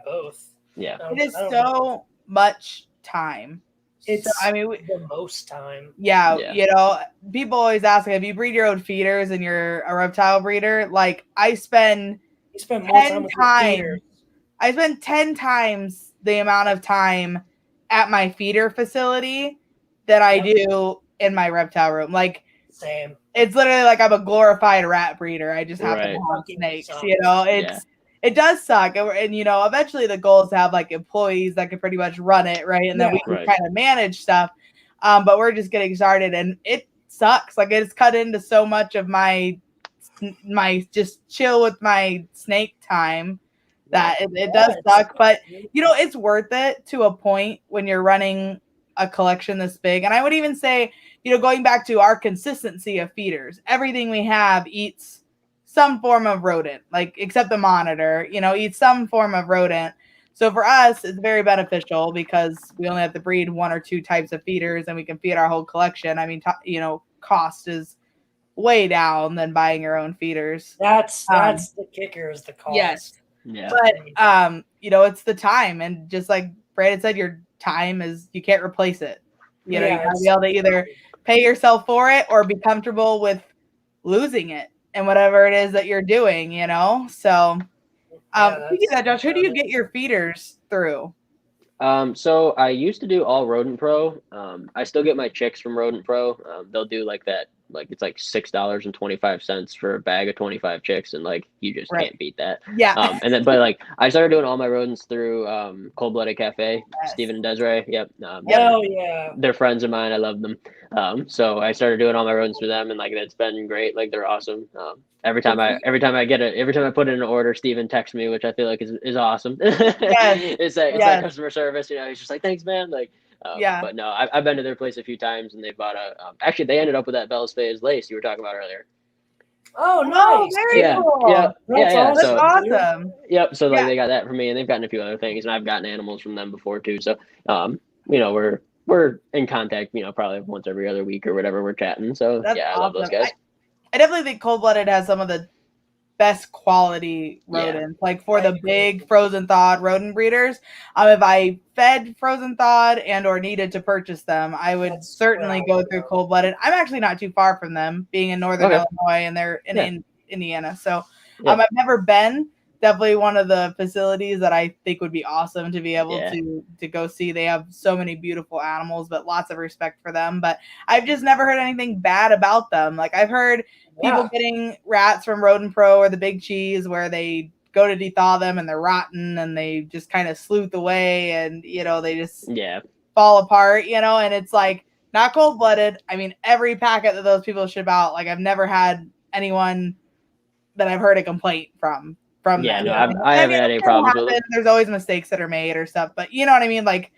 both. Yeah. It is so much time. It's the most time. Yeah. People always ask, if you breed your own feeders and you're a reptile breeder, like I spend more time with your feeders. I spend 10 times the amount of time at my feeder facility that I do in my reptile room. Like same. It's literally like I'm a glorified rat breeder. I just happen to have snakes. It does suck. And eventually the goal is to have like employees that can pretty much run it, right? And then we can kind of manage stuff. But we're just getting started, and it sucks. Like it's cut into so much of my just chill with my snake time that it does suck. But it's worth it to a point when you're running a collection this big. And I would even say, going back to our consistency of feeders, everything we have eats some form of rodent, like except the monitor, eats some form of rodent. So for us, it's very beneficial because we only have to breed 1 or 2 types of feeders and we can feed our whole collection. I mean, cost is way down than buying your own feeders. That's the kicker is the cost. Yes. Yeah. But it's the time, and just like Brandon said, your time is you can't replace it. You gotta be able to either pay yourself for it or be comfortable with losing it and whatever it is that you're doing, So speaking of that, Josh, who do you get your feeders through? So I used to do all Rodent Pro. I still get my chicks from Rodent Pro. They'll do like that, like it's like $6.25 for a bag of 25 chicks, and like you just can't beat that. Yeah. And then, but like I started doing all my rodents through Cold Blooded Cafe, Yes. Stephen and Desiree. Yep. They're friends of mine. I love them. So I started doing all my rodents through them, and like it's been great. Like they're awesome. Every time I put in an order, Steven texts me, which I feel like is awesome. Yes. It's that customer service. He's just like, thanks, man. Like, But no, I've been to their place a few times, and they bought actually they ended up with that Bell's Phase lace you were talking about earlier. Oh, nice. Very cool. That's awesome. Yep. So like they got that from me, and they've gotten a few other things, and I've gotten animals from them before too. So we're in contact, probably once every other week or whatever we're chatting. So that's I awesome. love those guys. I definitely think Cold Blooded has some of the best quality rodents. Like for the big frozen thawed rodent breeders, if I fed frozen thawed and or needed to purchase them, I would certainly go through Cold Blooded. I'm actually not too far from them, being in northern Illinois, and they're in Indiana. So I've never been. Definitely one of the facilities that I think would be awesome to be able to go see. They have so many beautiful animals, but lots of respect for them. But I've just never heard anything bad about them. Like I've heard people getting rats from Rodent Pro or the Big Cheese where they go to dethaw them and they're rotten and they just kind of sleuth away and they just fall apart, and it's like not Cold Blooded. I mean, every packet that those people ship out, like I've never had anyone that I've heard a complaint from them. No, I haven't had any problems with it. There's always mistakes that are made or stuff, but you know what I mean? Like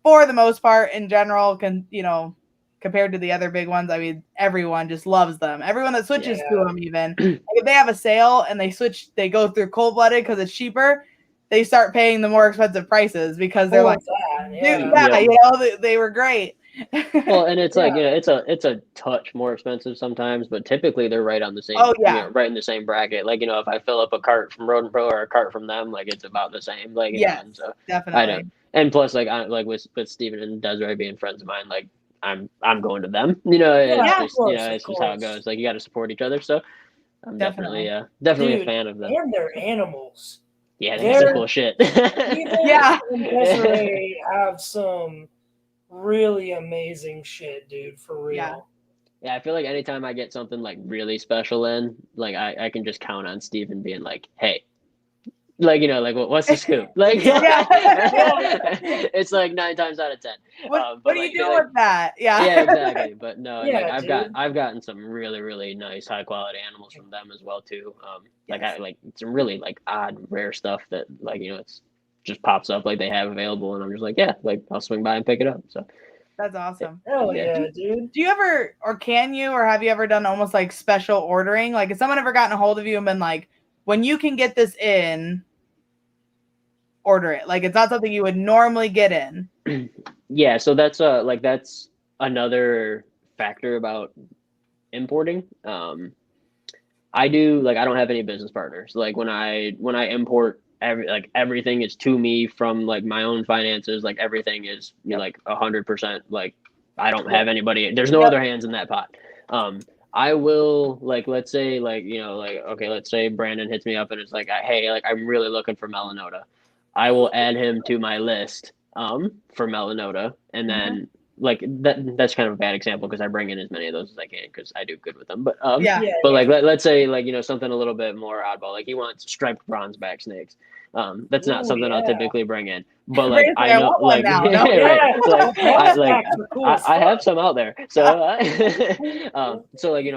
for the most part in general, compared to the other big ones, I mean, everyone just loves them. Everyone that switches to them, even like if they have a sale and they go through Cold Blooded because it's cheaper, they start paying the more expensive prices because they're they were great. Well, and it's like it's a touch more expensive sometimes, but typically they're right on the same. Right in the same bracket. Like if I fill up a cart from Rodent Pro or a cart from them, like it's about the same. Like so definitely. I know. And plus, like with Steven and Desiree being friends of mine, like I'm going to them. It's just how it goes. Like you got to support each other. So I'm definitely a fan of them. And their animals. Yeah, they're some cool shit. Desiree have some really amazing shit, dude, for real. Yeah, I feel like anytime I get something like really special in, like I can just count on Steven being like, hey, like what's the scoop? Like it's like 9 times out of 10. What are you doing with that? Yeah, exactly. But no, I've gotten some really, really nice high quality animals from them as well too. Like some really like odd rare stuff that it's just pops up like they have available, and I'm just like, I'll swing by and pick it up. So that's awesome. Hell yeah, dude. Do you ever, or can you, or have you ever done almost like special ordering? Like, has someone ever gotten a hold of you and been like, when you can get this in, order it? Like, it's not something you would normally get in. Yeah, so that's that's another factor about importing. I don't have any business partners. Like when I import, everything is to me from like my own finances. Like everything is like 100%. Like I don't have anybody. There's no other hands in that pot. I will let's say let's say Brandon hits me up and it's like, hey, like I'm really looking for Melanota. I will add him to my list for Melanota, and then that's kind of a bad example because I bring in as many of those as I can because I do good with them. But let's say something a little bit more oddball, like he wants striped bronzeback snakes. That's not something I'll typically bring in, but like I know I have some out there. So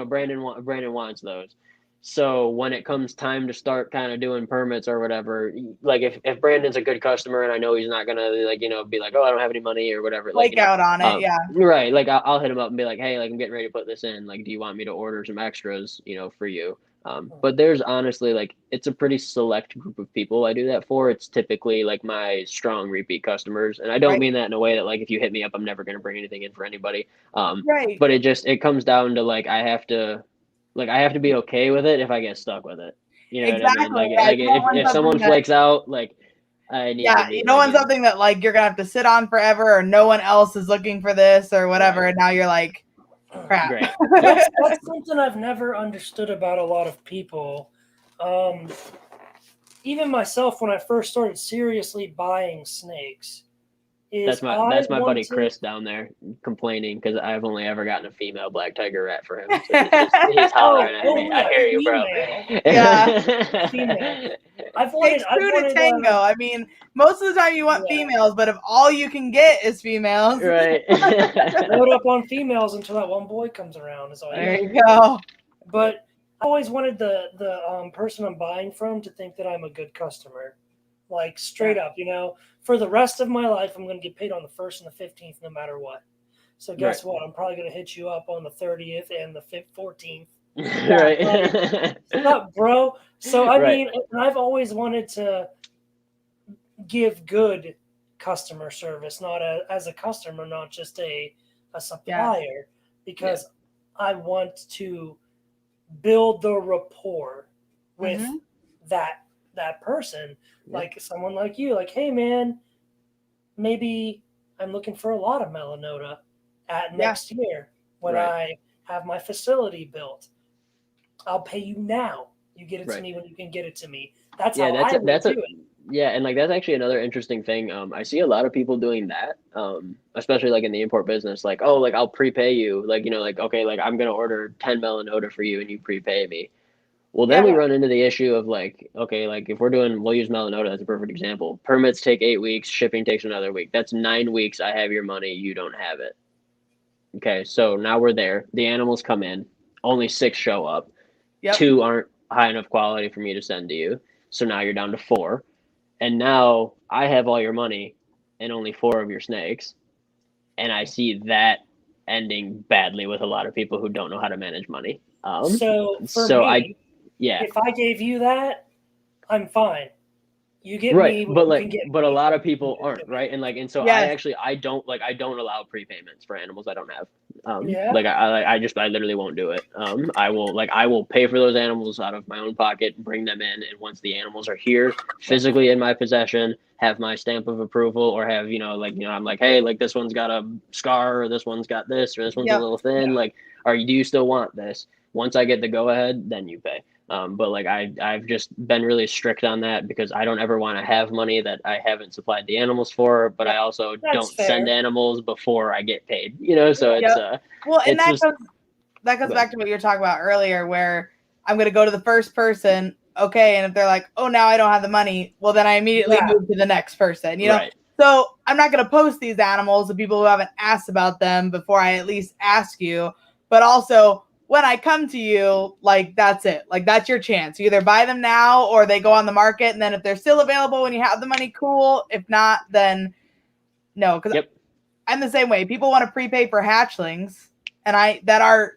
Brandon wants those. So when it comes time to start kind of doing permits or whatever, like if Brandon's a good customer and I know he's not gonna be like, oh, I don't have any money or whatever, out on it, right? Like I'll hit him up and be like, hey, like I'm getting ready to put this in. Like, do you want me to order some extras, for you? But there's honestly like it's a pretty select group of people I do that for. It's typically like my strong repeat customers, and I don't Right. mean that in a way that like if you hit me up, I'm never going to bring anything in for anybody. Right. But it comes down to like I have to be okay with it if I get stuck with it. You know what I mean? Exactly. Like Yeah, like you don't want if someone something that, flakes out, like I need to yeah, be you don't like, want something that like you're gonna have to sit on forever, or no one else is looking for this or whatever, Right. and now you're like, crap. Great. That's something I've never understood about a lot of people. Even myself, when I first started seriously buying snakes, is That's my buddy Chris down there complaining because I've only ever gotten a female black tiger rat for him. So he's hollering at me. I hear you, bro. Yeah. Female. I've Takes two to tango. I mean, most of the time you want females, but if all you can get is females, right. Load up on females until that one boy comes around. Is all there you go. But I always wanted the person I'm buying from to think that I'm a good customer, like straight up. You know, for the rest of my life, I'm going to get paid on the 1st and the 15th, no matter what. So guess what? I'm probably going to hit you up on the 30th and the 14th. Right. Stop, bro. So I mean, and I've always wanted to give good customer service, not as a customer, not just a supplier, because I want to build the rapport with that person, like someone like you. Like, hey man, maybe I'm looking for a lot of Melanota at next year when I have my facility built. I'll pay you now. You get it to me when you can get it to me. That's how I would do it. Yeah, and like that's actually another interesting thing. I see a lot of people doing that, especially like in the import business. Like, oh, like I'll prepay you. Like, you know, like okay, like I'm gonna order 10 Melanota for you, and you prepay me. Well, then we run into the issue of like, okay, like if we'll use Melanota as a perfect example. Permits take 8 weeks, shipping takes another week. That's 9 weeks. I have your money, you don't have it. Okay, so now we're there. The animals come in, only 6 show up. 2 aren't high enough quality for me to send to you. So now you're down to 4. And now I have all your money and only 4 of your snakes. And I see that ending badly with a lot of people who don't know how to manage money. So me, if I gave you that, I'm fine. You get me, but a lot of people aren't, right? And like, and so I don't allow prepayments for animals I don't have. Like I literally won't do it. I will pay for those animals out of my own pocket, bring them in, and once the animals are here, physically in my possession, have my stamp of approval, or have I'm like, hey, like this one's got a scar, or this one's got this, or this one's a little thin. Like, do you still want this? Once I get the go ahead, then you pay. But like I've just been really strict on that because I don't ever want to have money that I haven't supplied the animals for, but I also don't send animals before I get paid, so it's well, and it's that goes back to what you were talking about earlier, where I'm going to go to the first person. Okay. And if they're like, oh, now I don't have the money, well, then I immediately move to the next person, you know? Right. So I'm not going to post these animals to people who haven't asked about them before I at least ask you, but also when I come to you, like, that's it. Like, that's your chance. You either buy them now or they go on the market. And then if they're still available when you have the money, cool. If not, then no. Because I'm the same way. People want to prepay for hatchlings that are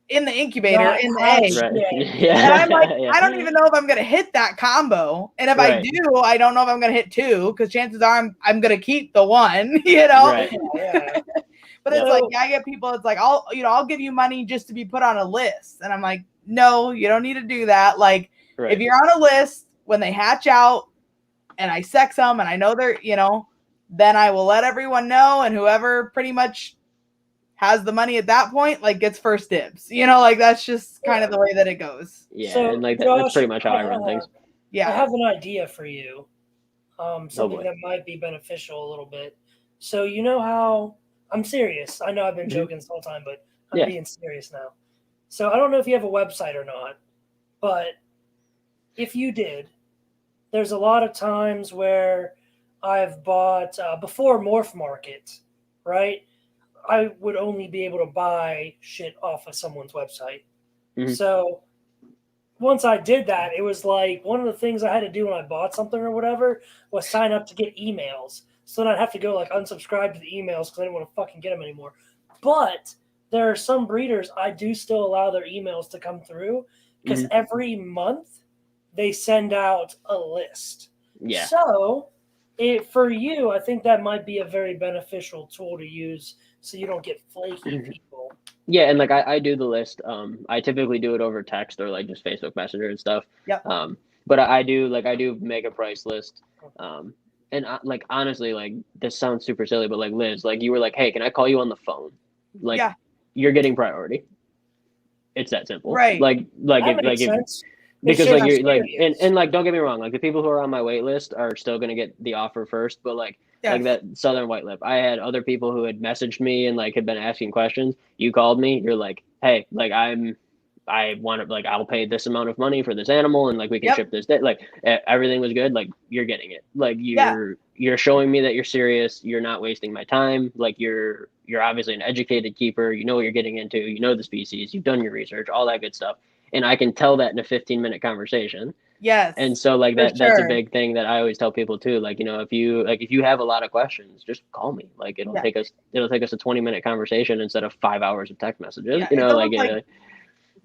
in the incubator, in the egg. Right. And I'm like, I don't even know if I'm going to hit that combo. And if I do, I don't know if I'm going to hit 2, because chances are I'm going to keep the 1, you know? Right. But it's like, I get people, it's like, I'll give you money just to be put on a list. And I'm like, no, you don't need to do that. Like, if you're on a list, when they hatch out and I sex them and I know they're, then I will let everyone know. And whoever pretty much has the money at that point, like, gets first dibs. Like, that's just kind of the way that it goes. Yeah, so, and like that's pretty much how I run things. Yeah. I have an idea for you. Something that might be beneficial a little bit. So you know how... I'm serious. I know I've been joking this whole time, but I'm being serious now. So I don't know if you have a website or not, but if you did, there's a lot of times where I've bought before Morph Market, right? I would only be able to buy shit off of someone's website. Mm-hmm. So once I did that, it was like one of the things I had to do when I bought something or whatever was sign up to get emails. So then I'd have to go like unsubscribe to the emails because I didn't want to fucking get them anymore. But there are some breeders I do still allow their emails to come through because every month they send out a list. Yeah. So for you, I think that might be a very beneficial tool to use so you don't get flaky people. Yeah, and like I do the list. I typically do it over text or like just Facebook Messenger and stuff. Yep. But I do make a price list. And like honestly, like this sounds super silly, but like Liz, like you were like, hey, can I call you on the phone? Like you're getting priority. It's that simple. Right. Like That if makes like sense. because like you're like Experience. and like don't get me wrong, like the people who are on my wait list are still gonna get the offer first, but like that Southern White Lip, I had other people who had messaged me and like had been asking questions. You called me, you're like, hey, like I want to, like, I'll pay this amount of money for this animal and like we can ship this day. Like everything was good. Like you're getting it. Like you're showing me that you're serious. You're not wasting my time. Like you're obviously an educated keeper. You know what you're getting into. You know the species. You've done your research. All that good stuff. And I can tell that in a 15-minute conversation. Yes. And so like that's a big thing that I always tell people too. Like, you know, if you have a lot of questions, just call me. Like it'll take us a 20-minute conversation instead of 5 hours of text messages. Yeah, you know, like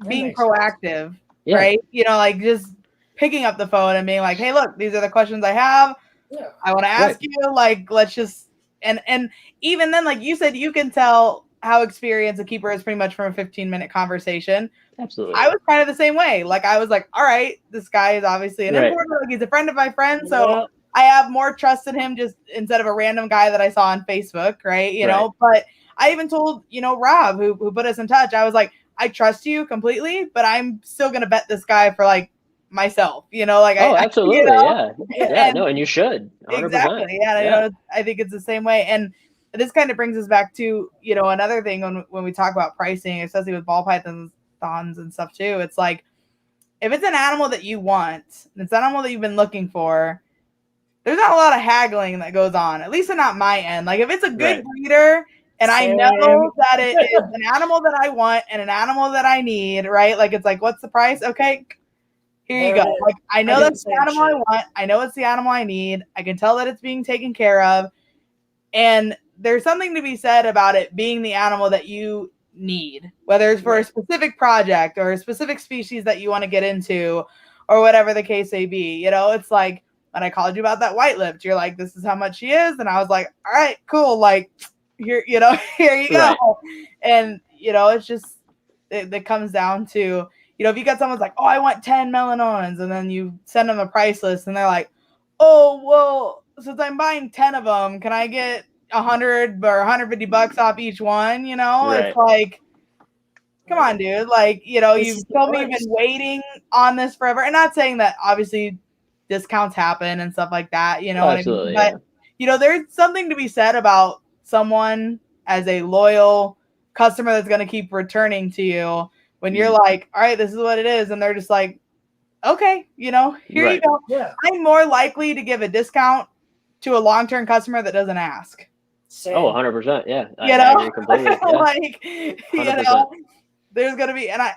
being proactive, right? You know, like just picking up the phone and being like, hey, look, these are the questions I have. Yeah. I want to ask you, like, let's just, and even then, like you said, you can tell how experienced a keeper is pretty much from a 15-minute conversation. Absolutely. I was kind of the same way. Like, I was like, all right, this guy is obviously an importer. Like, he's a friend of my friend. So I have more trust in him just instead of a random guy that I saw on Facebook, right? You know, but I even told, you know, Rob, who put us in touch, I was like, I trust you completely, but I'm still going to bet this guy for like myself, you know, like, absolutely. You know? And you should 100%. Exactly. Yeah. You know, I think it's the same way. And this kind of brings us back to, you know, another thing when we talk about pricing, especially with ball pythons and stuff too. It's like, if it's an animal that you want, it's an animal that you've been looking for, there's not a lot of haggling that goes on, at least not my end. Like if it's a good breeder and I know that it is an animal that I want and an animal that I need, right? Like it's like, what's the price? Okay, here you go. Like I know that's the animal I want. I know it's the animal I need. I can tell that it's being taken care of. And there's something to be said about it being the animal that you need, whether it's for a specific project or a specific species that you want to get into or whatever the case may be. You know, it's like when I called you about that white-lipped, you're like, this is how much she is. And I was like, all right, cool. Like here, you know, here you go. And, you know, it's just, it comes down to, you know, if you got someone's like, oh, I want 10 Melanons, and then you send them a price list and they're like, oh, well, since I'm buying 10 of them, can I get 100 or 150 bucks off each one? You know, it's like, come on, dude. Like, you know, you've told me you've been waiting on this forever. And not saying that obviously discounts happen and stuff like that, you know what I mean? But, you know, there's something to be said about someone as a loyal customer that's going to keep returning to you when you're like, all right, this is what it is. And they're just like, okay, you know, here you go. Yeah. I'm more likely to give a discount to a long-term customer that doesn't ask. Same. Oh, 100%. Yeah. You know, I agree completely. Yeah. like, 100%. you know, there's going to be, and I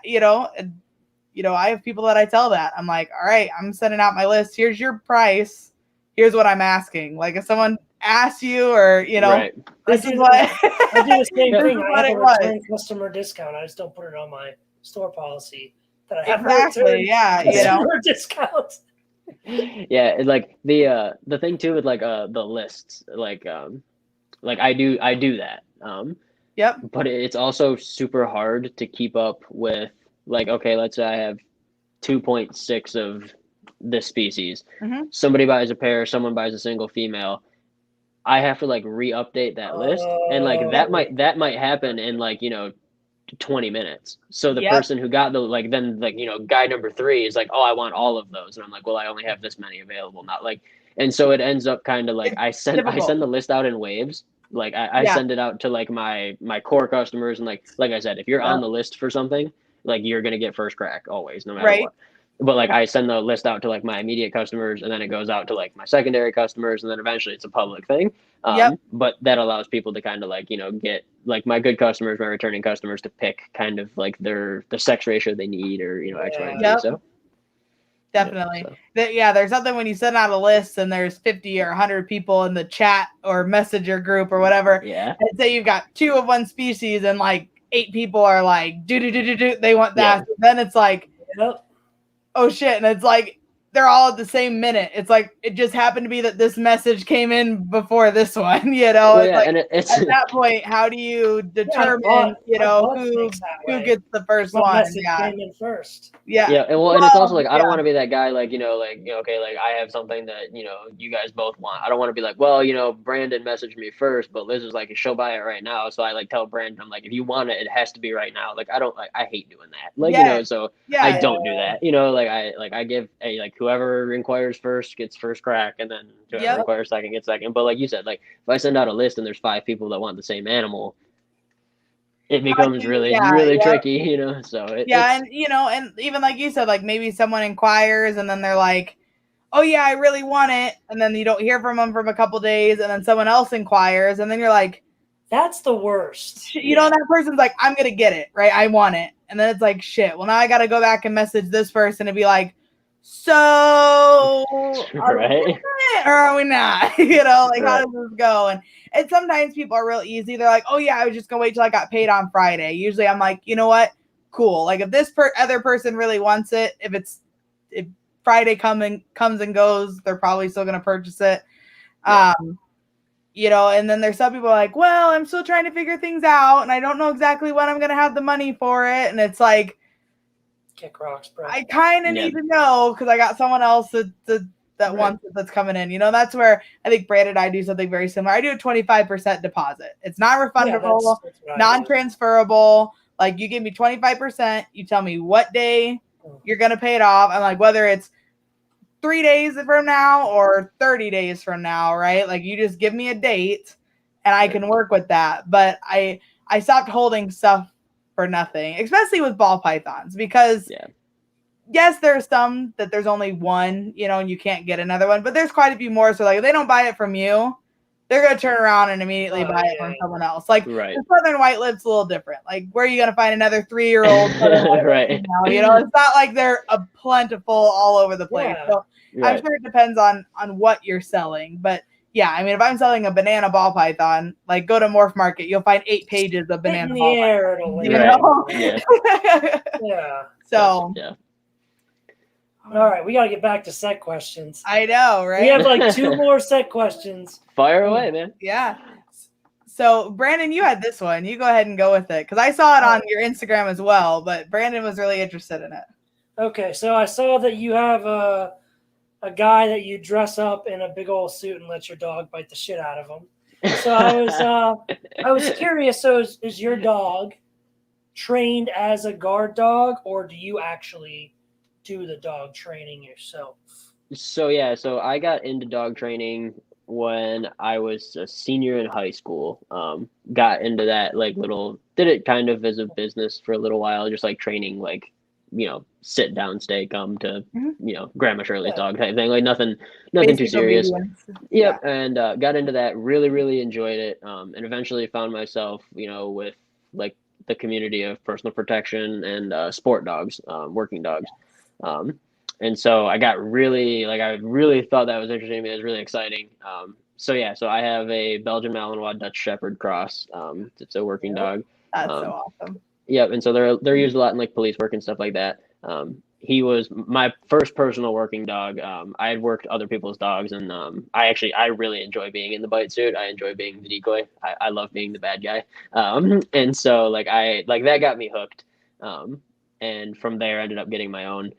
have people that I tell that I'm like, all right, I'm sending out my list. Here's your price. Here's what I'm asking. Like if someone asks you or, you know, this is what I do the same thing. I have a return customer discount. I just don't put it on my store policy that I have customer discounts. Yeah, like the thing too with like the lists, like I do that. But it's also super hard to keep up with, like, okay, let's say I have 2.6 of this species. Somebody buys a pair, someone buys a single female. I have to like re-update that list, and like that might happen in like, you know, 20 minutes. So the person who got the, like, then like, you know, guy number 3 is like, oh, I want all of those, and I'm like, well, I only have this many available, not like, and so it ends up kind of like I send the list out in waves. Like I send it out to like my core customers, and like I said, if you're on the list for something, like you're gonna get first crack always, no matter what. But like I send the list out to like my immediate customers, and then it goes out to like my secondary customers, and then eventually it's a public thing. But that allows people to kind of like, you know, get like my good customers, my returning customers, to pick kind of like the sex ratio they need, or, you know, X, Y, and Z. So definitely. There's something when you send out a list and there's 50 or 100 people in the chat or messenger group or whatever. And say you've got 2 of one species and like 8 people are like, they want that. Then it's like, oh shit, and it's like they're all at the same minute. It's like it just happened to be that this message came in before this one, you know. Well, It's yeah, like and it's at that point, how do you determine, you know, who gets the first My one? message Yeah. came in first. Yeah. Yeah, and it's also like I don't yeah. want to be that guy, like, okay, like I have something that, you guys both want. I don't want to be like, well, Brandon messaged me first, but Liz was like, she'll buy it right now. So I like tell Brandon, I'm like, if you want it, it has to be right now. Like I hate doing that. Like, so I Yeah. don't do that. Like I give like whoever inquires first gets first crack, and then whoever Yep. inquires second gets second. But like you said, like if I send out a list and there's 5 people that want the same animal, it becomes really, really tricky, so yeah, and and even like you said, like maybe someone inquires and then they're like, oh yeah, I really want it, and then you don't hear from them for a couple days, and then someone else inquires, and then you're like, that's the worst. That person's like, I'm gonna get it, right? I want it, and then it's like, shit. Well, now I gotta go back and message this person and be like, so right, or are we not? Like how does this go? And sometimes people are real easy. They're like, oh yeah, I was just gonna wait till I got paid on Friday. Usually I'm like, you know what? Cool. Like if this other person really wants it, if Friday comes and goes, they're probably still gonna purchase it. Yeah. And then there's some people like, well, I'm still trying to figure things out and I don't know exactly when I'm gonna have the money for it. And it's like, kick rocks, bro. I kind of need to know because I got someone else that wants it that's coming in. That's where I think Brandon and I do something very similar. I do a 25% deposit. It's not refundable, that's non-transferable. Like you give me 25%, you tell me what day you're gonna pay it off, and like whether it's 3 days from now or 30 days from now, right? Like you just give me a date, and I can work with that. But I stopped holding stuff for nothing, especially with ball pythons, because yes, there's some that there's only one, and you can't get another one, but there's quite a few more. So like if they don't buy it from you, they're going to turn around and immediately buy it from someone else. Like the Southern White Lip's a little different. Like where are you going to find another 3-year-old Southern White Lip now? It's not like they're plentiful all over the place. So I'm sure it depends on what you're selling, but yeah, I mean, if I'm selling a banana ball python, like go to Morph Market, you'll find 8 pages of banana ball pythons. Yeah. So. Yeah. All right, we got to get back to set questions. I know, right? We have like 2 more set questions. Fire away, man. Yeah. So, Brandon, you had this one. You go ahead and go with it because I saw it on your Instagram as well, but Brandon was really interested in it. Okay, so I saw that you have a guy that you dress up in a big old suit and let your dog bite the shit out of him. So I was curious. So is your dog trained as a guard dog, or do you actually do the dog training yourself? So I got into dog training when I was a senior in high school. Got into that did it kind of as a business for a little while, just like training sit down, stay, come to Grandma Shirley's dog type thing, like nothing too serious. Yep. And got into that, really enjoyed it, and eventually found myself with like the community of personal protection and sport dogs, working dogs. And so I got I really thought that was interesting to me. It was really exciting. So I have a Belgian Malinois Dutch Shepherd cross. It's a working dog. That's so awesome. Yep. And so they're used a lot in like police work and stuff like that. He was my first personal working dog. I had worked other people's dogs, and I really enjoy being in the bite suit. I enjoy being the decoy. I love being the bad guy. And so that got me hooked. And from there I ended up getting my own.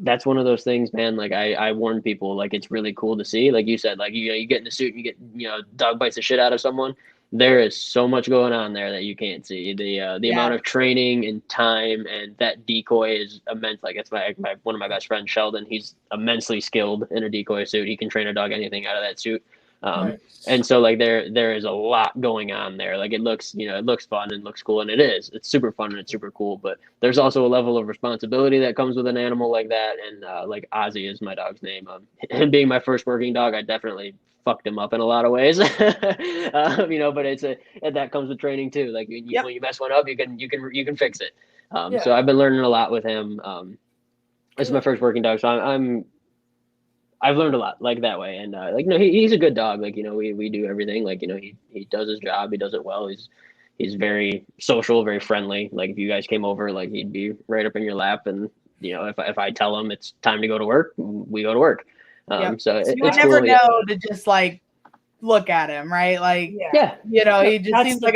That's one of those things, man. Like I warn people, like it's really cool to see. Like you said, like you get in the suit and you get dog bites the shit out of someone. There is so much going on there that you can't see. The amount of training and time, and that decoy is immense. Like it's my one of my best friends, Sheldon. He's immensely skilled in a decoy suit. He can train a dog anything out of that suit. And so like there is a lot going on there. Like it looks fun and looks cool, and it's super fun and it's super cool, but there's also a level of responsibility that comes with an animal like that. And like Ozzy is my dog's name. Him being my first working dog, I definitely fucked him up in a lot of ways. But that comes with training too. Like when you mess one up, you can fix it. So I've been learning a lot with him. This is my first working dog, so I've learned a lot like that way. And he's a good dog. Like, we do everything. Like, he does his job. He does it well. He's very social, very friendly. Like if you guys came over, like he'd be right up in your lap and if I tell them it's time to go to work, we go to work. So you would it's never cool. know to just like look at him, right? Like, Yeah. He just seems like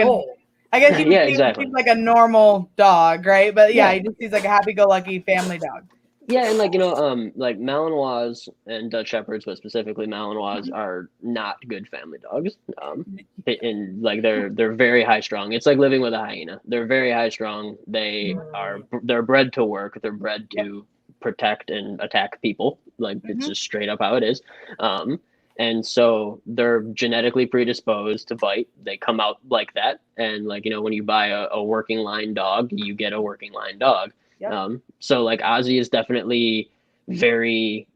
I guess he exactly. seems like a normal dog, right? But he just seems like a happy-go-lucky family dog. Yeah, and like Malinois and Dutch Shepherds, but specifically Malinois, are not good family dogs. And like they're very high strung. It's like living with a hyena. They're very high strung. They're bred to work. They're bred to protect and attack people. Like it's just straight up how it is. And so they're genetically predisposed to bite. They come out like that. And like, when you buy a working line dog, you get a working line dog. So like Ozzy is definitely very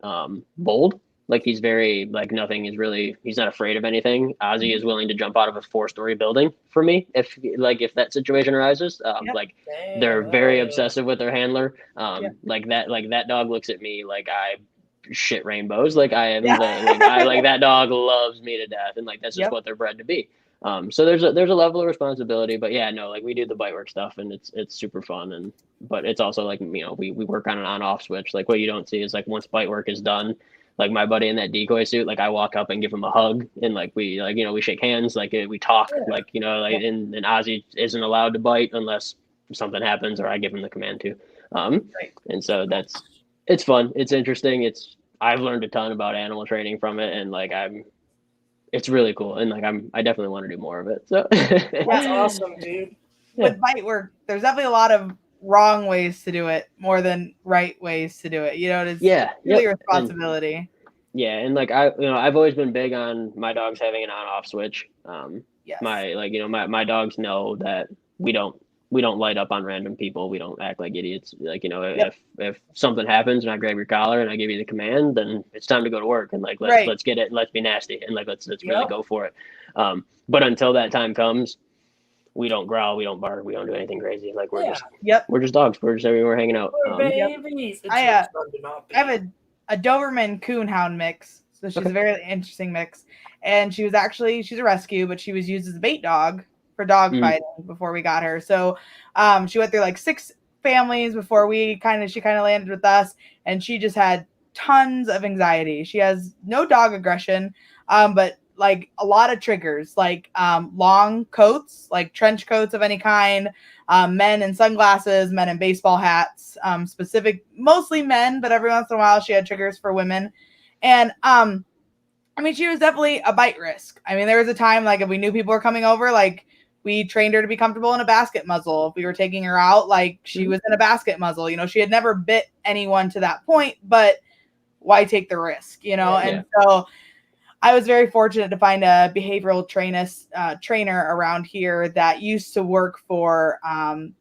bold. Like he's very like he's not afraid of anything. Ozzy is willing to jump out of a 4-story building for me if that situation arises. Like they're very obsessive with their handler. Like that dog looks at me like I shit rainbows. Like I am that dog loves me to death, and like that's just what they're bred to be. So there's a level of responsibility, but like we do the bite work stuff, and it's super fun, but it's also like we work on an on-off switch. Like what you don't see is like once bite work is done, like my buddy in that decoy suit, like I walk up and give him a hug, and like we we shake hands, like we talk, and Ozzy isn't allowed to bite unless something happens or I give him the command to. And so it's fun, it's interesting, I've learned a ton about animal training from it, and like it's really cool, and like I definitely want to do more of it. So that's awesome, dude. With bite work, there's definitely a lot of wrong ways to do it more than right ways to do it. It's really a responsibility. And like I've always been big on my dogs having an on-off switch. My dogs know that we don't light up on random people. We don't act like idiots. Like, if something happens and I grab your collar and I give you the command, then it's time to go to work, and like let's get it and let's be nasty, and like let's really go for it. But until that time comes, we don't growl, we don't bark, we don't do anything crazy. Like we're just dogs. We're just everywhere hanging out. Babies. I have a Doberman Coonhound mix. So she's a very interesting mix. And she's a rescue, but she was used as a bait dog for dog fighting before we got her. So she went through like 6 families before she kind of landed with us, and she just had tons of anxiety. She has no dog aggression, but like a lot of triggers, like long coats, like trench coats of any kind, men in sunglasses, men in baseball hats, mostly men, but every once in a while she had triggers for women. And she was definitely a bite risk. There was a time, like, if we knew people were coming over, like, we trained her to be comfortable in a basket muzzle. If we were taking her out, like, she was in a basket muzzle. She had never bit anyone to that point, but why take the risk, And so I was very fortunate to find a behavioral trainer around here that used to work for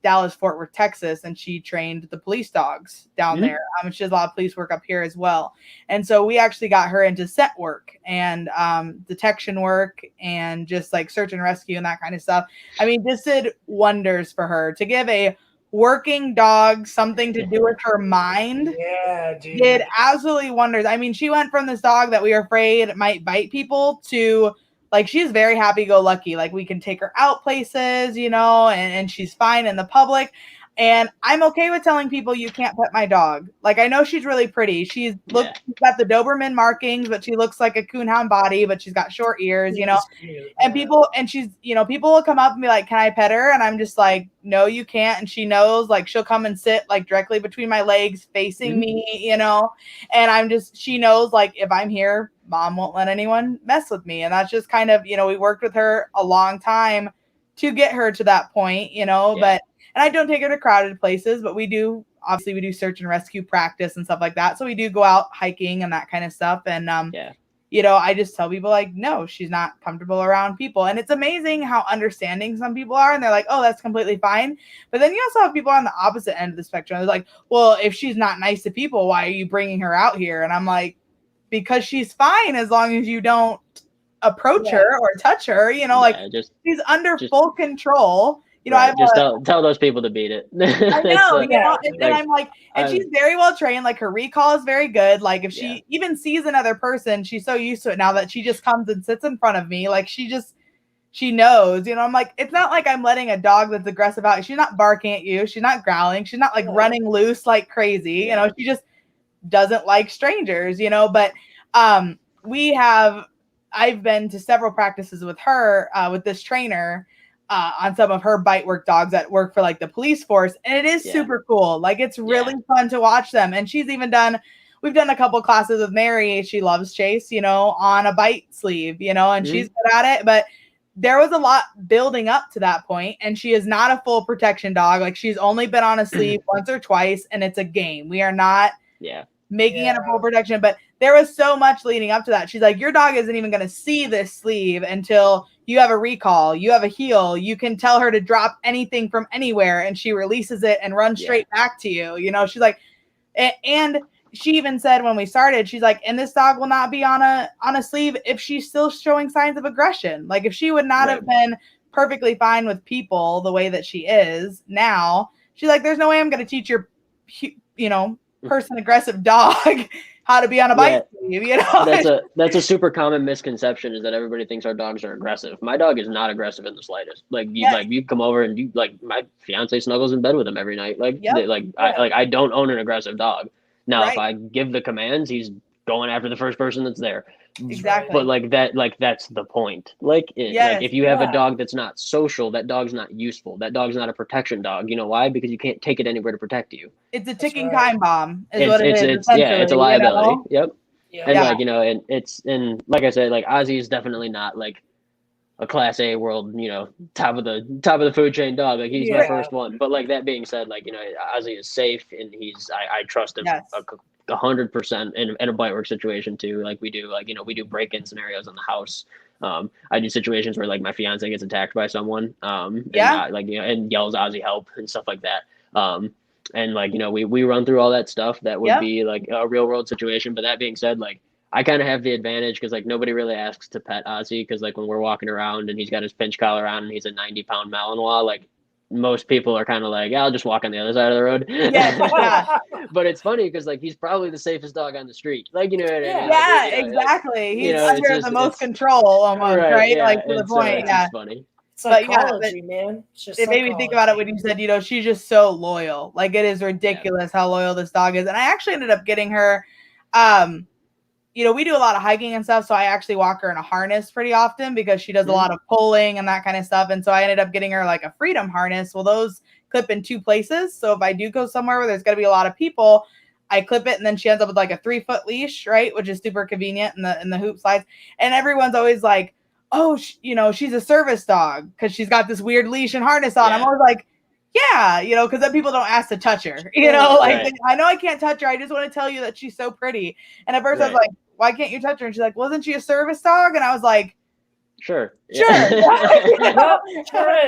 Dallas, Fort Worth, Texas, and she trained the police dogs down there. She does a lot of police work up here as well. And so we actually got her into set work and detection work and just like search and rescue and that kind of stuff. This did wonders for her to give a working dog something to do with her mind. Dude. Did absolutely wonders. She went from this dog that we were afraid might bite people to like she's very happy-go-lucky. Like we can take her out places, and she's fine in the public. And I'm okay with telling people you can't pet my dog. Like I know she's really pretty. She's got the Doberman markings, but she looks like a coonhound body, but she's got short ears, And people will come up and be like, "Can I pet her?" And I'm just like, "No, you can't." And she knows, like she'll come and sit like directly between my legs, facing me, And she knows like if I'm here, Mom won't let anyone mess with me. And that's just kind of, we worked with her a long time to get her to that point, but. And I don't take her to crowded places, but we do search and rescue practice and stuff like that. So we do go out hiking and that kind of stuff. And, I just tell people like, no, she's not comfortable around people. And it's amazing how understanding some people are. And they're like, oh, that's completely fine. But then you also have people on the opposite end of the spectrum. They're like, well, if she's not nice to people, why are you bringing her out here? And I'm like, because she's fine as long as you don't approach her or touch her, she's under full control. Just tell those people to beat it. I know, and then I'm like, and she's very well trained. Like her recall is very good. Like if she even sees another person, she's so used to it now that she just comes and sits in front of me. Like she she knows, I'm like, it's not like I'm letting a dog that's aggressive out. She's not barking at you. She's not growling. She's not like running loose like crazy. She just doesn't like strangers, but I've been to several practices with her, with this trainer, on some of her bite work dogs that work for like the police force. And it is super cool. Like it's really fun to watch them. And we've done a couple classes with Mary. She loves Chase, on a bite sleeve, and she's good at it. But there was a lot building up to that point, and she is not a full protection dog. Like she's only been on a sleeve once or twice, and it's a game. We are not making it a full protection, but there was so much leading up to that. She's like, your dog isn't even going to see this sleeve until you have a recall, you have a heel, you can tell her to drop anything from anywhere, and she releases it and runs straight back to you. She's like, and she even said when we started, she's like, and this dog will not be on a sleeve if she's still showing signs of aggression. Like if she would not have been perfectly fine with people the way that she is now, she's like, there's no way I'm going to teach your, person aggressive dog how to be on a bite sleeve, That's a super common misconception, is that everybody thinks our dogs are aggressive. My dog is not aggressive in the slightest. Like you come over and you, like, my fiance snuggles in bed with him every night. I don't own an aggressive dog. Now, if I give the commands, he's going after the first person that's there. Exactly. But that's the point. If you have a dog that's not social, that dog's not useful. That dog's not a protection dog. You know why? Because you can't take it anywhere to protect you. It's a ticking time bomb. It's a liability. Yep. And like I said, like Ozzy is definitely not like a class A world, top of the food chain dog. Like he's my first one. But like that being said, like, Ozzy is safe, and I trust him 100% in a bite work situation too. Like we do break-in scenarios in the house. I do situations where like my fiance gets attacked by someone, and yells Ozzy help and stuff like that. And like, we run through all that stuff that would be like a real world situation. But that being said, like I kind of have the advantage because like nobody really asks to pet Ozzy, because like when we're walking around and he's got his pinch collar on and he's a 90-pound Malinois, like most people are kind of like, I'll just walk on the other side of the road. But it's funny because like he's probably the safest dog on the street. Like, you know what I mean? Yeah, exactly. He's under the most control almost, right? Like to the point. It's funny. Psychology, man. It made me think about it when you said, she's just so loyal. Like it is ridiculous how loyal this dog is. And I actually ended up getting her, we do a lot of hiking and stuff. So I actually walk her in a harness pretty often because she does a lot of pulling and that kind of stuff. And so I ended up getting her like a freedom harness. Well, those clip in 2 places. So if I do go somewhere where there's going to be a lot of people, I clip it, and then she ends up with like a 3-foot leash, right? Which is super convenient in the hoop slides. And everyone's always like, oh, she's a service dog because she's got this weird leash and harness on. I'm always like, because then people don't ask to touch her, I know I can't touch her. I just want to tell you that she's so pretty. And at first I was like, why can't you touch her? And she's like, wasn't she a service dog? And I was like, sure. Sure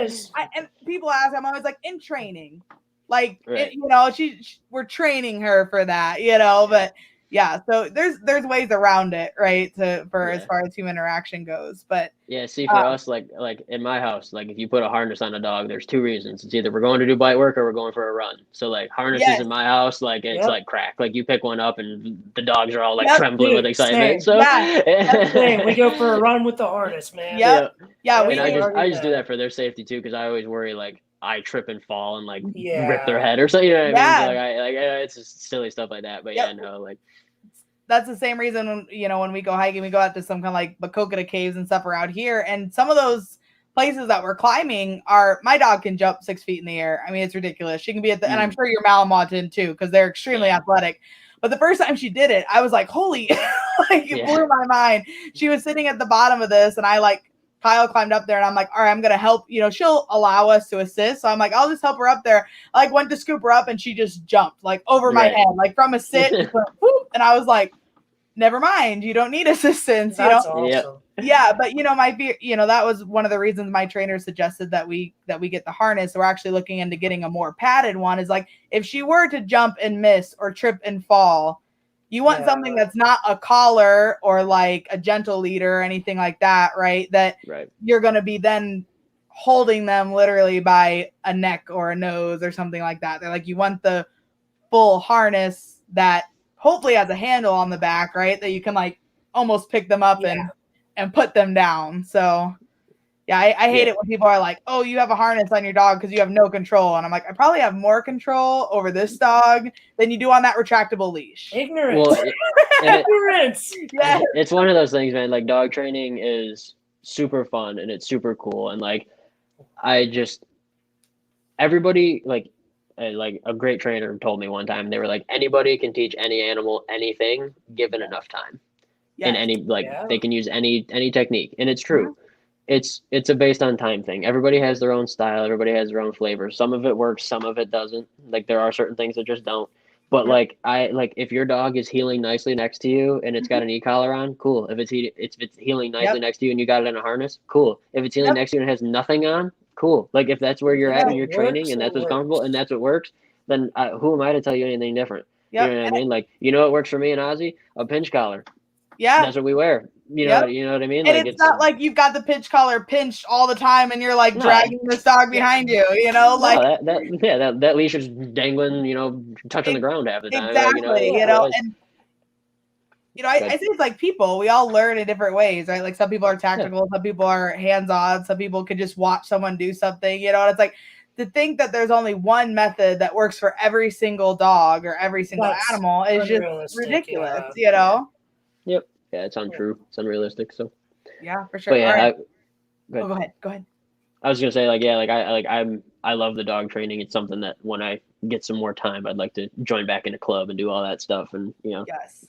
is. And people ask, I'm always like, in training. Like, we're training her for that, but so there's ways around it, right? As far as human interaction goes. But for us, like in my house, like if you put a harness on a dog, there's 2 reasons. It's either we're going to do bite work or we're going for a run. So like harnesses in my house, like it's like crack. Like you pick one up and the dogs are all like trembling with excitement. Same. So we go for a run with the harness, man. I just do that for their safety too, because I always worry like I trip and fall and like rip their head or something. You know what I mean? So, it's just silly stuff like that. But that's the same reason when we go hiking, we go out to some kind of like Bakokata caves and stuff around here. And some of those places that we're climbing my dog can jump 6 feet in the air. I mean, it's ridiculous. She can be and I'm sure your Malinois can too, because they're extremely athletic. But the first time she did it, I was like, holy, it blew my mind. She was sitting at the bottom of this, and Kyle climbed up there, and I'm like, all right, I'm going to help. She'll allow us to assist. So I'm like, I'll just help her up there. I went to scoop her up, and she just jumped like over my head, like from a sit. Whoop, and I was like, never mind. You don't need assistance. That's awesome. Yeah. But my fear, that was one of the reasons my trainer suggested that we get the harness. So we're actually looking into getting a more padded one. Is like, if she were to jump and miss or trip and fall, you want something that's not a collar or like a gentle leader or anything like that, right? That you're going to be then holding them literally by a neck or a nose or something like that. They're like, you want the full harness that hopefully has a handle on the back, right? That you can like almost pick them up and put them down. So Yeah, I hate it when people are like, "Oh, you have a harness on your dog because you have no control," and I'm like, I probably have more control over this dog than you do on that retractable leash. Ignorance. Well, Ignorance. Yeah, it's one of those things, man. Like dog training is super fun and it's super cool, and like I just everybody like a great trainer told me one time, they were like, anybody can teach any animal anything given enough time. yes. And any they can use any technique, and it's true. Mhm. It's a based on time thing. Everybody has their own style, everybody has their own flavor. Some of it works, some of it doesn't. Like there are certain things that just don't. But Yep. if your dog is healing nicely next to you and it's got an e-collar on, cool. If it's healing nicely Yep. next to you and you got it in a harness, cool. If it's healing Yep. next to you and it has nothing on, cool. Like if that's where you're at If and it you're training works, and it that's what's works. comfortable and that's what works, then who am I to tell you anything different? You Yep. know what I mean? Like, you know what works for me and Ozzy? A pinch collar. Yeah. That's what we wear. You Yep. know what I mean? And Like it's not like you've got the pinch collar pinched all the time and you're like No. dragging this dog behind you, you know? Like no, that leash is dangling, you know, touching the ground half the time. exactly, Like, you know, and I Good. think it's like people, we all learn in different ways, right? Like some people are tactical, some people are hands-on, some people could just watch someone do something, you know, and it's like to think that there's only one method that works for every single dog or every single That's animal is just unrealistic, ridiculous, yeah. you know? Yep. Yeah, it's untrue. It's unrealistic. So, Yeah, for sure. but yeah, All right. go ahead. Go ahead. I was gonna say I love the dog training. It's something that when I get some more time, I'd like to join back in a club and do all that stuff and Yes.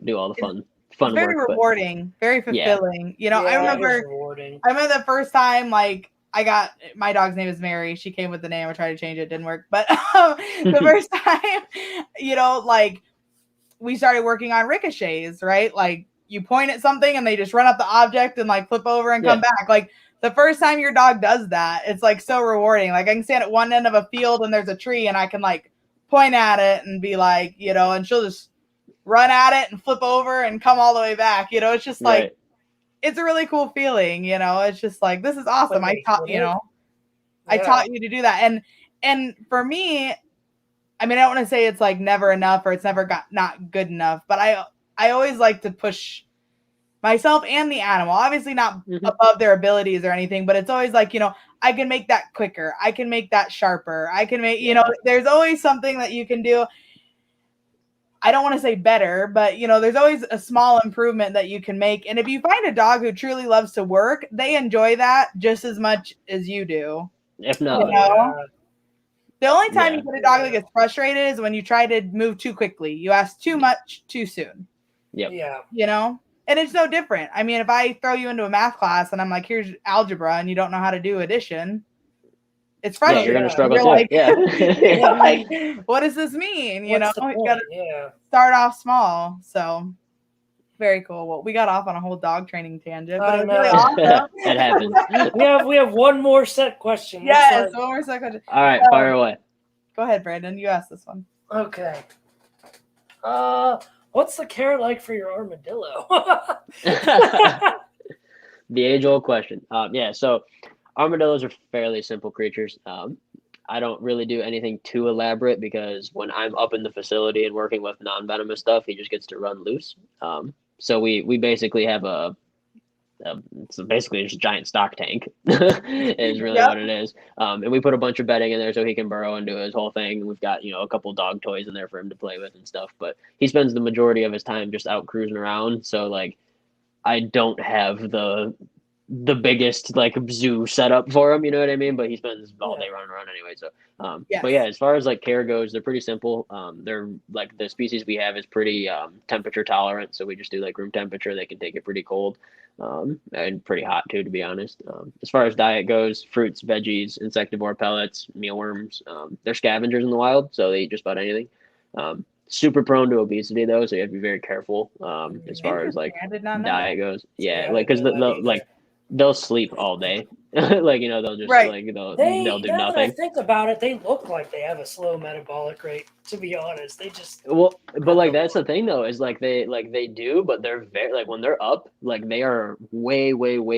do all the fun It's very work. rewarding, very fulfilling. You know, Yeah, I it is remember rewarding. the first time like I got my dog's name is Mary. She came with the name. I tried to change it, didn't work. But the first time, you know, like we started working on ricochets, right? Like you point at something and they just run up the object and like flip over and come back. Like the first time your dog does that, it's like so rewarding. Like I can stand at one end of a field and there's a tree and I can like point at it and be like, you know, and she'll just run at it and flip over and come all the way back. You know, it's just like, it's a really cool feeling, you know, it's just like, this is awesome. I taught you to do that. And for me, I mean, I don't want to say it's like never enough or it's never not good enough, but I always like to push myself and the animal, obviously not above their abilities or anything, but it's always like, you know, I can make that quicker. I can make that sharper. I can make, you know, there's always something that you can do. I don't want to say better, but you know, there's always a small improvement that you can make. And if you find a dog who truly loves to work, they enjoy that just as much as you do. If not, you know? The only time you get a dog that gets frustrated is when you try to move too quickly. You ask too much too soon. Yep. Yeah. You know? And it's no different. I mean, if I throw you into a math class and I'm like, here's algebra and you don't know how to do addition, it's frustrating. You're gonna struggle too. Like, you're like, what does this mean? You know, you gotta start off small. So very cool. Well, we got off on a whole dog training tangent, but it was really awesome. It happens. we have one more set question. Yes, one more set question. All right, fire away. Go ahead, Brandon. You ask this one. Okay. What's the care like for your armadillo? The age-old question. So armadillos are fairly simple creatures. I don't really do anything too elaborate because when I'm up in the facility and working with non-venomous stuff, he just gets to run loose. So we basically have it's basically just a giant stock tank is really what it is. And we put a bunch of bedding in there so he can burrow and do his whole thing. We've got, you know, a couple dog toys in there for him to play with and stuff, but he spends the majority of his time just out cruising around. So like, I don't have the biggest like zoo setup for him, you know what I mean? But he spends all day running around anyway. So, but yeah, as far as like care goes, they're pretty simple. They're like the species we have is pretty temperature tolerant. So we just do like room temperature. They can take it pretty cold and pretty hot too, to be honest. As far as diet goes, fruits, veggies, insectivore pellets, mealworms. They're scavengers in the wild, so they eat just about anything. Super prone to obesity though, so you have to be very careful as far as like diet goes. Yeah, like because they'll sleep all day. Like, you know, they'll just like they'll do now nothing. That I think about it, they look like they have a slow metabolic rate. To be honest, they just but like that's the thing though, is like they do, but they're very like when they're up, like they are way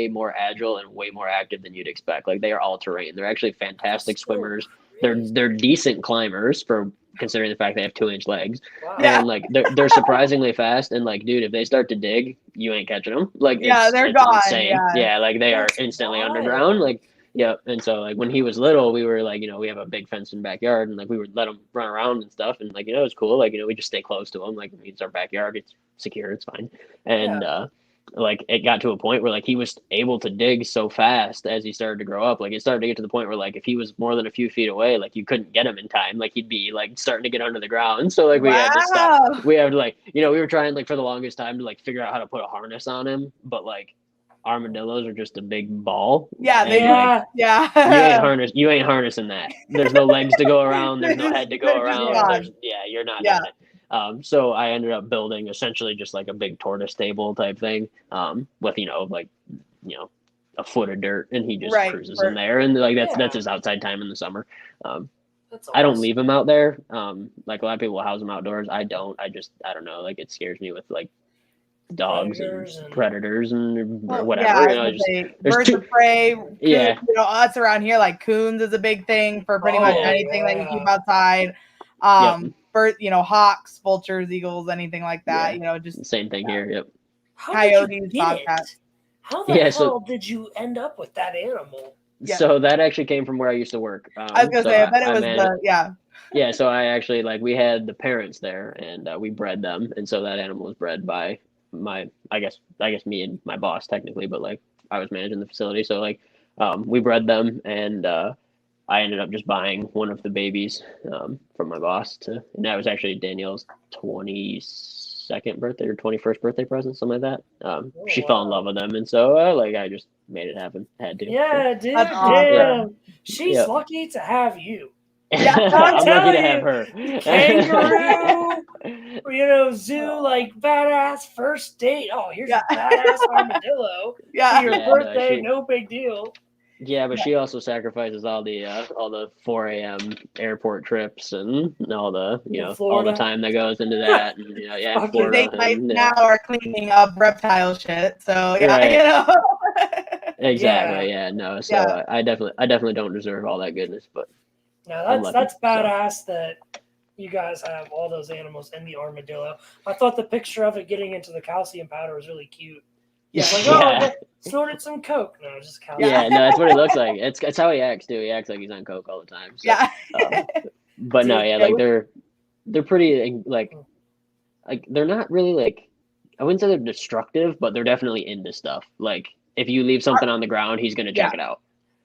more agile and way more active than you'd expect. Like they are all terrain. They're actually fantastic swimmers. they're decent climbers for considering the fact they have 2-inch legs. Wow. Yeah. And like they're surprisingly fast, and like dude, if they start to dig, you ain't catching them. Like they're it's gone. insane. Yeah. Like they are That's instantly wild. underground. Like and so like when he was little, we were like, we have a big fenced in backyard, and like we would let him run around and stuff, and like it was cool. Like we just stay close to him. Like it's our backyard, it's secure, it's fine. And like it got to a point where like he was able to dig so fast as he started to grow up. Like it started to get to the point where like if he was more than a few feet away, like you couldn't get him in time. Like he'd be like starting to get under the ground. So like we had to stop. We had to like we were trying like for the longest time to like figure out how to put a harness on him, but like armadillos are just a big ball. Yeah, and, they like, you ain't harnessing that. There's no legs to go around. There's no head to go around. You're not doing it. So I ended up building essentially just like a big tortoise table type thing, with a foot of dirt, and he just cruises in there, and like that's his outside time in the summer. I don't leave him out there. Like a lot of people house him outdoors. I don't. I don't know. Like it scares me with like dogs and predators and whatever. Birds of prey. Us around here, like coons is a big thing for pretty much anything that you keep outside. Bird, hawks, vultures, eagles, anything like that. Just same thing here. Yep. Coyotes, bobcats. How the hell did you end up with that animal? Yeah. So that actually came from where I used to work. I was gonna say, I bet it was Yeah, so I actually we had the parents there, and we bred them, and so that animal was bred by I guess me and my boss technically, but like I was managing the facility, so like we bred them, and I ended up just buying one of the babies from my boss and that was actually Danielle's 22nd birthday or 21st birthday present, something like that. She fell in love with them, and so I just made it happen. Had to. Yeah, dude. Damn. She's lucky to have you. Yeah, I'm lucky to have her. Kangaroo, zoo, like badass first date. Oh, here's a badass armadillo. For your birthday, no big deal. Yeah, but she also sacrifices all the 4 a.m. airport trips and all the all the time that goes into that. And, Florida. They now are cleaning up reptile shit. So Exactly. Yeah. No. So I definitely don't deserve all that goodness, but. No, that's badass that you guys have all those animals and the armadillo. I thought the picture of it getting into the calcium powder was really cute. Snorted some coke. No, just calcium. Yeah, no, that's what it looks like. It's how he acts too. He acts like he's on coke all the time. So, but no, like they're pretty like they're not really like, I wouldn't say they're destructive, but they're definitely into stuff. Like if you leave something on the ground, he's gonna check it out.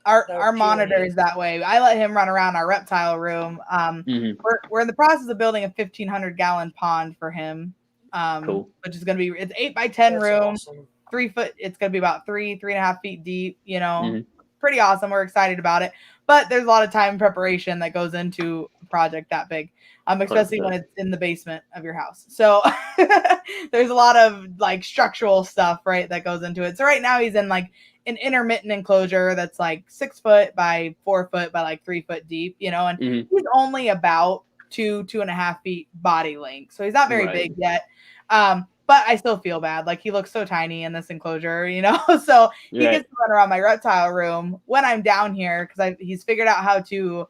Our monitor is that way. I let him run around our reptile room. We're in the process of building a 1,500-gallon pond for him. Cool. Which is going to be, it's 8 by 10 room, awesome. 3 foot. It's going to be about 3.5 feet deep. Pretty awesome. We're excited about it. But there's a lot of time and preparation that goes into a project that big, especially 100%. When it's in the basement of your house. So there's a lot of like structural stuff, right, that goes into it. So right now he's in like an intermittent enclosure that's like 6 foot by 4 foot by like 3 foot deep, and he's only about 2.5 feet body length. So he's not very big yet. But I still feel bad. Like he looks so tiny in this enclosure, so he gets to run around my reptile room when I'm down here because he's figured out how to,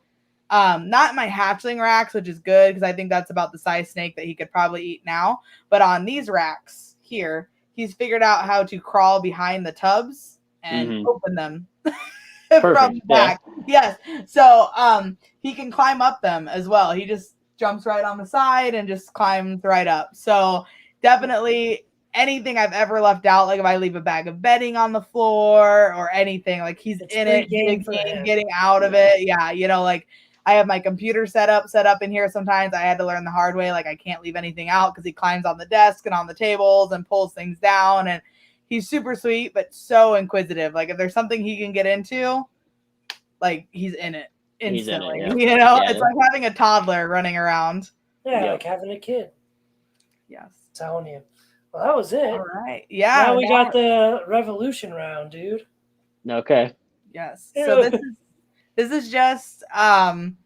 not my hatchling racks, which is good because I think that's about the size snake that he could probably eat now. But on these racks here, he's figured out how to crawl behind the tubs and open them from the back. Yes. So he can climb up them as well. He just jumps right on the side and just climbs right up. So definitely anything I've ever left out, like if I leave a bag of bedding on the floor or anything, like he's in it, getting out of it. Yeah, like I have my computer set up in here. Sometimes I had to learn the hard way. Like I can't leave anything out because he climbs on the desk and on the tables and pulls things down. And he's super sweet, but so inquisitive. Like if there's something he can get into, like he's in it instantly. It's like having a toddler running around. Yeah, like having a kid. Yes. I'm telling you. Well, that was it. All right. Yeah. Now we got the revolution round, dude. Okay. Yes. So this is just kind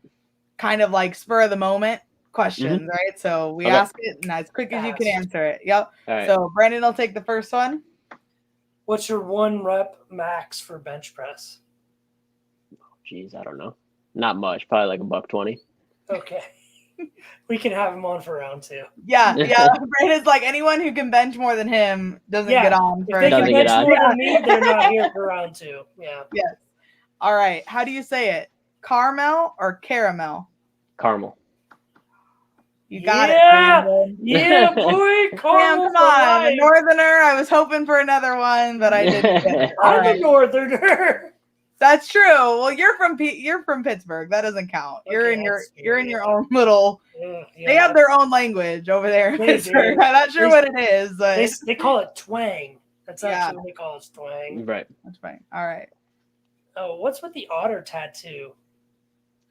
of like spur of the moment questions, right? So we ask it and as quick as you can answer it. Yep. Right. So Brandon will take the first one. What's your 1 rep max for bench press? Jeez, I don't know. Not much, probably like $120. Okay. We can have him on for round 2. Yeah. Brandon's like, anyone who can bench more than him doesn't get on. If they can Doesn't bench get on. more than me, they're not here for round 2. Yeah. Yes. All right. How do you say it? Caramel or caramel? Caramel. You got it, Yeah. Brandon. Yeah, boy. Damn, Caramel come for on. I'm a life. northerner. I was hoping for another one, but I didn't get it. All I'm right. a northerner. That's true. Well, you're from Pittsburgh. That doesn't count. You're Okay, in your that's true, you're in your own little. Yeah, They have their own language over there in They Pittsburgh. do. I'm not sure what it is, but They call it twang. That's Yeah. actually what they call it, twang. Right. that's fine. All right. Oh, what's with the otter tattoo?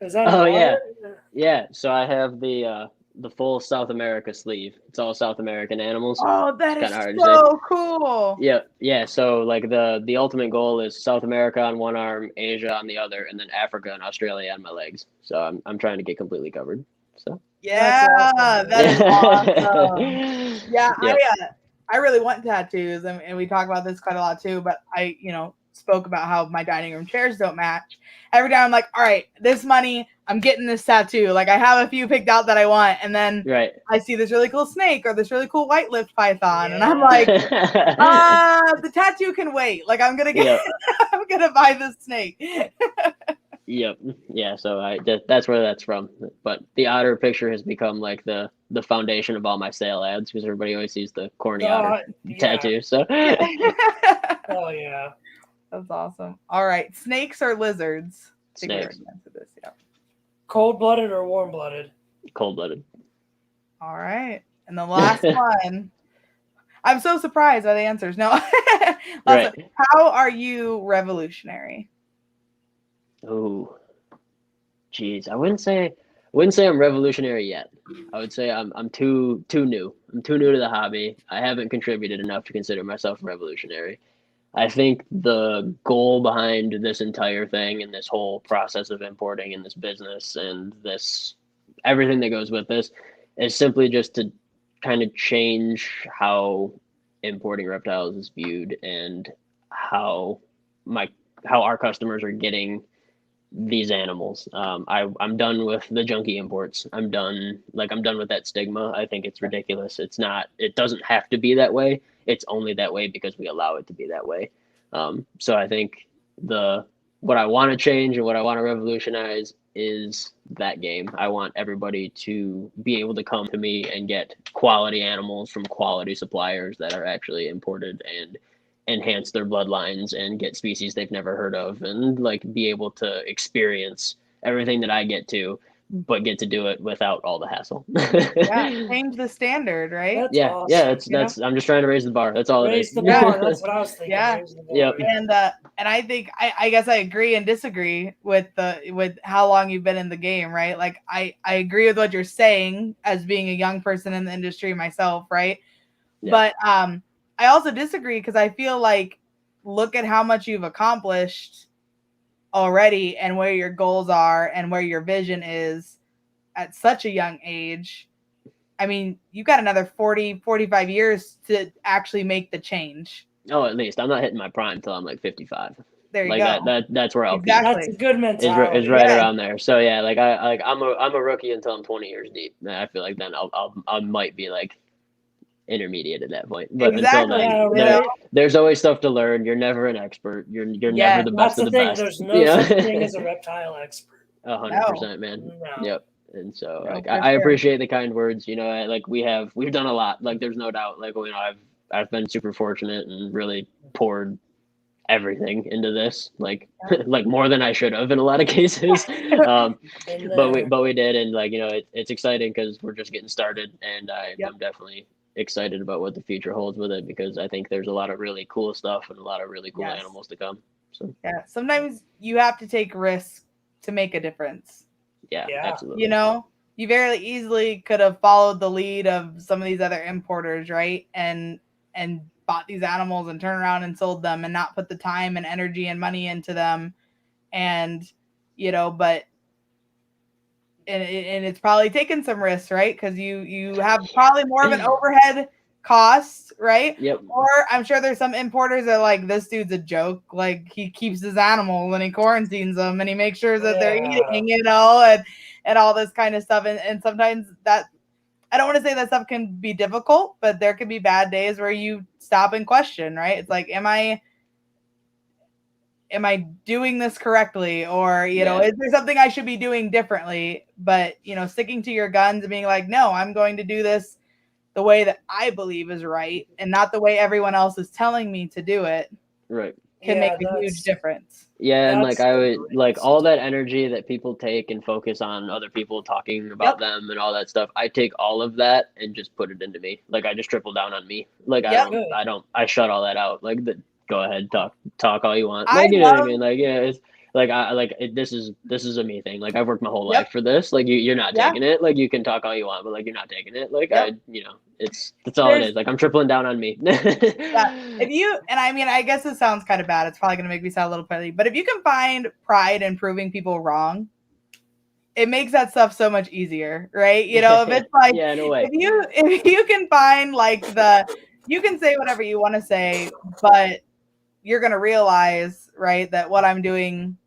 Is that Oh, an yeah. otter? Yeah. So I have the full South America sleeve. It's all South American animals. Oh, that It's is kinda hard to so cool. Yeah. So like the ultimate goal is South America on one arm, Asia on the other, and then Africa and Australia on my legs. So I'm trying to get completely covered. So Yeah, awesome. that is awesome. Yeah, Yep. I really want tattoos, and we talk about this quite a lot too. But I, spoke about how my dining room chairs don't match. Every time I'm like, all right, this money, I'm getting this tattoo. Like I have a few picked out that I want, and then Right. I see this really cool snake or this really cool white-lipped python, and I'm Yeah. like, the tattoo can wait. Like I'm gonna get, I'm gonna buy this snake. Yep. Yeah. So that's where that's from. But the otter picture has become like the foundation of all my sale ads because everybody always sees the corny otter Yeah. tattoo. So Oh, yeah. That's awesome. All right, snakes or lizards? I think we Snakes. already answered this. Yeah. Cold-blooded or warm-blooded? cold-blooded. All right, and the last one. I'm so surprised by the answers. No. Last Right. one. How are you revolutionary? Oh, geez. I wouldn't say I'm revolutionary yet. I would say I'm too new. I'm too new to the hobby. I haven't contributed enough to consider myself revolutionary. I think the goal behind this entire thing and this whole process of importing and this business and this everything that goes with this is simply just to kind of change how importing reptiles is viewed and how our customers are getting these animals. I'm done with the junky imports. I'm done with that stigma. I think it's ridiculous. It doesn't have to be that way. It's only that way because we allow it to be that way. So I think what I want to change and what I want to revolutionize is that game. I want everybody to be able to come to me and get quality animals from quality suppliers that are actually imported and enhance their bloodlines and get species they've never heard of and like be able to experience everything that I get to, but get to do it without all the hassle. Yeah, change the standard, right? That's Yeah, awesome. that's I'm just trying to raise the bar. That's all Raise it is. the bar. That's what I was thinking. Yeah. Raise the bar. Yep. And I think I guess I agree and disagree with how long you've been in the game, right? Like I agree with what you're saying as being a young person in the industry myself, right? Yeah. But I also disagree because I feel like look at how much you've accomplished already and where your goals are and where your vision is at such a young age. I mean, you got another 40, 45 years to actually make the change. Oh, at least I'm not hitting my prime until I'm like 55. There you like go. that's where I'll Exactly. That's a good mentality. is right Yeah. around there. So yeah, I'm a rookie until I'm 20 years deep. And I feel like then I might be like intermediate at that point. But Exactly. until then, Yeah, right. there's always stuff to learn. You're never an expert. You're Yeah, never the That's best of the the thing. best. There's no you know? such thing as a reptile expert. 100%, man. No. Yep. And so No, like for I sure. appreciate the kind words. We've done a lot. Like there's no doubt. Like I've been super fortunate and really poured everything into this. Like like more than I should have in a lot of cases. But we did, and it's exciting because we're just getting started, and I'm definitely excited about what the future holds with it because I think there's a lot of really cool stuff and a lot of really cool animals to come. So yeah, sometimes you have to take risks to make a difference. yeah. Absolutely. You very easily could have followed the lead of some of these other importers, right? And bought these animals and turned around and sold them and not put the time and energy and money into them. And, but and it's probably taken some risks, right? Because you have probably more of an overhead costs, right? Yep. Or I'm sure there's some importers that are like, this dude's a joke. Like, he keeps his animals and he quarantines them and he makes sure that they're eating, you know, and all this kind of stuff. And sometimes that, I don't want to say that stuff can be difficult, but there can be bad days where you stop and question, right? It's like, am I doing this correctly? Or, you know, is there something I should be doing differently? But, you know, sticking to your guns and being like, no, I'm going to do this the way that I believe is right and not the way everyone else is telling me to do it. Right. Can make a huge difference. Yeah, and like I would like all that energy that people take and focus on other people talking about them and all that stuff. I take all of that and just put it into me. Like I just triple down on me. Like I shut all that out. Like go ahead, talk all you want. Like you know what I mean? Like yeah, it's like this is a me thing. Like I've worked my whole life for this. Like you're not taking it. Like you can talk all you want, but like you're not taking it. Like that's all it is. Like I'm tripling down on me. If you, and I mean, I guess it sounds kind of bad. It's probably gonna make me sound a little petty, but if you can find pride in proving people wrong, it makes that stuff so much easier, right? You know, if it's like, no way. if you can find like you can say whatever you want to say, but you're gonna realize, right, that what I'm doing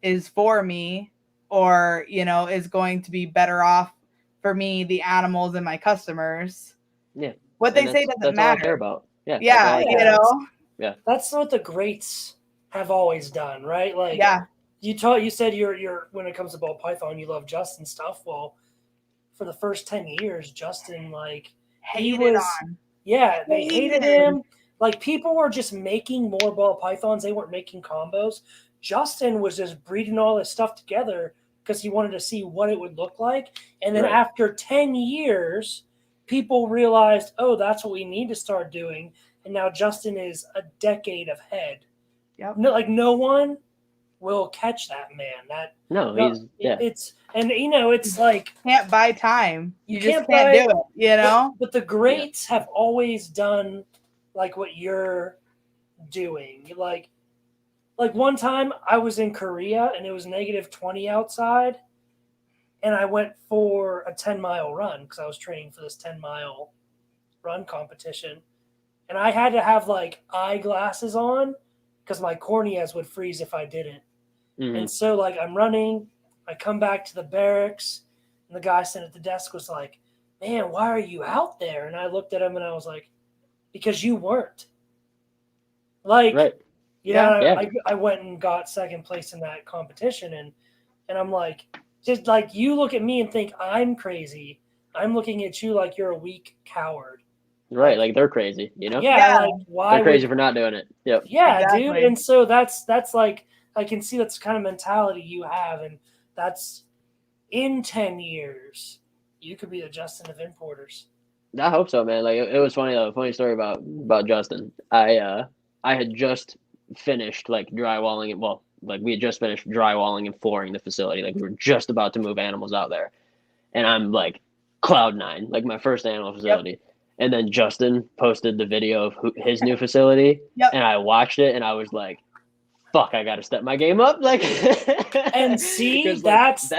is for me, or you know, is going to be better off for me, the animals, and my customers. Yeah. What they say doesn't matter. All I care about. Yeah. Yeah, you know. Yeah. That's what the greats have always done, right? Like you said you're when it comes to ball python, you love Justin stuff. Well, for the first 10 years, Justin like they hated him. Like people were just making more ball pythons, they weren't making combos. Justin was just breeding all this stuff together because he wanted to see what it would look like. And then after 10 years, people realized, oh, that's what we need to start doing. And now Justin is a decade ahead. Yep. No one will catch that man. It's and you know it's like can't buy time. You just can't do it. You know. But the greats have always done like what you're doing. Like one time I was in Korea and it was -20 outside, and I went for a 10-mile run because I was training for this 10-mile run competition. And I had to have like eyeglasses on because my corneas would freeze if I didn't. Mm-hmm. And so like I'm running, I come back to the barracks, and the guy sitting at the desk was like, man, why are you out there? And I looked at him and I was like, because you weren't. Like, I went and got second place in that competition. And I'm like, just like you look at me and think I'm crazy. I'm looking at you like you're a weak coward. Right, like they're crazy, you know? Yeah, like why they're crazy for not doing it. Yep. Yeah, exactly. Dude. And so that's like I can see that's the kind of mentality you have, and that's in 10 years you could be the Justin of importers. I hope so, man. Like it was funny though. Funny story about Justin. I had just finished like drywalling it. Well, like we had just finished drywalling and flooring the facility. Like we were just about to move animals out there, and I'm like cloud nine, like my first animal facility. Yep. And then Justin posted the video of his new facility, and I watched it, and I was like, "Fuck, I got to step my game up!" Like, and see, that's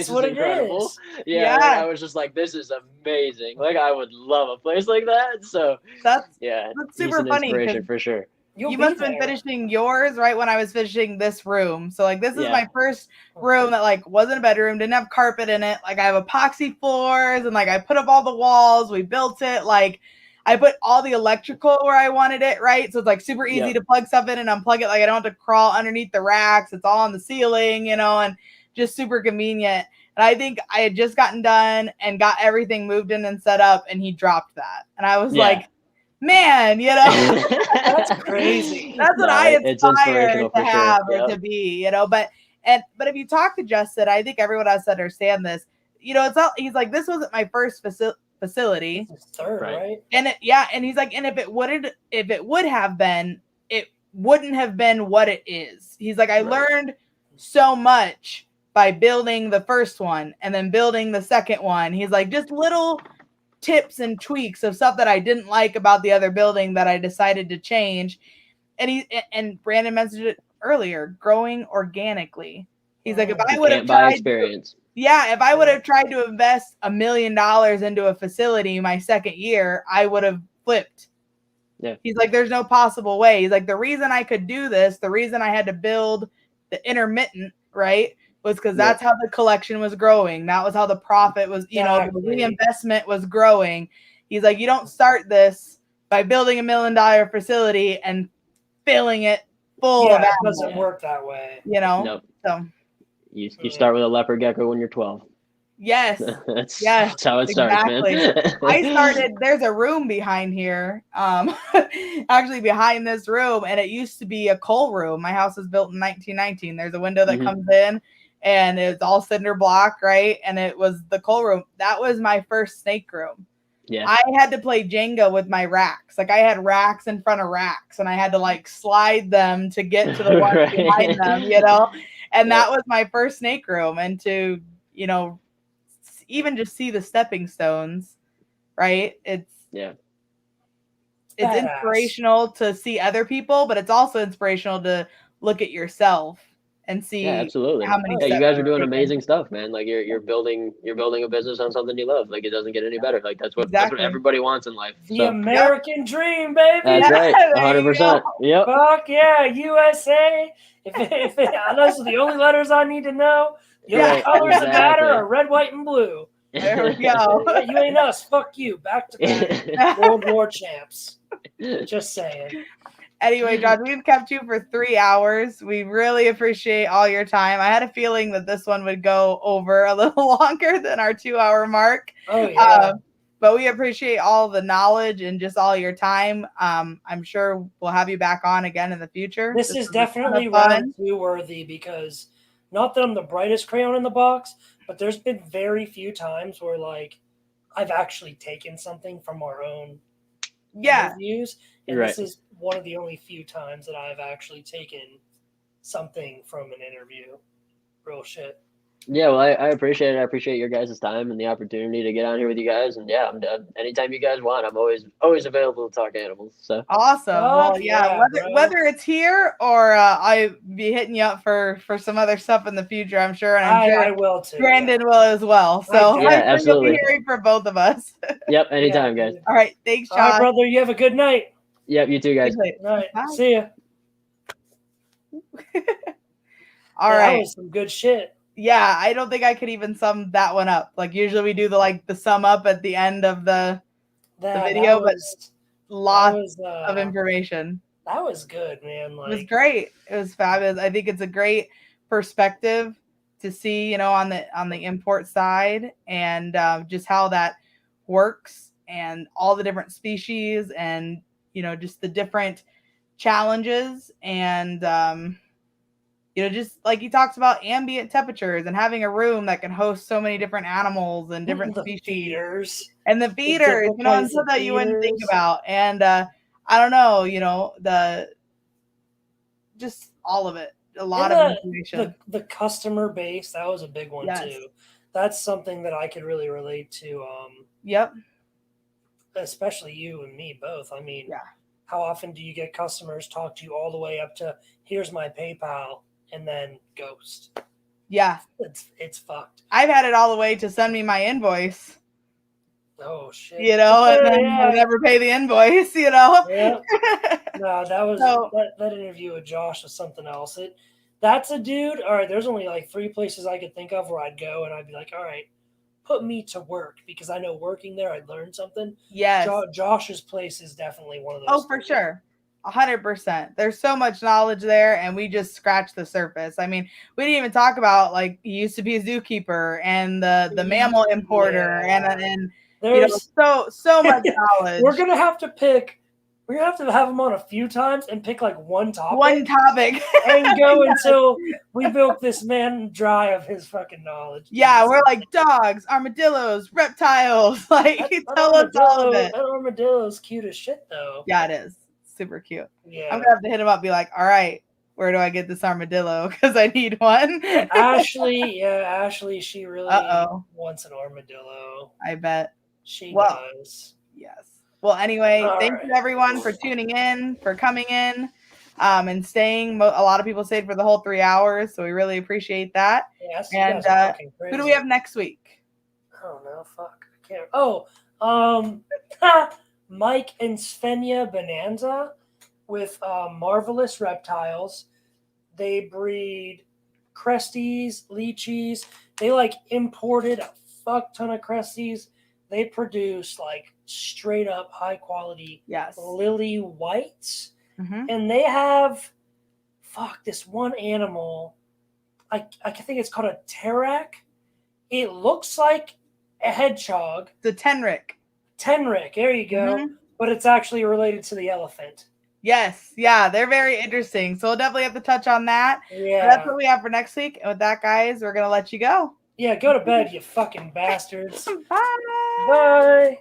what it is. Yeah, like, I was just like, "This is amazing!" Like, I would love a place like that. So that's he's super an funny. Inspiration for sure. You must have been finishing yours right when I was finishing this room. So like this is my first room that like wasn't a bedroom, didn't have carpet in it. Like I have epoxy floors and like I put up all the walls, we built it. Like I put all the electrical where I wanted it, right? So it's like super easy to plug stuff in and unplug it. Like I don't have to crawl underneath the racks. It's all on the ceiling, you know, and just super convenient. And I think I had just gotten done and got everything moved in and set up, and he dropped that. And I was like, man, you know, that's crazy. That's what I aspire to have or to be, you know. But if you talk to Justin, I think everyone has to understand this. You know, it's not. He's like, this wasn't my first facility. Third, right? And and he's like, and if it would have been, it wouldn't have been what it is. He's like, I learned so much by building the first one and then building the second one. He's like, just little tips and tweaks of stuff that I didn't like about the other building that I decided to change. And Brandon mentioned it earlier, growing organically. He's like, if I would have tried experience. If I would have tried to invest $1 million into a facility my second year, I would have flipped. Yeah. He's like, there's no possible way. He's like, the reason I could do this, the reason I had to build the intermittent, right, was because that's how the collection was growing. That was how the profit was, you know, the reinvestment was growing. He's like, you don't start this by building $1 million facility and filling it full of it animals. doesn't work that way. You know? Nope. So you start with a leopard gecko when you're 12. Yes. That's yes, how it starts, man. I started, there's a room behind here, actually behind this room, and it used to be a coal room. My house was built in 1919. There's a window that comes in, and it's all cinder block, right? And it was the coal room. That was my first snake room. Yeah. I had to play Jenga with my racks. Like I had racks in front of racks, and I had to like slide them to get to the one behind them, you know? And that was my first snake room. And to, you know, even just see the stepping stones, right? It's inspirational to see other people, but it's also inspirational to look at yourself and see absolutely. how many you guys are doing amazing stuff, man. Like you're building a business on something you love. Like it doesn't get any better. Like that's what everybody wants in life. The American dream, baby. That's right. 100%. Yep. Fuck yeah, USA. If those are the only letters I need to know. The only colors that matter are red, white, and blue. There we go. You ain't us. Fuck you. Back to back. World War champs. Just saying. Anyway, Josh, we've kept you for 3 hours. We really appreciate all your time. I had a feeling that this one would go over a little longer than our 2-hour mark. Oh, yeah. But we appreciate all the knowledge and just all your time. I'm sure we'll have you back on again in the future. This is definitely round 2 worthy because not that I'm the brightest crayon in the box, but there's been very few times where like I've actually taken something from our own interviews. And this is one of the only few times that I've actually taken something from an interview. Real shit. Yeah, well, I appreciate it. I appreciate your guys' time and the opportunity to get on here with you guys. And yeah, anytime you guys want, I'm always available to talk animals. So awesome. Well, whether it's here or I be hitting you up for some other stuff in the future, I'm sure, and I'm sure I will too. Brandon will as well. So yeah, absolutely. You'll be hearing from both of us. Yep, anytime, guys. All right, thanks, Josh. All right, brother. You have a good night. Yep, you too, guys. All right, Bye. see ya. All right, that was some good shit. Yeah, I don't think I could even sum that one up. Like usually we do the sum up at the end of the video, but lots of information. That was good, man. It was great. It was fabulous. I think it's a great perspective to see, you know, on the import side and just how that works and all the different species and, you know, just the different challenges and you know, just like he talks about ambient temperatures and having a room that can host so many different animals and different species. Feeders. And the feeders, you know, and stuff that you wouldn't think about. And I don't know, you know, just all of it. A lot of information. The customer base, that was a big one too. That's something that I could really relate to. Yep. Especially you and me both. I mean, how often do you get customers talk to you all the way up to here's my PayPal and then ghost? Yeah. It's fucked. I've had it all the way to send me my invoice. Oh shit. You know, and then I never pay the invoice, you know. Yeah. No, that was that interview with Josh was something else. That's a dude. All right, there's only like 3 places I could think of where I'd go and I'd be like, all right, put me to work because I know working there I'd learn something. Yes. Josh's place is definitely one of those. Oh, for sure. 100%. There's so much knowledge there, and we just scratched the surface. I mean, we didn't even talk about like he used to be a zookeeper and the mammal importer and there's so much knowledge. We're gonna have to have him on a few times and pick like one topic and go until we milk this man dry of his fucking knowledge. Yeah, we're like dogs, armadillos, reptiles. Like tell us all of it. That armadillo's cute as shit though. Yeah, it is. Super cute. Yeah. I'm gonna have to hit him up, be like, all right, where do I get this armadillo? Because I need one. Ashley, she really wants an armadillo. I bet. She does. Yes. Well, anyway, thank you everyone for tuning in, for coming in, and staying. A lot of people stayed for the whole 3 hours, so we really appreciate that. Yes. And who do we have next week? I don't know. Fuck. I can't. Mike and Svenja Bonanza with Marvelous Reptiles. They breed Cresties, Leechies. They like imported a fuck ton of Cresties. They produce like straight up high quality Yes. lily whites. Mm-hmm. And they have this one animal. I think it's called a Terak. It looks like a hedgehog. The Tenric. Tenric, there you go. Mm-hmm. But it's actually related to the elephant. Yes, yeah, they're very interesting. So we'll definitely have to touch on that. Yeah. But that's what we have for next week. And with that, guys, we're gonna let you go. Yeah, go to bed, you fucking bastards. Bye. Bye.